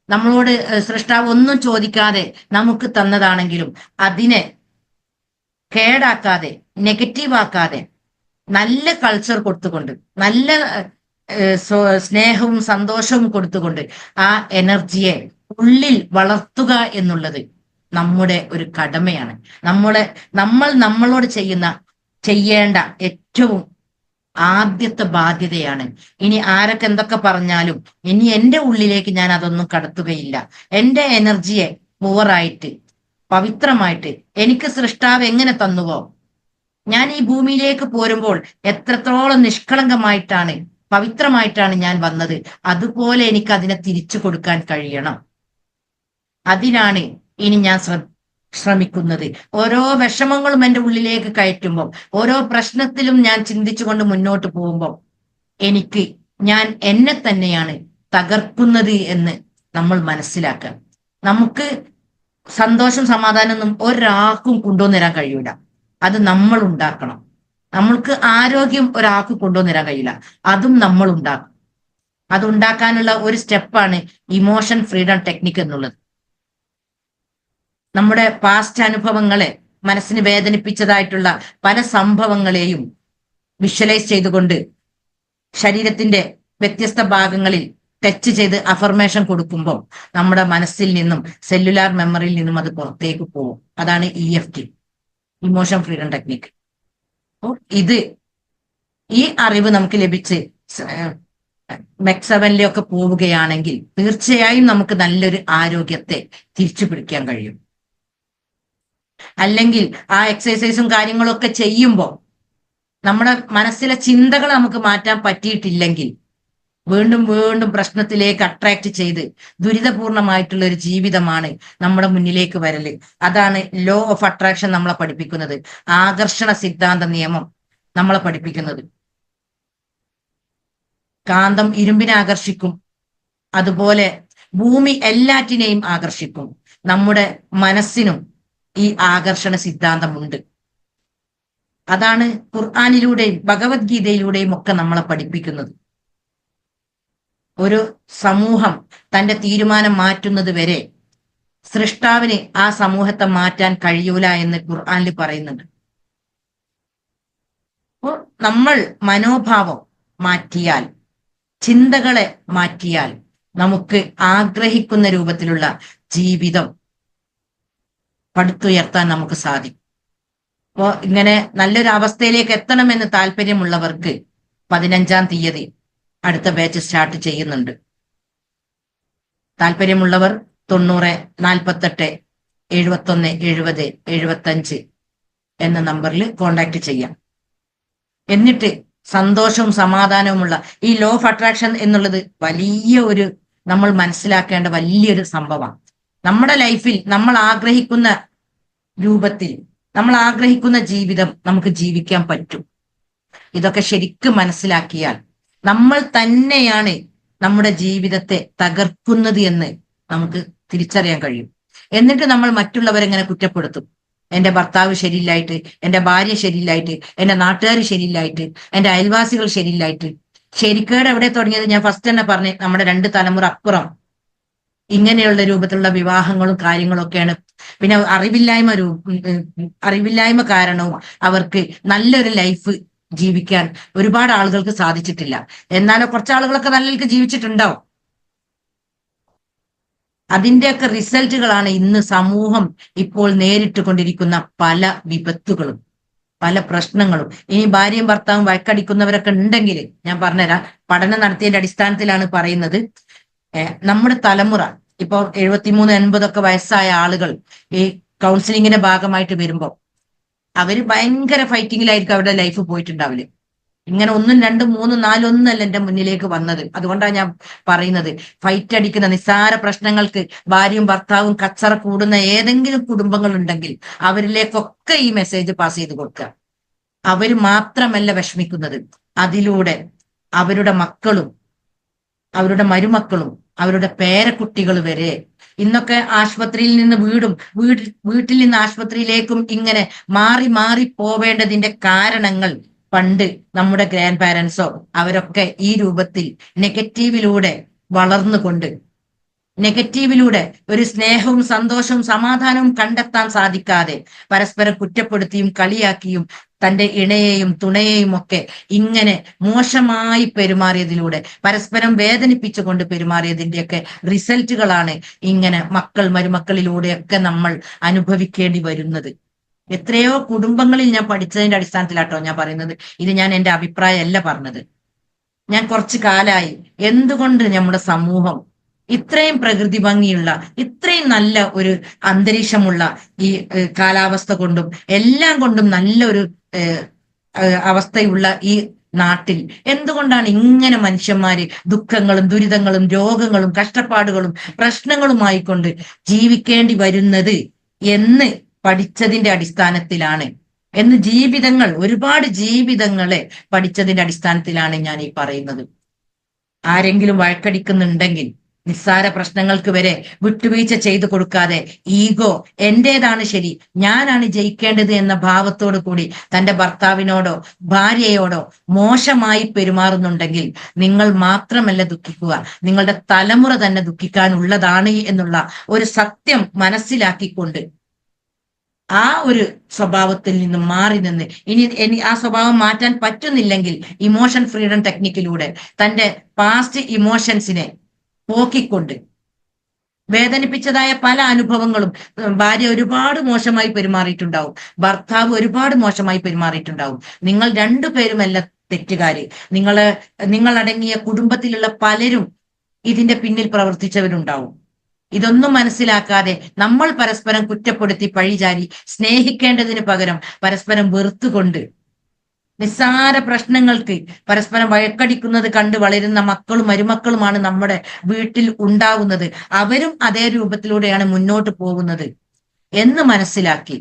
[SPEAKER 1] നമ്മളോട് സൃഷ്ടാവ് ഒന്നും ചോദിക്കാതെ നമുക്ക് തന്നതാണെങ്കിലും അതിനെ കേടാക്കാതെ, നെഗറ്റീവ് ആക്കാതെ, നല്ല കൾച്ചർ കൊടുത്തുകൊണ്ട്, നല്ല സ്നേഹവും സന്തോഷവും കൊടുത്തുകൊണ്ട് ആ എനർജിയെ ഉള്ളിൽ വളർത്തുക എന്നുള്ളത് നമ്മുടെ ഒരു കടമയാണ്. നമ്മൾ നമ്മളോട് ചെയ്യേണ്ട ഏറ്റവും ആദ്യത്തെ ബാധ്യതയാണ്. ഇനി ആരൊക്കെ എന്തൊക്കെ പറഞ്ഞാലും ഇനി എന്റെ ഉള്ളിലേക്ക് ഞാൻ അതൊന്നും കടത്തുകയില്ല. എന്റെ എനർജിയെ പൂവറായിട്ട്, പവിത്രമായിട്ട് എനിക്ക് സൃഷ്ടാവ് എങ്ങനെ തന്നുവോ, ഞാൻ ഈ ഭൂമിയിലേക്ക് പോരുമ്പോൾ എത്രത്തോളം നിഷ്കളങ്കമായിട്ടാണ്, പവിത്രമായിട്ടാണ് ഞാൻ വന്നത്, അതുപോലെ എനിക്ക് അതിനെ തിരിച്ചു കൊടുക്കാൻ കഴിയണം. അതിനാണ് ഇനി ഞാൻ ശ്രമിക്കുന്നത്. ഓരോ വിഷമങ്ങളും എൻ്റെ ഉള്ളിലേക്ക് കയറ്റുമ്പോൾ, ഓരോ പ്രശ്നത്തിലും ഞാൻ ചിന്തിച്ചുകൊണ്ട് മുന്നോട്ട് പോകുമ്പോൾ ഞാൻ എന്നെ തന്നെയാണ് തകർക്കുന്നത് എന്ന് നമ്മൾ മനസ്സിലാക്കുക. നമുക്ക് സന്തോഷം, സമാധാനമൊന്നും ഒരാൾക്കും കൊണ്ടുവന്നിരാൻ കഴിയൂല. അത് നമ്മൾ ഉണ്ടാക്കണം. നമ്മൾക്ക് ആരോഗ്യം ഒരാൾക്ക് കൊണ്ടുവന്നിരാൻ കഴിയില്ല, അതും നമ്മൾ ഉണ്ടാക്കും. അതുണ്ടാക്കാനുള്ള ഒരു സ്റ്റെപ്പാണ് ഇമോഷൻ ഫ്രീഡം ടെക്നിക്ക് എന്നുള്ളത്. നമ്മുടെ പാസ്റ്റ് അനുഭവങ്ങളെ, മനസ്സിന് വേദനിപ്പിച്ചതായിട്ടുള്ള പല സംഭവങ്ങളെയും വിഷ്വലൈസ് ചെയ്തുകൊണ്ട് ശരീരത്തിന്റെ വ്യത്യസ്ത ഭാഗങ്ങളിൽ ടച്ച് ചെയ്ത് അഫർമേഷൻ കൊടുക്കുമ്പോൾ നമ്മുടെ മനസ്സിൽ നിന്നും, സെല്ലുലാർ മെമ്മറിയിൽ നിന്നും അത് പുറത്തേക്ക് പോകും. അതാണ് EFT, ഇമോഷൻ ഫ്രീഡം ടെക്നിക്ക്. ഈ അറിവ് നമുക്ക് ലഭിച്ച് മെക്സവനിലൊക്കെ പോവുകയാണെങ്കിൽ തീർച്ചയായും നമുക്ക് നല്ലൊരു ആരോഗ്യത്തെ തിരിച്ചു പിടിക്കാൻ കഴിയും. അല്ലെങ്കിൽ ആ എക്സസൈസും കാര്യങ്ങളും ഒക്കെ ചെയ്യുമ്പോൾ നമ്മുടെ മനസ്സിലെ ചിന്തകൾ നമുക്ക് മാറ്റാൻ പറ്റിയിട്ടില്ലെങ്കിൽ വീണ്ടും വീണ്ടും പ്രശ്നത്തിലേക്ക് അട്രാക്ട് ചെയ്ത് ദുരിതപൂർണമായിട്ടുള്ള ഒരു ജീവിതമാണ് നമ്മുടെ മുന്നിലേക്ക് വരല്. അതാണ് ലോ ഓഫ് അട്രാക്ഷൻ നമ്മളെ പഠിപ്പിക്കുന്നത്, ആകർഷണ സിദ്ധാന്ത നിയമം നമ്മളെ പഠിപ്പിക്കുന്നത്. കാന്തം ഇരുമ്പിനെ ആകർഷിക്കും, അതുപോലെ ഭൂമി എല്ലാറ്റിനെയും ആകർഷിക്കും. നമ്മുടെ മനസ്സിനും ഈ ആകർഷണ സിദ്ധാന്തമുണ്ട്. അതാണ് ഖുർആനിലൂടെയും ഭഗവത്ഗീതയിലൂടെയും ഒക്കെ നമ്മളെ പഠിപ്പിക്കുന്നത്. ഒരു സമൂഹം തന്റെ തീരുമാനം മാറ്റുന്നത് വരെ സൃഷ്ടാവിന് ആ സമൂഹത്തെ മാറ്റാൻ കഴിയൂല എന്ന് ഖുർആനിൽ പറയുന്നുണ്ട്. അപ്പോൾ നമ്മൾ മനോഭാവം മാറ്റിയാൽ, ചിന്തകളെ മാറ്റിയാൽ നമുക്ക് ആഗ്രഹിക്കുന്ന രൂപത്തിലുള്ള ജീവിതം പടുത്തുയർത്താൻ നമുക്ക് സാധിക്കും. അപ്പോ ഇങ്ങനെ നല്ലൊരു അവസ്ഥയിലേക്ക് എത്തണമെന്ന് താല്പര്യമുള്ളവർക്ക് 15-ാം തീയതി അടുത്ത ബാച്ച് സ്റ്റാർട്ട് ചെയ്യുന്നുണ്ട്. താല്പര്യമുള്ളവർ 90 48 71 70 എന്ന നമ്പറിൽ കോണ്ടാക്ട് ചെയ്യാം. എന്നിട്ട് സന്തോഷവും സമാധാനവുമുള്ള ഈ ലോ ഓഫ് അട്രാക്ഷൻ എന്നുള്ളത് വലിയ ഒരു നമ്മൾ മനസ്സിലാക്കേണ്ട വലിയൊരു സംഭവമാണ്. നമ്മുടെ ലൈഫിൽ നമ്മൾ ആഗ്രഹിക്കുന്ന രൂപത്തിൽ നമ്മൾ ആഗ്രഹിക്കുന്ന ജീവിതം നമുക്ക് ജീവിക്കാൻ പറ്റും. ഇതൊക്കെ ശരിക്കും മനസ്സിലാക്കിയാൽ നമ്മൾ തന്നെയാണ് നമ്മുടെ ജീവിതത്തെ തകർക്കുന്നത് എന്ന് നമുക്ക് തിരിച്ചറിയാൻ കഴിയും. എന്നിട്ട് നമ്മൾ മറ്റുള്ളവരെങ്ങനെ കുറ്റപ്പെടുത്തും? എന്റെ ഭർത്താവ് ശരിയില്ലായിട്ട്, എന്റെ ഭാര്യ ശരിയില്ലായിട്ട്, എന്റെ നാട്ടുകാർ ശരിയില്ലായിട്ട്, എന്റെ അയൽവാസികൾ ശരിയില്ലായിട്ട്. ശരിക്കേട് എവിടെ തുടങ്ങിയത്? ഞാൻ ഫസ്റ്റ് തന്നെ പറഞ്ഞ്, നമ്മുടെ 2 തലമുറ അപ്പുറം ഇങ്ങനെയുള്ള രൂപത്തിലുള്ള വിവാഹങ്ങളും കാര്യങ്ങളും ഒക്കെയാണ്. പിന്നെ അറിവില്ലായ്മ കാരണവും അവർക്ക് നല്ലൊരു ലൈഫ് ജീവിക്കാൻ ഒരുപാട് ആളുകൾക്ക് സാധിച്ചിട്ടില്ല. എന്നാലോ കുറച്ച് ആളുകളൊക്കെ നല്ലവർക്ക് ജീവിച്ചിട്ടുണ്ടാവും. അതിന്റെയൊക്കെ റിസൾട്ടുകളാണ് ഇന്ന് സമൂഹം ഇപ്പോൾ നേരിട്ട് കൊണ്ടിരിക്കുന്ന പല വിപത്തുകളും, പല പ്രശ്നങ്ങളും. ഇനി ഭാര്യയും ഭർത്താവും വഴക്കടിക്കുന്നവരൊക്കെ ഉണ്ടെങ്കിൽ ഞാൻ പറഞ്ഞുതരാം. പഠനം നടത്തിയതിന്റെ അടിസ്ഥാനത്തിലാണ് പറയുന്നത്. നമ്മുടെ തലമുറ ഇപ്പൊ 73-80 വയസ്സായ ആളുകൾ ഈ കൗൺസിലിങ്ങിന്റെ ഭാഗമായിട്ട് വരുമ്പോൾ അവര് ഭയങ്കര ഫൈറ്റിങ്ങിലായിരിക്കും അവരുടെ ലൈഫ് പോയിട്ടുണ്ടാവില്ല. ഇങ്ങനെ 1, 2, 3, 4 ഒന്നല്ല എന്റെ മുന്നിലേക്ക് വന്നത്. അതുകൊണ്ടാണ് ഞാൻ പറയുന്നത്, ഫൈറ്റ് അടിക്കുന്ന നിസ്സാര പ്രശ്നങ്ങൾക്ക് ഭാര്യയും ഭർത്താവും കച്ചറ കൂടുന്ന ഏതെങ്കിലും കുടുംബങ്ങൾ ഉണ്ടെങ്കിൽ അവരിലേക്കൊക്കെ ഈ മെസ്സേജ് പാസ് ചെയ്ത് കൊടുക്കുക. അവർ മാത്രമല്ല വിഷമിക്കുന്നത്, അതിലൂടെ അവരുടെ മക്കളും അവരുടെ മരുമക്കളും അവരുടെ പേരക്കുട്ടികൾ വരെ. ഇന്നൊക്കെ ആശുപത്രിയിൽ നിന്ന് വീട്ടിൽ നിന്ന് ആശുപത്രിയിലേക്കും ഇങ്ങനെ മാറി മാറി പോവേണ്ടതിന്റെ കാരണങ്ങൾ പണ്ട് നമ്മുടെ ഗ്രാൻഡ് പാരൻസോ അവരൊക്കെ ഈ രൂപത്തിൽ നെഗറ്റീവിലൂടെ വളർന്നുകൊണ്ട് നെഗറ്റീവിലൂടെ ഒരു സ്നേഹവും സന്തോഷവും സമാധാനവും കണ്ടെത്താൻ സാധിക്കാതെ പരസ്പരം കുറ്റപ്പെടുത്തിയും കളിയാക്കിയും തന്റെ ഇണയെയും തുണയെയും ഒക്കെ ഇങ്ങനെ മോശമായി പെരുമാറിയതിലൂടെ പരസ്പരം വേദനിപ്പിച്ചുകൊണ്ട് പെരുമാറിയതിന്റെയൊക്കെ റിസൾട്ടുകളാണ് ഇങ്ങനെ മരുമക്കളിലൂടെയൊക്കെ നമ്മൾ അനുഭവിക്കേണ്ടി വരുന്നത്. എത്രയോ കുടുംബങ്ങളിൽ ഞാൻ പഠിച്ചതിന്റെ അടിസ്ഥാനത്തിലാട്ടോ ഞാൻ പറയുന്നത്. ഇത് ഞാൻ എന്റെ അഭിപ്രായമല്ല പറഞ്ഞത്. ഞാൻ കുറച്ചു കാലമായി എന്തുകൊണ്ട് നമ്മുടെ സമൂഹം ഇത്രയും പ്രകൃതി ഭംഗിയുള്ള, ഇത്രയും നല്ല ഒരു അന്തരീക്ഷമുള്ള ഈ കാലാവസ്ഥ കൊണ്ടും എല്ലാം കൊണ്ടും നല്ലൊരു അവസ്ഥയുള്ള ഈ നാട്ടിൽ എന്തുകൊണ്ടാണ് ഇങ്ങനെ മനുഷ്യന്മാര് ദുഃഖങ്ങളും ദുരിതങ്ങളും രോഗങ്ങളും കഷ്ടപ്പാടുകളും പ്രശ്നങ്ങളുമായിക്കൊണ്ട് ജീവിക്കേണ്ടി വരുന്നത് എന്ന് പഠിച്ചതിന്റെ അടിസ്ഥാനത്തിലാണ്. ഒരുപാട് ജീവിതങ്ങളെ പഠിച്ചതിന്റെ അടിസ്ഥാനത്തിലാണ് ഞാൻ ഈ പറയുന്നത്. ആരെങ്കിലും വഴക്കടിക്കുന്നുണ്ടെങ്കിൽ നിസ്സാര പ്രശ്നങ്ങൾക്ക് വരെ വിട്ടുവീഴ്ച ചെയ്തു കൊടുക്കാതെ ഈഗോ, എന്റേതാണ് ശരി, ഞാനാണ് ജയിക്കേണ്ടത് എന്ന ഭാവത്തോടു കൂടി തന്റെ ഭർത്താവിനോടോ ഭാര്യയോടോ മോശമായി പെരുമാറുന്നുണ്ടെങ്കിൽ നിങ്ങൾ മാത്രമല്ല ദുഃഖിക്കുക, നിങ്ങളുടെ തലമുറ തന്നെ ദുഃഖിക്കാനുള്ളതാണ് എന്നുള്ള ഒരു സത്യം മനസ്സിലാക്കിക്കൊണ്ട് ആ ഒരു സ്വഭാവത്തിൽ നിന്ന് മാറി നിന്ന് ഇനി ആ സ്വഭാവം മാറ്റാൻ പറ്റുന്നില്ലെങ്കിൽ ഇമോഷൻ ഫ്രീഡം ടെക്നിക്കിലൂടെ തന്റെ പാസ്റ്റ് ഇമോഷൻസിനെ പോക്കിക്കൊണ്ട് വേദനിപ്പിച്ചതായ പല അനുഭവങ്ങളും, ഭാര്യ ഒരുപാട് മോശമായി പെരുമാറിയിട്ടുണ്ടാവും, ഭർത്താവ് ഒരുപാട് മോശമായി പെരുമാറിയിട്ടുണ്ടാവും, നിങ്ങൾ രണ്ടുപേരുമല്ല തെറ്റുകാര്, നിങ്ങളടങ്ങിയ കുടുംബത്തിലുള്ള പലരും ഇതിന്റെ പിന്നിൽ പ്രവർത്തിച്ചവരുണ്ടാവും. ഇതൊന്നും മനസ്സിലാക്കാതെ നമ്മൾ പരസ്പരം കുറ്റപ്പെടുത്തി പഴിചാരി സ്നേഹിക്കേണ്ടതിന് പകരം പരസ്പരം വെറുത്തുകൊണ്ട് നിസ്സാര പ്രശ്നങ്ങൾക്ക് പരസ്പരം വഴക്കടിക്കുന്നത് കണ്ട് വളരുന്ന മക്കളും മരുമക്കളുമാണ് നമ്മുടെ വീട്ടിൽ ഉണ്ടാകുന്നത്. അവരും അതേ രൂപത്തിലൂടെയാണ് മുന്നോട്ട് പോകുന്നത് എന്ന് മനസ്സിലാക്കി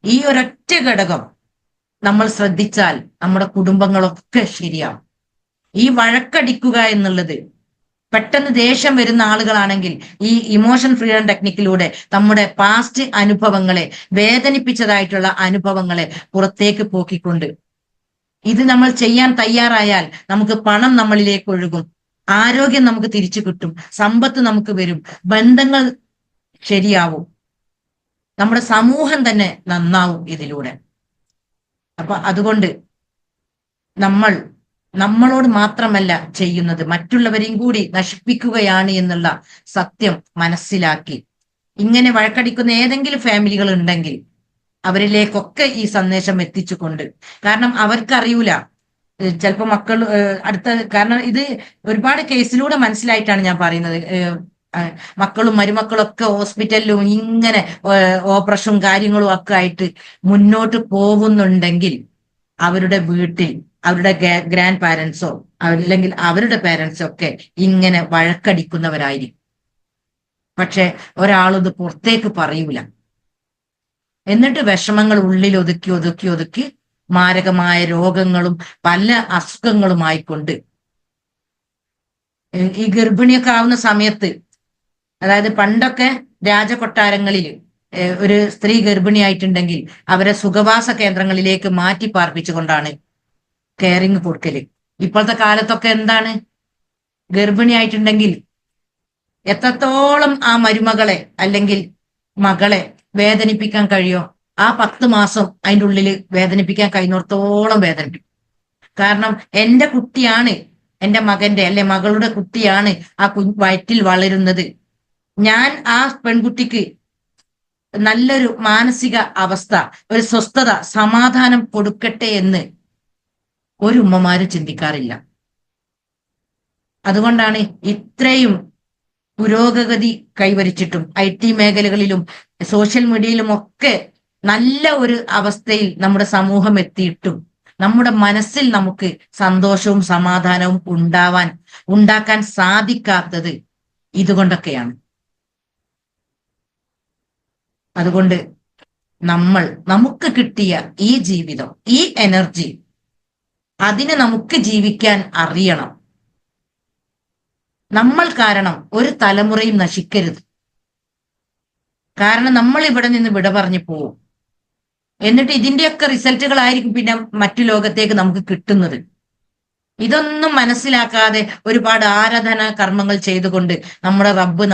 [SPEAKER 1] ഈ ഒരൊറ്റ ഘടകം നമ്മൾ ശ്രദ്ധിച്ചാൽ നമ്മുടെ കുടുംബങ്ങളൊക്കെ ശരിയാവും. ഈ വഴക്കടിക്കുക എന്നുള്ളത്, പെട്ടെന്ന് ദേഷ്യം വരുന്ന ആളുകളാണെങ്കിൽ ഈ ഇമോഷൻ ഫ്രീഡം ടെക്നിക്കിലൂടെ നമ്മുടെ പാസ്റ്റ് അനുഭവങ്ങളെ, വേദനിപ്പിച്ചതായിട്ടുള്ള അനുഭവങ്ങളെ പുറത്തേക്ക് പോക്കിക്കൊണ്ട് ഇത് നമ്മൾ ചെയ്യാൻ തയ്യാറായാൽ നമുക്ക് പണം നമ്മളിലേക്ക് ഒഴുകും, ആരോഗ്യം നമുക്ക് തിരിച്ചു കിട്ടും, സമ്പത്ത് നമുക്ക് വരും, ബന്ധങ്ങൾ ശരിയാവും, നമ്മുടെ സമൂഹം തന്നെ നന്നാവും ഇതിലൂടെ. അപ്പൊ അതുകൊണ്ട് നമ്മളോട് മാത്രമല്ല ചെയ്യുന്നത്, മറ്റുള്ളവരെയും കൂടി നശിപ്പിക്കുകയാണ് എന്നുള്ള സത്യം മനസ്സിലാക്കി ഇങ്ങനെ വഴക്കടിക്കുന്ന ഏതെങ്കിലും ഫാമിലികൾ ഉണ്ടെങ്കിൽ അവരിലേക്കൊക്കെ ഈ സന്ദേശം എത്തിച്ചുകൊണ്ട്, കാരണം അവർക്കറിയൂല, ചിലപ്പോൾ മക്കൾ കാരണം ഇത് ഒരുപാട് കേസിലൂടെ മനസ്സിലായിട്ടാണ് ഞാൻ പറയുന്നത്. മക്കളും മരുമക്കളും ഒക്കെ ഹോസ്പിറ്റലിലും ഇങ്ങനെ ഓപ്പറേഷനും കാര്യങ്ങളും ഒക്കെ ആയിട്ട് മുന്നോട്ട് പോകുന്നുണ്ടെങ്കിൽ അവരുടെ വീട്ടിൽ അവരുടെ ഗ്രാൻഡ് പാരൻസോ അല്ലെങ്കിൽ അവരുടെ പാരൻസോ ഒക്കെ ഇങ്ങനെ വഴക്കടിക്കുന്നവരായിരിക്കും. പക്ഷെ ഒരാളിത് പുറത്തേക്ക് പറയൂല. എന്നിട്ട് വിഷമങ്ങൾ ഉള്ളിൽ ഒതുക്കി ഒതുക്കി ഒതുക്കി മാരകമായ രോഗങ്ങളും പല അസുഖങ്ങളുമായിക്കൊണ്ട് ഈ ഗർഭിണിയൊക്കെ ആവുന്ന സമയത്ത്, അതായത് പണ്ടൊക്കെ രാജകൊട്ടാരങ്ങളിൽ ഒരു സ്ത്രീ ഗർഭിണിയായിട്ടുണ്ടെങ്കിൽ അവരെ സുഖവാസ കേന്ദ്രങ്ങളിലേക്ക് മാറ്റി പാർപ്പിച്ചുകൊണ്ടാണ് കെയറിങ് കൊടുക്കല്. ഇപ്പോഴത്തെ കാലത്തൊക്കെ എന്താണ്, ഗർഭിണിയായിട്ടുണ്ടെങ്കിൽ എത്രത്തോളം ആ മരുമകളെ അല്ലെങ്കിൽ മകളെ വേദനിപ്പിക്കാൻ കഴിയോ ആ 10 മാസം അതിൻ്റെ ഉള്ളിൽ വേദനിപ്പിക്കാൻ കഴിയുന്നിടത്തോളം വേദനിപ്പിക്കും. കാരണം എന്റെ കുട്ടിയാണ്, എന്റെ മകന്റെ അല്ലെ മകളുടെ കുട്ടിയാണ് ആ വയറ്റിൽ വളരുന്നത്. ഞാൻ ആ പെൺകുട്ടിക്ക് നല്ലൊരു മാനസിക അവസ്ഥ, ഒരു സ്വസ്ഥത, സമാധാനം കൊടുക്കട്ടെ എന്ന് ഒരു ഉമ്മമാരും ചിന്തിക്കാറില്ല. അതുകൊണ്ടാണ് ഇത്രയും പുരോഗതി കൈവരിച്ചിട്ടും IT മേഖലകളിലും സോഷ്യൽ മീഡിയയിലും ഒക്കെ നല്ല ഒരു അവസ്ഥയിൽ നമ്മുടെ സമൂഹം എത്തിയിട്ടും നമ്മുടെ മനസ്സിൽ നമുക്ക് സന്തോഷവും സമാധാനവും ഉണ്ടാക്കാൻ സാധിക്കാത്തത് ഇതുകൊണ്ടൊക്കെയാണ്. അതുകൊണ്ട് നമുക്ക് കിട്ടിയ ഈ ജീവിതം, ഈ എനർജി, അതിനെ നമുക്ക് ജീവിക്കാൻ അറിയണം. നമ്മൾ കാരണം ഒരു തലമുറയും നശിക്കരുത്. കാരണം നമ്മൾ ഇവിടെ നിന്ന് വിട പറഞ്ഞു പോവും. എന്നിട്ട് ഇതിന്റെയൊക്കെ റിസൾട്ടുകളായിരിക്കും പിന്നെ മറ്റു ലോകത്തേക്ക് നമുക്ക് കിട്ടുന്നത്. ഇതൊന്നും മനസ്സിലാക്കാതെ ഒരുപാട് ആരാധന കർമ്മങ്ങൾ ചെയ്തുകൊണ്ട് നമ്മുടെ റബ്ബ്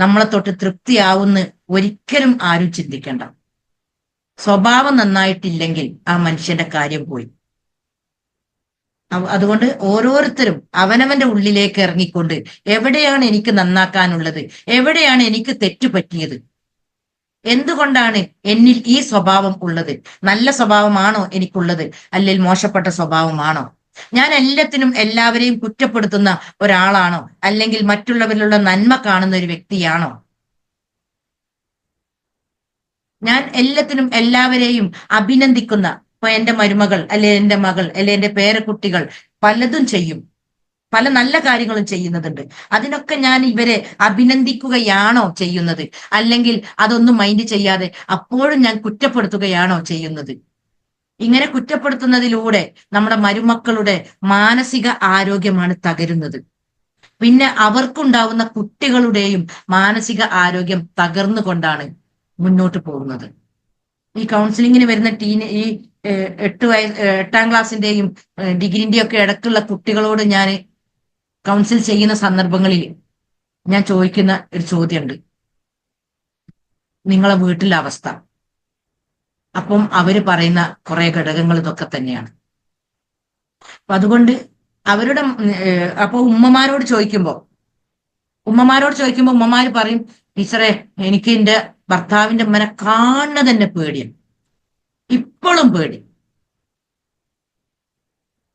[SPEAKER 1] നമ്മളെ തൊട്ട് തൃപ്തിയാവുന്ന് ഒരിക്കലും ആരും ചിന്തിക്കേണ്ട. സ്വഭാവം നന്നായിട്ടില്ലെങ്കിൽ ആ മനുഷ്യന്റെ കാര്യം പോയി. അതുകൊണ്ട് ഓരോരുത്തരും അവനവന്റെ ഉള്ളിലേക്ക് ഇറങ്ങിക്കൊണ്ട് എവിടെയാണ് എനിക്ക് നന്നാക്കാനുള്ളത്, എവിടെയാണ് എനിക്ക് തെറ്റുപറ്റിയത്, എന്തുകൊണ്ടാണ് എന്നിൽ ഈ സ്വഭാവം ഉള്ളത്, നല്ല സ്വഭാവമാണോ എനിക്കുള്ളത്, അല്ലെങ്കിൽ മോശപ്പെട്ട സ്വഭാവമാണോ, ഞാൻ എല്ലാത്തിനും എല്ലാവരെയും കുറ്റപ്പെടുത്തുന്ന ഒരാളാണോ, അല്ലെങ്കിൽ മറ്റുള്ളവരിലുള്ള നന്മ കാണുന്ന ഒരു വ്യക്തിയാണോ, ഞാൻ എല്ലാത്തിനും എല്ലാവരെയും അഭിനന്ദിക്കുന്ന, ഇപ്പൊ എന്റെ മരുമകൾ അല്ലെ എന്റെ മകൾ അല്ലെ എന്റെ പേരക്കുട്ടികൾ പലതും ചെയ്യും, പല നല്ല കാര്യങ്ങളും ചെയ്യുന്നതുണ്ട്. അതിനൊക്കെ ഞാൻ ഇവരെ അഭിനന്ദിക്കുകയാണോ ചെയ്യുന്നത്, അല്ലെങ്കിൽ അതൊന്നും മൈൻഡ് ചെയ്യാതെ അപ്പോഴും ഞാൻ കുറ്റപ്പെടുത്തുകയാണോ ചെയ്യുന്നത്? ഇങ്ങനെ കുറ്റപ്പെടുത്തുന്നതിലൂടെ നമ്മുടെ മരുമക്കളുടെ മാനസിക ആരോഗ്യമാണ് തകരുന്നത്. പിന്നെ അവർക്കുണ്ടാവുന്ന കുട്ടികളുടെയും മാനസിക ആരോഗ്യം തകർന്നുകൊണ്ടാണ് മുന്നോട്ട് പോകുന്നത്. ഈ കൗൺസിലിങ്ങിന് വരുന്ന ഈ 8ാം ക്ലാസ്സിന്റെയും ഡിഗ്രിന്റെയും ഒക്കെ ഇടക്കുള്ള കുട്ടികളോട് ഞാൻ കൗൺസിൽ ചെയ്യുന്ന സന്ദർഭങ്ങളിൽ ഞാൻ ചോദിക്കുന്ന ഒരു ചോദ്യമുണ്ട്, നിങ്ങളെ വീട്ടിലെ അവസ്ഥ. അപ്പം അവര് പറയുന്ന കുറെ ഘടകങ്ങൾ ഇതൊക്കെ തന്നെയാണ്. അപ്പൊ അതുകൊണ്ട് അപ്പൊ ഉമ്മമാരോട് ചോദിക്കുമ്പോ ഉമ്മമാര് പറയും, ടീച്ചറെ എനിക്ക് എന്റെ ഭർത്താവിന്റെ അമ്മനെ കാണുന്നത് തന്നെ പേടിയാണ്, ഇപ്പോഴും പേടി.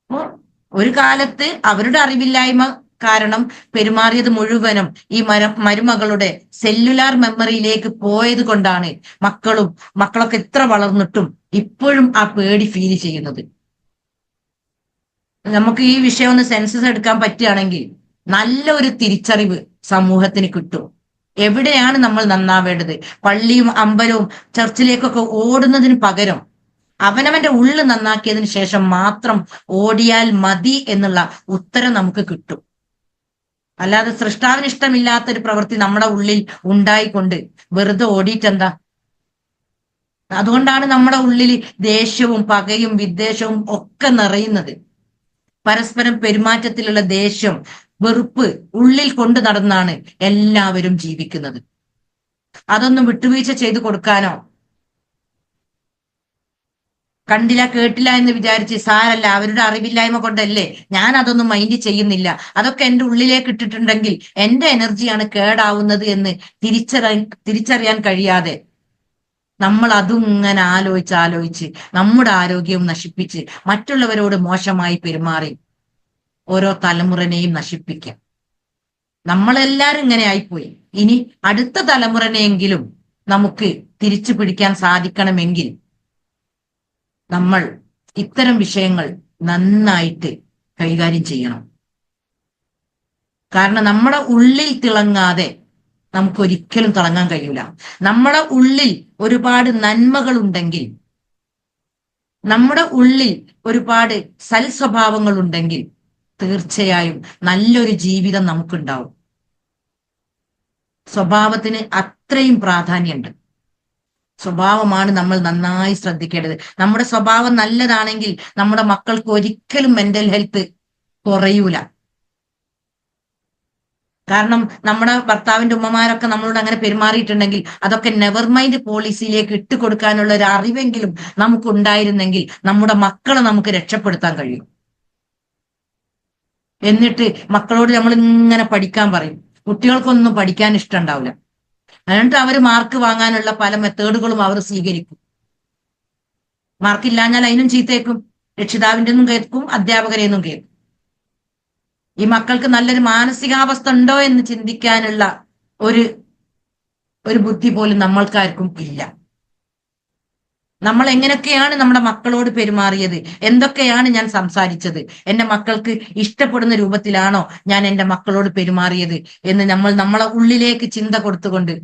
[SPEAKER 1] അപ്പോ ഒരു കാലത്ത് അവരുടെ അറിവില്ലായ്മ കാരണം പെരുമാറിയത് മുഴുവനും ഈ മരുമകളുടെ സെല്ലുലാർ മെമ്മറിയിലേക്ക് പോയത് കൊണ്ടാണ് മക്കളൊക്കെ എത്ര വളർന്നിട്ടും ഇപ്പോഴും ആ പേടി ഫീൽ ചെയ്യുന്നത്. നമുക്ക് ഈ വിഷയം ഒന്ന് സെൻസസ് എടുക്കാൻ പറ്റുകയാണെങ്കിൽ നല്ല ഒരു തിരിച്ചറിവ് സമൂഹത്തിന് കിട്ടും. എവിടെയാണ് നമ്മൾ നന്നാവേണ്ടത്? പള്ളിയും അമ്പലവും ചർച്ചിലേക്കൊക്കെ ഓടുന്നതിന് പകരം അവനവന്റെ ഉള്ളു നന്നാക്കിയതിന് ശേഷം മാത്രം ഓടിയാൽ മതി എന്നുള്ള ഉത്തരം നമുക്ക് കിട്ടും. അല്ലാതെ സൃഷ്ടാവിന് ഇഷ്ടമില്ലാത്തൊരു പ്രവൃത്തി നമ്മുടെ ഉള്ളിൽ ഉണ്ടായിക്കൊണ്ട് വെറുതെ ഓടിയിട്ടെന്താ? അതുകൊണ്ടാണ് നമ്മുടെ ഉള്ളിൽ ദേഷ്യവും പകയും വിദ്വേഷവും ഒക്കെ നിറയുന്നത്. പരസ്പരം പെരുമാറ്റത്തിലുള്ള ദേഷ്യം, വെറുപ്പ് ഉള്ളിൽ കൊണ്ടു നടന്നാണ് എല്ലാവരും ജീവിക്കുന്നത്. അതൊന്നും വിട്ടുവീഴ്ച ചെയ്തു കൊടുക്കാനോ, കണ്ടില്ല കേട്ടില്ല എന്ന് വിചാരിച്ച് സാരല്ല, അവരുടെ അറിവില്ലായ്മ കൊണ്ടല്ലേ, ഞാൻ അതൊന്നും മൈൻഡ് ചെയ്യുന്നില്ല, അതൊക്കെ എന്റെ ഉള്ളിലേക്ക് ഇട്ടിട്ടുണ്ടെങ്കിൽ എന്റെ എനർജിയാണ് കേടാവുന്നത് എന്ന് തിരിച്ചറിയാൻ കഴിയാതെ നമ്മൾ അതും ഇങ്ങനെ ആലോചിച്ച് നമ്മുടെ ആരോഗ്യവും നശിപ്പിച്ച് മറ്റുള്ളവരോട് മോശമായി പെരുമാറി ഓരോ തലമുറനെയും നശിപ്പിക്കാം. നമ്മളെല്ലാരും ഇങ്ങനെ ആയിപ്പോയി. ഇനി അടുത്ത തലമുറനെയെങ്കിലും നമുക്ക് തിരിച്ചു പിടിക്കാൻ സാധിക്കണമെങ്കിൽ നമ്മൾ ഇത്തരം വിഷയങ്ങൾ നന്നായിട്ട് കൈകാര്യം ചെയ്യണം. കാരണം നമ്മുടെ ഉള്ളിൽ തിളങ്ങാതെ നമുക്ക് ഒരിക്കലും തിളങ്ങാൻ കഴിയൂല. നമ്മുടെ ഉള്ളിൽ ഒരുപാട് നന്മകൾ ഉണ്ടെങ്കിൽ, നമ്മുടെ ഉള്ളിൽ ഒരുപാട് സൽസ്വഭാവങ്ങൾ ഉണ്ടെങ്കിൽ തീർച്ചയായും നല്ലൊരു ജീവിതം നമുക്കുണ്ടാവും. സ്വഭാവത്തിന് അത്രയും പ്രാധാന്യമുണ്ട്. സ്വഭാവമാണ് നമ്മൾ നന്നായി ശ്രദ്ധിക്കേണ്ടത്. നമ്മുടെ സ്വഭാവം നല്ലതാണെങ്കിൽ നമ്മുടെ മക്കൾക്ക് ഒരിക്കലും മെന്റൽ ഹെൽത്ത് കുറയൂല. കാരണം നമ്മുടെ ഭർത്താവിന്റെ ഉമ്മമാരൊക്കെ നമ്മളോട് അങ്ങനെ പെരുമാറിയിട്ടുണ്ടെങ്കിൽ അതൊക്കെ നെവർ മൈൻഡ് പോളിസിയിലേക്ക് ഇട്ടുകൊടുക്കാനുള്ള ഒരു അറിവെങ്കിലും നമുക്ക് ഉണ്ടായിരുന്നെങ്കിൽ നമ്മുടെ മക്കളെ നമുക്ക് രക്ഷപ്പെടുത്താൻ കഴിയും. എന്നിട്ട് മക്കളോട് നമ്മൾ ഇങ്ങനെ പഠിക്കാൻ പറയും. കുട്ടികൾക്കൊന്നും പഠിക്കാൻ ഇഷ്ടം ഉണ്ടാവില്ല. എന്നിട്ട് അവർ മാർക്ക് വാങ്ങാനുള്ള പല മെത്തേഡുകളും അവർ സ്വീകരിക്കും. മാർക്കില്ലാഞ്ഞാൽ അതിനും ചീത്തേക്കും, രക്ഷിതാവിൻ്റെ ഒന്നും കേൾക്കും, അധ്യാപകരെ ഒന്നും കേൾക്കും. ഈ മക്കൾക്ക് നല്ലൊരു മാനസികാവസ്ഥ ഉണ്ടോ എന്ന് ചിന്തിക്കാനുള്ള ഒരു ബുദ്ധി പോലും നമ്മൾക്കാർക്കും ഇല്ല. നമ്മൾ എങ്ങനെയൊക്കെയാണ് നമ്മുടെ മക്കളോട് പെരുമാറിയത്, എന്തൊക്കെയാണ് ഞാൻ സംസാരിച്ചത്, എന്റെ മക്കൾക്ക് ഇഷ്ടപ്പെടുന്ന രൂപത്തിലാണോ ഞാൻ എന്റെ മക്കളോട് പെരുമാറിയത് എന്ന് നമ്മളെ ഉള്ളിലേക്ക് ചിന്ത കൊടുത്തുകൊണ്ട്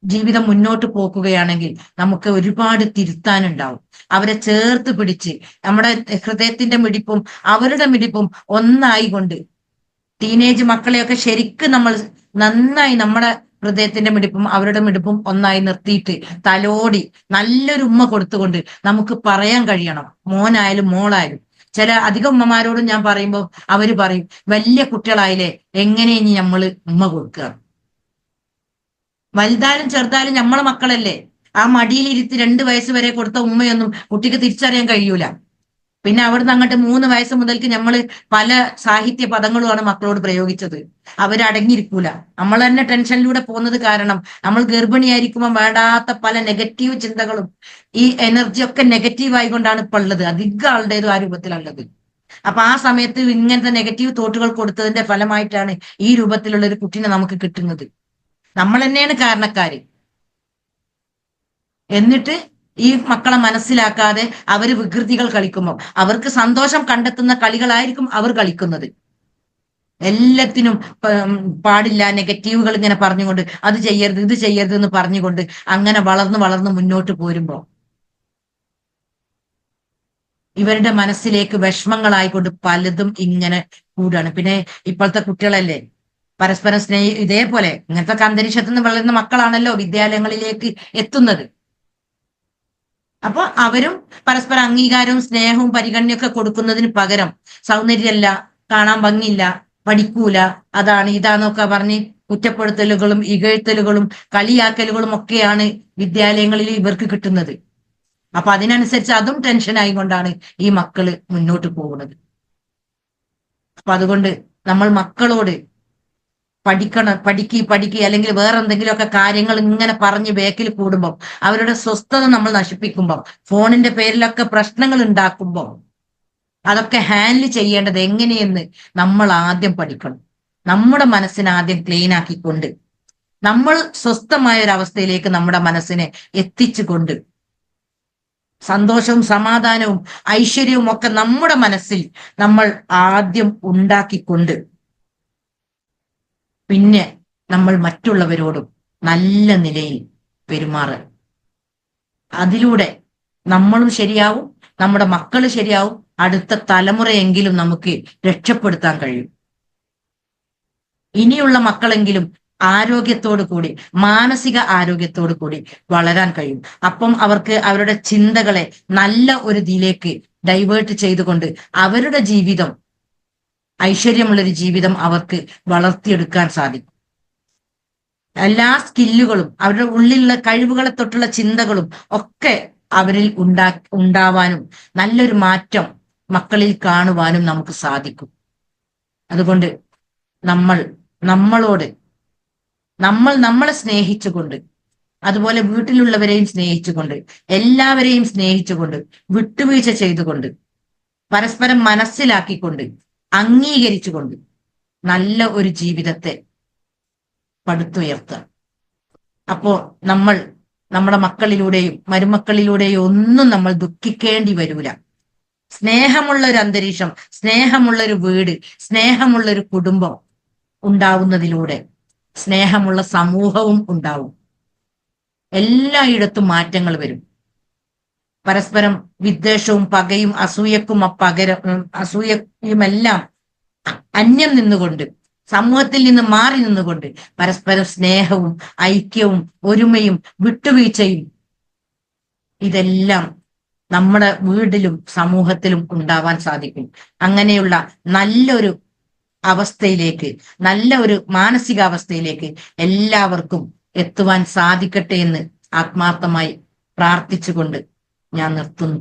[SPEAKER 1] ജീവിതം മുന്നോട്ട് പോക്കുകയാണെങ്കിൽ നമുക്ക് ഒരുപാട് തിരുത്താനുണ്ടാവും. അവരെ ചേർത്ത് പിടിച്ച് നമ്മുടെ ഹൃദയത്തിന്റെ മിടിപ്പും അവരുടെ മിടിപ്പും ഒന്നായിക്കൊണ്ട് ടീനേജ് മക്കളെയൊക്കെ ശരിക്കും നമ്മൾ നന്നായി നമ്മുടെ ഹൃദയത്തിന്റെ മിടിപ്പും അവരുടെ മിടിപ്പും ഒന്നായി നിർത്തിയിട്ട് തലോടി നല്ലൊരു ഉമ്മ കൊടുത്തുകൊണ്ട് നമുക്ക് പറയാൻ കഴിയണം. മോനായാലും മോളായാലും. ചില അധികം ഉമ്മമാരോടും ഞാൻ പറയുമ്പോൾ അവര് പറയും, വലിയ കുട്ടികളായാലേ എങ്ങനെ ഇനി നമ്മള് ഉമ്മ കൊടുക്കുക? വലുതാലും ചെറുതാലും നമ്മളെ മക്കളല്ലേ. ആ മടിയിലിരുത്തി 2 വയസ്സ് വരെ കൊടുത്ത ഉമ്മയൊന്നും കുട്ടിക്ക് തിരിച്ചറിയാൻ കഴിയൂല. പിന്നെ അവിടുന്ന് അങ്ങോട്ട് 3 വയസ്സ് മുതൽക്ക് നമ്മള് പല സാഹിത്യ പദങ്ങളുമാണ് മക്കളോട് പ്രയോഗിച്ചത്. അവരടങ്ങിയിരിക്കൂല. നമ്മൾ തന്നെ ടെൻഷനിലൂടെ പോകുന്നത് കാരണം നമ്മൾ ഗർഭിണിയായിരിക്കുമ്പോൾ വേണ്ടാത്ത പല നെഗറ്റീവ് ചിന്തകളും ഈ എനർജി ഒക്കെ നെഗറ്റീവ് ആയിക്കൊണ്ടാണ് ഇപ്പൊ ഉള്ളത്. അധികം ആളുടേതും ആ രൂപത്തിലുള്ളത്. അപ്പൊ ആ സമയത്ത് ഇങ്ങനത്തെ നെഗറ്റീവ് തോട്ടുകൾ കൊടുത്തതിന്റെ ഫലമായിട്ടാണ് ഈ രൂപത്തിലുള്ള ഒരു കുട്ടീനെ നമുക്ക് കിട്ടുന്നത്. നമ്മൾ തന്നെയാണ് കാരണക്കാര്. എന്നിട്ട് ഈ മക്കളെ മനസ്സിലാക്കാതെ അവര് വികൃതികൾ കളിക്കുമ്പോൾ അവർക്ക് സന്തോഷം കണ്ടെത്തുന്ന കളികളായിരിക്കും അവർ കളിക്കുന്നത്. എല്ലാത്തിനും പാടില്ല നെഗറ്റീവുകൾ ഇങ്ങനെ പറഞ്ഞുകൊണ്ട് അത് ചെയ്യരുത് ഇത് ചെയ്യരുത് എന്ന് പറഞ്ഞുകൊണ്ട് അങ്ങനെ വളർന്ന് വളർന്ന് മുന്നോട്ട് പോരുമ്പോ ഇവരുടെ മനസ്സിലേക്ക് വിഷമങ്ങളായിക്കൊണ്ട് പലതും ഇങ്ങനെ കൂടാണ്. പിന്നെ ഇപ്പോഴത്തെ കുട്ടികളല്ലേ പരസ്പരം ഇതേപോലെ ഇങ്ങനത്തെ അന്തരീക്ഷത്തിൽ നിന്ന് വളരുന്ന മക്കളാണല്ലോ വിദ്യാലയങ്ങളിലേക്ക് എത്തുന്നത്. അപ്പൊ അവരും പരസ്പര അംഗീകാരവും സ്നേഹവും പരിഗണനയൊക്കെ കൊടുക്കുന്നതിന് പകരം സൗന്ദര്യമല്ല, കാണാൻ ഭംഗിയില്ല, പഠിക്കൂല, അതാണ് ഇതാന്നൊക്കെ പറഞ്ഞ് കുറ്റപ്പെടുത്തലുകളും ഇകഴ്ത്തലുകളും കളിയാക്കലുകളും ഒക്കെയാണ് വിദ്യാലയങ്ങളിൽ ഇവർക്ക് കിട്ടുന്നത്. അപ്പൊ അതിനനുസരിച്ച് അതും ടെൻഷൻ ആയിക്കൊണ്ടാണ് ഈ മക്കള് മുന്നോട്ട് പോകുന്നത്. അപ്പൊ അതുകൊണ്ട് നമ്മൾ മക്കളോട് പഠിക്കുക അല്ലെങ്കിൽ വേറെ എന്തെങ്കിലുമൊക്കെ കാര്യങ്ങൾ ഇങ്ങനെ പറഞ്ഞ് ബേക്കിൽ കൂടുമ്പോൾ അവരുടെ സ്വസ്ഥത നമ്മൾ നശിപ്പിക്കുമ്പോൾ ഫോണിന്റെ പേരിലൊക്കെ പ്രശ്നങ്ങൾ ഉണ്ടാക്കുമ്പോൾ അതൊക്കെ ഹാൻഡിൽ ചെയ്യേണ്ടത് എങ്ങനെയെന്ന് നമ്മൾ ആദ്യം പഠിക്കണം. നമ്മുടെ മനസ്സിനെ ആദ്യം ക്ലീൻ ആക്കിക്കൊണ്ട് നമ്മൾ സ്വസ്ഥമായ ഒരു അവസ്ഥയിലേക്ക് നമ്മുടെ മനസ്സിനെ എത്തിച്ചുകൊണ്ട് സന്തോഷവും സമാധാനവും ഐശ്വര്യവും ഒക്കെ നമ്മുടെ മനസ്സിൽ നമ്മൾ ആദ്യം ഉണ്ടാക്കിക്കൊണ്ട് പിന്നെ നമ്മൾ മറ്റുള്ളവരോടും നല്ല നിലയിൽ പെരുമാറുക. അതിലൂടെ നമ്മളും ശരിയാവും, നമ്മുടെ മക്കള് ശരിയാവും, അടുത്ത തലമുറയെങ്കിലും നമുക്ക് രക്ഷപ്പെടുത്താൻ കഴിയും. ഇനിയുള്ള മക്കളെങ്കിലും ആരോഗ്യത്തോടു കൂടി മാനസിക ആരോഗ്യത്തോടു കൂടി വളരാൻ കഴിയും. അപ്പം അവർക്ക് അവരുടെ ചിന്തകളെ നല്ല ഒരു ഇതിലേക്ക് ഡൈവേർട്ട് ചെയ്തുകൊണ്ട് അവരുടെ ജീവിതം ഐശ്വര്യമുള്ളൊരു ജീവിതം അവർക്ക് വളർത്തിയെടുക്കാൻ സാധിക്കും. എല്ലാ സ്കില്ലുകളും അവരുടെ ഉള്ളിലുള്ള കഴിവുകളെ തൊട്ടുള്ള ചിന്തകളും ഒക്കെ അവരിൽ ഉണ്ടാവാനും നല്ലൊരു മാറ്റം മക്കളിൽ കാണുവാനും നമുക്ക് സാധിക്കും. അതുകൊണ്ട് നമ്മളെ സ്നേഹിച്ചുകൊണ്ട് അതുപോലെ വീട്ടിലുള്ളവരെയും സ്നേഹിച്ചുകൊണ്ട് എല്ലാവരെയും സ്നേഹിച്ചുകൊണ്ട് വിട്ടുവീഴ്ച ചെയ്തുകൊണ്ട് പരസ്പരം മനസ്സിലാക്കിക്കൊണ്ട് അംഗീകരിച്ചുകൊണ്ട് നല്ല ഒരു ജീവിതത്തെ പടുത്തുയർത്തുക. അപ്പോ നമ്മൾ നമ്മുടെ മക്കളിലൂടെയും മരുമക്കളിലൂടെയും ഒന്നും നമ്മൾ ദുഃഖിക്കേണ്ടി വരൂല. സ്നേഹമുള്ള ഒരു അന്തരീക്ഷം, സ്നേഹമുള്ള ഒരു വീട്, സ്നേഹമുള്ള ഒരു കുടുംബം ഉണ്ടാവുന്നതിലൂടെ സ്നേഹമുള്ള സമൂഹവും ഉണ്ടാവും. എല്ലായിടത്തും മാറ്റങ്ങൾ വരും. പരസ്പരം വിദ്വേഷവും പകയും അസൂയയുമെല്ലാം അന്യം നിന്നുകൊണ്ട്, സമൂഹത്തിൽ നിന്ന് മാറി നിന്നുകൊണ്ട് പരസ്പരം സ്നേഹവും ഐക്യവും ഒരുമയും വിട്ടുവീഴ്ചയും ഇതെല്ലാം നമ്മുടെ വീട്ടിലും സമൂഹത്തിലും ഉണ്ടാവാൻ സാധിക്കും. അങ്ങനെയുള്ള നല്ലൊരു അവസ്ഥയിലേക്ക്, നല്ല ഒരു മാനസികാവസ്ഥയിലേക്ക് എല്ലാവർക്കും എത്തുവാൻ സാധിക്കട്ടെ എന്ന് ആത്മാർത്ഥമായി പ്രാർത്ഥിച്ചുകൊണ്ട് ഞാൻ നിർത്തുന്നു.